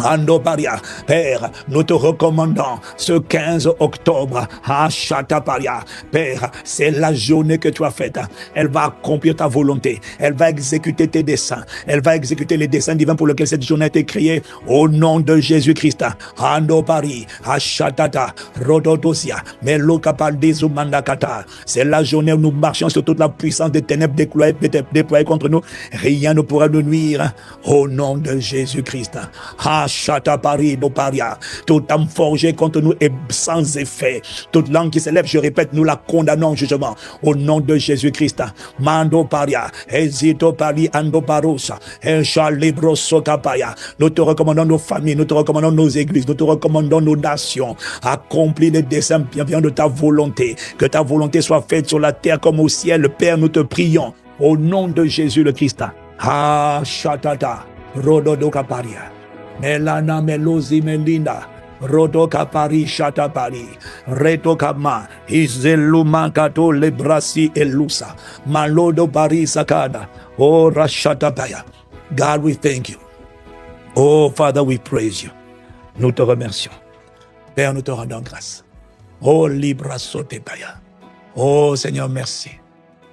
Andoparia, Père, nous te recommandons ce 15 octobre à Chataparia. Père, c'est la journée que tu as faite. Elle va accomplir ta volonté. Elle va exécuter tes desseins. Elle va exécuter les desseins divins pour lesquels cette journée a été créée. Au nom de Jésus-Christ. Andopari, Achatata, Rododosia, Melokapaldizu Mandakata. C'est la journée où nous marchons sur toute la puissance des ténèbres déployées contre nous. Rien ne pourra nous nuire. Au nom de Jésus-Christ. Chatapari Doparia. Toute âme forgée contre nous est sans effet. Toute langue qui s'élève, je répète, nous la condamnons en jugement. Au nom de Jésus-Christ. Mando Paria, Ezito Pari Andoparosa, Echalibro Sokapaya. Nous te recommandons nos familles, nous te recommandons nos églises, nous te recommandons nos nations. Accomplis les desseins bienveillants de ta volonté. Que ta volonté soit faite sur la terre comme au ciel. Père, nous te prions. Au nom de Jésus le Christ. Chatata, Rododo Kaparia. Melana Melosi Melinda, Rodo Kapari Shatapari, Reto Kama, Izeluma Kato Lebrasi Elusa, Malodo Bari Sakada, Oh Rashatabaya. God, we thank you. Oh Father, we praise you. Nous te remercions. Père, nous te rendons grâce. Oh Libra Sotebaya. Oh Seigneur, merci.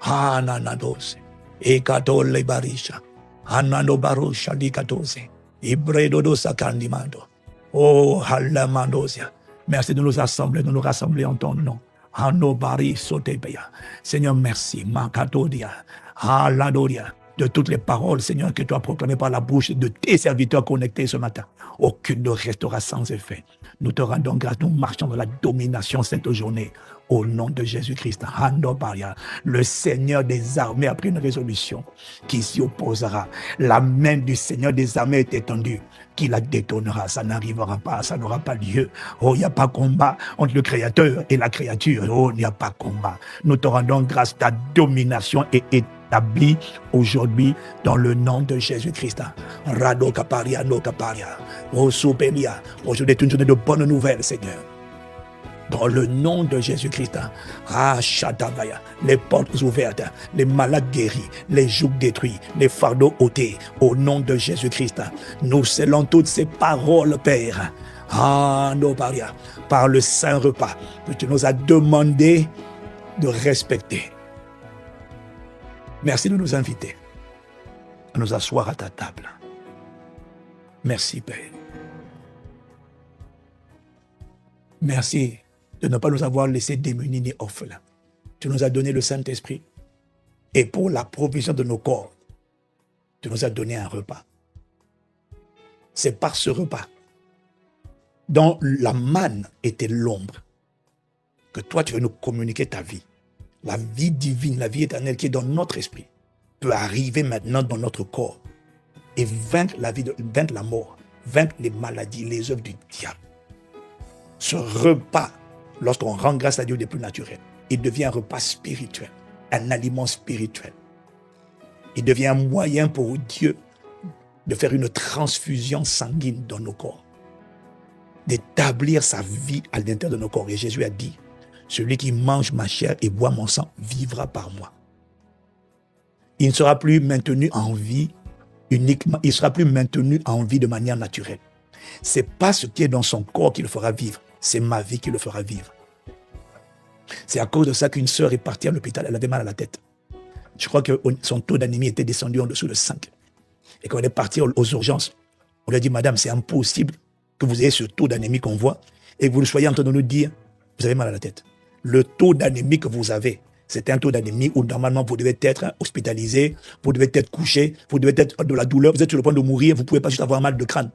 Ananadose, Ekato Lebarisha, Anando Barusha Dikatose. Ibredodo Sakandimando. Oh, Halamandosia. Merci de nous assembler, de nous rassembler en ton nom. Hanobari Sotepeya. Seigneur, merci. Makatodia. Haladodia. De toutes les paroles, Seigneur, que tu as proclamées par la bouche de tes serviteurs connectés ce matin. Aucune ne restera sans effet. Nous te rendons grâce. Nous marchons dans la domination cette journée. Au nom de Jésus-Christ, le Seigneur des armées a pris une résolution qui s'y opposera. La main du Seigneur des armées est étendue, qui la détonnera. Ça n'arrivera pas, ça n'aura pas lieu. Oh, il n'y a pas combat entre le Créateur et la créature. Oh, il n'y a pas combat. Nous te rendons grâce, ta domination est étendue établi aujourd'hui dans le nom de Jésus-Christ. Rado kaparia no kaparia. Osopenia. Aujourd'hui est une journée de bonnes nouvelles, Seigneur. Dans le nom de Jésus-Christ, Shatabaya, les portes ouvertes, les malades guéris, les jougs détruits, les fardeaux ôtés, au nom de Jésus-Christ, nous scellons toutes ces paroles, Père. No paria, par le saint repas que tu nous as demandé de respecter. Merci de nous inviter à nous asseoir à ta table. Merci, Père. Merci de ne pas nous avoir laissés démunis ni orphelins. Tu nous as donné le Saint-Esprit. Et pour la provision de nos corps, tu nous as donné un repas. C'est par ce repas, dont la manne était l'ombre, que toi tu veux nous communiquer ta vie. La vie divine, la vie éternelle qui est dans notre esprit, peut arriver maintenant dans notre corps et vaincre vaincre la mort, vaincre les maladies, les œuvres du diable. Ce repas, lorsqu'on rend grâce à Dieu des plus naturels, il devient un repas spirituel, un aliment spirituel. Il devient un moyen pour Dieu de faire une transfusion sanguine dans nos corps, d'établir sa vie à l'intérieur de nos corps. Et Jésus a dit, celui qui mange ma chair et boit mon sang vivra par moi. Il ne sera plus maintenu en vie uniquement, il ne sera plus maintenu en vie de manière naturelle. Ce n'est pas ce qui est dans son corps qui le fera vivre, c'est ma vie qui le fera vivre. C'est à cause de ça qu'une sœur est partie à l'hôpital, elle avait mal à la tête. Je crois que son taux d'anémie était descendu en dessous de 5. Et quand elle est partie aux urgences, on lui a dit, madame, c'est impossible que vous ayez ce taux d'anémie qu'on voit et que vous soyez en train de nous dire, vous avez mal à la tête. Le taux d'anémie que vous avez, c'est un taux d'anémie où normalement vous devez être hospitalisé, vous devez être couché, vous devez être de la douleur, vous êtes sur le point de mourir, vous ne pouvez pas juste avoir mal de crâne.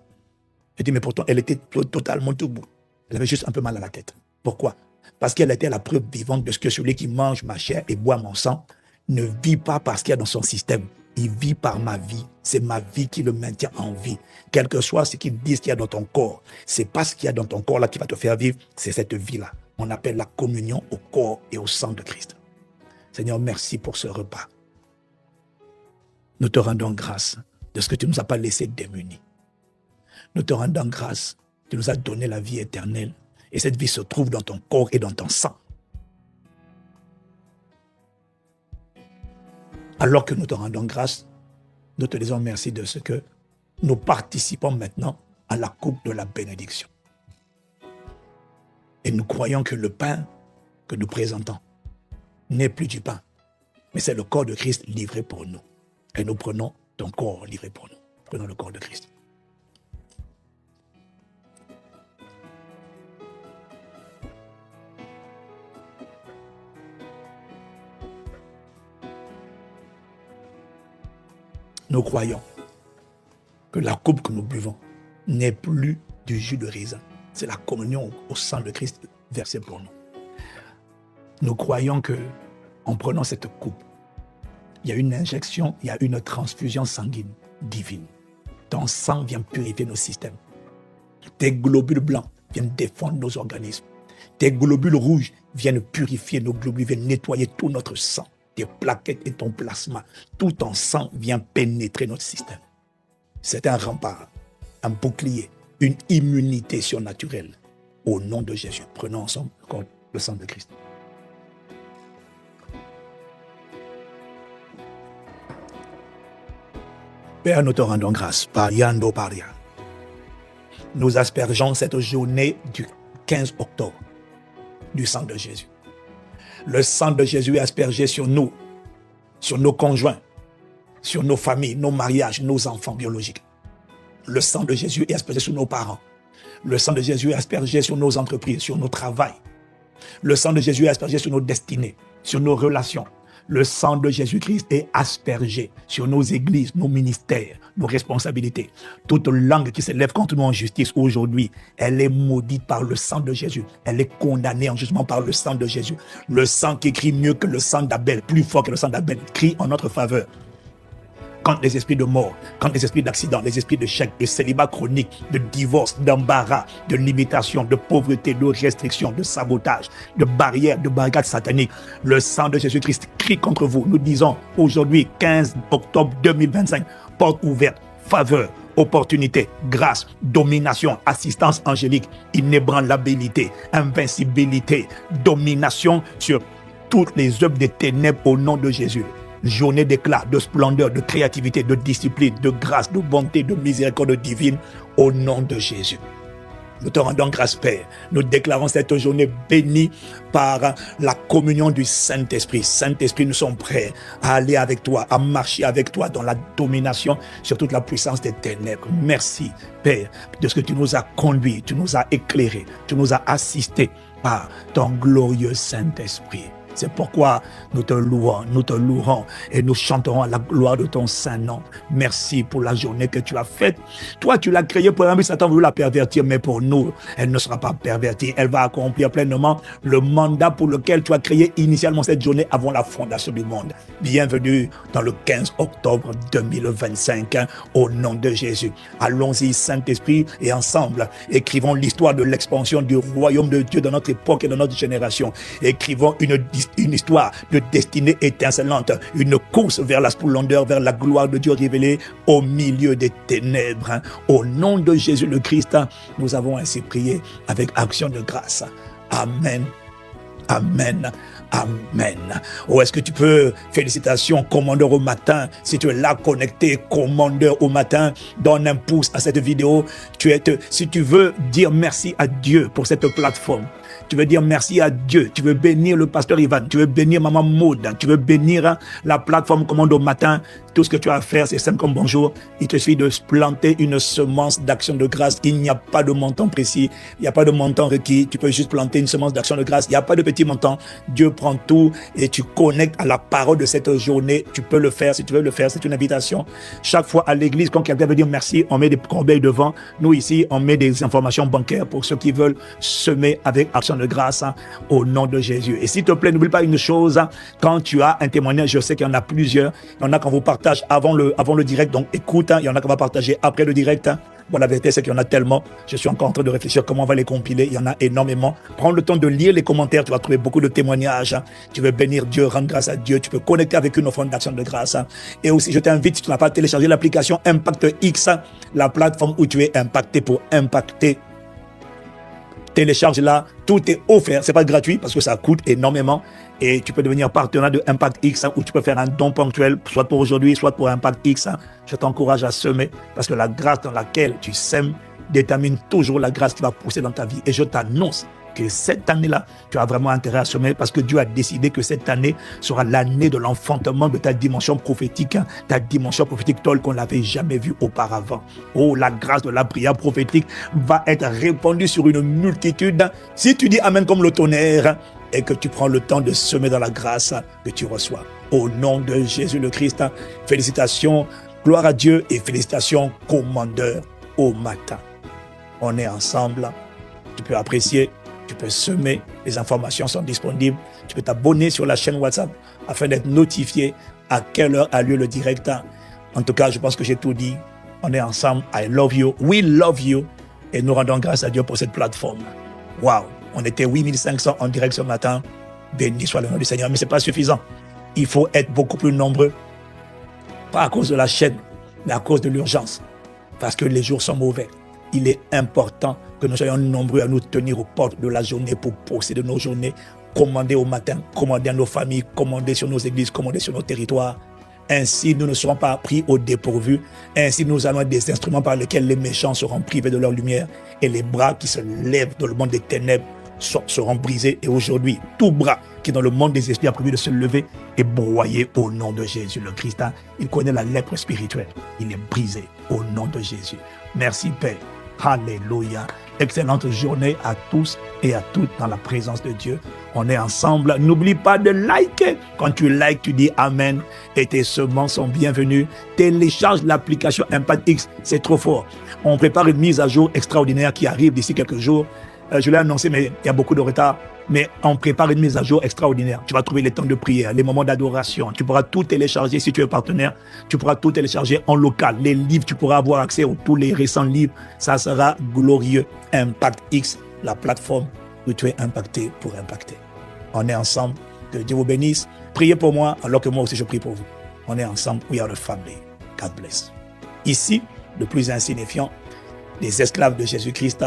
Elle dit, mais pourtant, elle était totalement tout bout. Elle avait juste un peu mal à la tête. Pourquoi? Parce qu'elle était la preuve vivante de ce que celui qui mange ma chair et boit mon sang ne vit pas parce qu'il y a dans son système. Il vit par ma vie. C'est ma vie qui le maintient en vie. Quel que soit ce qu'ils disent qu'il y a dans ton corps, c'est pas ce qu'il y a dans ton corps là qui va te faire vivre, c'est cette vie-là. On appelle la communion au corps et au sang de Christ. Seigneur, merci pour ce repas. Nous te rendons grâce de ce que tu ne nous as pas laissé démunis. Nous te rendons grâce, tu nous as donné la vie éternelle et cette vie se trouve dans ton corps et dans ton sang. Alors que nous te rendons grâce, nous te disons merci de ce que nous participons maintenant à la coupe de la bénédiction. Et nous croyons que le pain que nous présentons n'est plus du pain, mais c'est le corps de Christ livré pour nous. Et nous prenons ton corps livré pour nous. Prenons le corps de Christ. Nous croyons que la coupe que nous buvons n'est plus du jus de raisin. C'est la communion au sang de Christ versé pour nous. Nous croyons que en prenant cette coupe, il y a une injection, il y a une transfusion sanguine divine. Ton sang vient purifier nos systèmes. Tes globules blancs viennent défendre nos organismes. Tes globules rouges viennent purifier nos globules, viennent nettoyer tout notre sang. Tes plaquettes et ton plasma, tout ton sang vient pénétrer notre système. C'est un rempart, un bouclier, une immunité surnaturelle. Au nom de Jésus, prenons ensemble le sang de Christ. Père, nous te rendons grâce. Pariando paria. Nous aspergeons cette journée du 15 octobre du sang de Jésus. Le sang de Jésus est aspergé sur nous, sur nos conjoints, sur nos familles, nos mariages, nos enfants biologiques. Le sang de Jésus est aspergé sur nos parents. Le sang de Jésus est aspergé sur nos entreprises, sur nos travails. Le sang de Jésus est aspergé sur nos destinées, sur nos relations. Le sang de Jésus-Christ est aspergé sur nos églises, nos ministères, nos responsabilités. Toute langue qui s'élève contre nous en justice aujourd'hui, elle est maudite par le sang de Jésus. Elle est condamnée en jugement par le sang de Jésus. Le sang qui crie mieux que le sang d'Abel, plus fort que le sang d'Abel, crie en notre faveur. contre les esprits de mort, contre les esprits d'accident, les esprits de chèque, de célibat chronique, de divorce, d'embarras, de limitation, de pauvreté, de restriction, de sabotage, de barrières, de barricades sataniques. Le sang de Jésus-Christ crie contre vous. Nous disons aujourd'hui, 15 octobre 2025, porte ouverte, faveur, opportunité, grâce, domination, assistance angélique, inébranlabilité, invincibilité, domination sur toutes les œuvres des ténèbres au nom de Jésus. Journée d'éclat, de splendeur, de créativité, de discipline, de grâce, de bonté, de miséricorde divine au nom de Jésus. Nous te rendons grâce, Père. Nous déclarons cette journée bénie par la communion du Saint-Esprit. Saint-Esprit, nous sommes prêts à aller avec toi, à marcher avec toi dans la domination sur toute la puissance des ténèbres. Merci, Père, de ce que tu nous as conduits, tu nous as éclairés, tu nous as assistés par ton glorieux Saint-Esprit. C'est pourquoi nous te louerons et nous chanterons à la gloire de ton saint nom. Merci pour la journée que tu as faite. Toi, tu l'as créée pour un but, Satan voulait la pervertir, mais pour nous, elle ne sera pas pervertie. Elle va accomplir pleinement le mandat pour lequel tu as créé initialement cette journée avant la fondation du monde. Bienvenue dans le 15 octobre 2025, au nom de Jésus. Allons-y, Saint-Esprit, et ensemble, écrivons l'histoire de l'expansion du royaume de Dieu dans notre époque et dans notre génération. Écrivons une histoire de destinée étincelante, une course vers la splendeur, vers la gloire de Dieu révélée au milieu des ténèbres. Au nom de Jésus le Christ, nous avons ainsi prié avec action de grâce. Amen. Amen. Amen. Oh, est-ce que tu peux, félicitations, commandeur au matin, si tu es là connecté, commandeur au matin, donne un pouce à cette vidéo. Si tu veux dire merci à Dieu pour cette plateforme, tu veux dire merci à Dieu, tu veux bénir le pasteur Ivan, tu veux bénir Maman Maud, tu veux bénir la plateforme Commande au matin, tout ce que tu as à faire, c'est simple comme bonjour. Il te suffit de planter une semence d'action de grâce. Il n'y a pas de montant précis, il n'y a pas de montant requis. Tu peux juste planter une semence d'action de grâce. Il n'y a pas de petit montant. Dieu prend tout et tu connectes à la parole de cette journée. Tu peux le faire si tu veux le faire. C'est une invitation. Chaque fois à l'église, quand quelqu'un veut dire merci, on met des corbeilles devant. Nous ici, on met des informations bancaires pour ceux qui veulent semer avec action de grâce au nom de Jésus. Et s'il te plaît, n'oublie pas une chose. Quand tu as un témoignage, je sais qu'il y en a plusieurs. Il y en a quand vous partagez avant le direct, donc écoute, il y en a qu'on va partager après le direct. Bon, la vérité, c'est qu'il y en a tellement. Je suis encore en train de réfléchir comment on va les compiler. Il y en a énormément. Prends le temps de lire les commentaires. Tu vas trouver beaucoup de témoignages. Tu veux bénir Dieu, rendre grâce à Dieu. Tu peux connecter avec une offrande d'action de grâce. Et aussi, je t'invite, si tu n'as pas téléchargé l'application Impact X, la plateforme où tu es impacté pour impacter. Télécharge-la, tout est offert, c'est pas gratuit parce que ça coûte énormément et tu peux devenir partenaire de Impact X où tu peux faire un don ponctuel, soit pour aujourd'hui, soit pour Impact X. Je t'encourage à semer parce que la grâce dans laquelle tu sèmes détermine toujours la grâce qui va pousser dans ta vie. Et je t'annonce que cette année-là, tu as vraiment intérêt à semer parce que Dieu a décidé que cette année sera l'année de l'enfantement de ta dimension prophétique telle qu'on n'avait jamais vue auparavant. Oh, la grâce de la prière prophétique va être répandue sur une multitude. Si tu dis Amen comme le tonnerre et que tu prends le temps de semer dans la grâce que tu reçois. Au nom de Jésus le Christ, félicitations, gloire à Dieu et félicitations, commandeur au matin. On est ensemble, tu peux apprécier. Tu peux semer, les informations sont disponibles. Tu peux t'abonner sur la chaîne WhatsApp afin d'être notifié à quelle heure a lieu le direct. En tout cas, je pense que j'ai tout dit. On est ensemble. I love you. We love you. Et nous rendons grâce à Dieu pour cette plateforme. Waouh! On était 8500 en direct ce matin. Béni soit le nom du Seigneur. Mais ce n'est pas suffisant. Il faut être beaucoup plus nombreux. Pas à cause de la chaîne, mais à cause de l'urgence. Parce que les jours sont mauvais. Il est important que nous soyons nombreux à nous tenir aux portes de la journée pour posséder nos journées, commander au matin, commander à nos familles, commander sur nos églises, commander sur nos territoires. Ainsi, nous ne serons pas pris au dépourvu. Ainsi, nous allons être des instruments par lesquels les méchants seront privés de leur lumière et les bras qui se lèvent dans le monde des ténèbres seront brisés. Et aujourd'hui, tout bras qui dans le monde des esprits a prévu de se lever est broyé au nom de Jésus le Christ. Il connaît la lèpre spirituelle. Il est brisé au nom de Jésus. Merci Père. Alléluia. Excellente journée à tous et à toutes dans la présence de Dieu. On est ensemble. N'oublie pas de liker. Quand tu likes, tu dis Amen et tes semences sont bienvenues. Télécharge l'application Impact X. C'est trop fort. On prépare une mise à jour extraordinaire qui arrive d'ici quelques jours. Je l'ai annoncé, mais il y a beaucoup de retard. Mais on prépare une mise à jour extraordinaire. Tu vas trouver les temps de prière, les moments d'adoration. Tu pourras tout télécharger si tu es partenaire. Tu pourras tout télécharger en local. Les livres, tu pourras avoir accès à tous les récents livres. Ça sera glorieux. Impact X, la plateforme où tu es impacté pour impacter. On est ensemble. Que Dieu vous bénisse. Priez pour moi alors que moi aussi je prie pour vous. On est ensemble. We are the family. God bless. Ici, le plus insignifiant, les esclaves de Jésus-Christ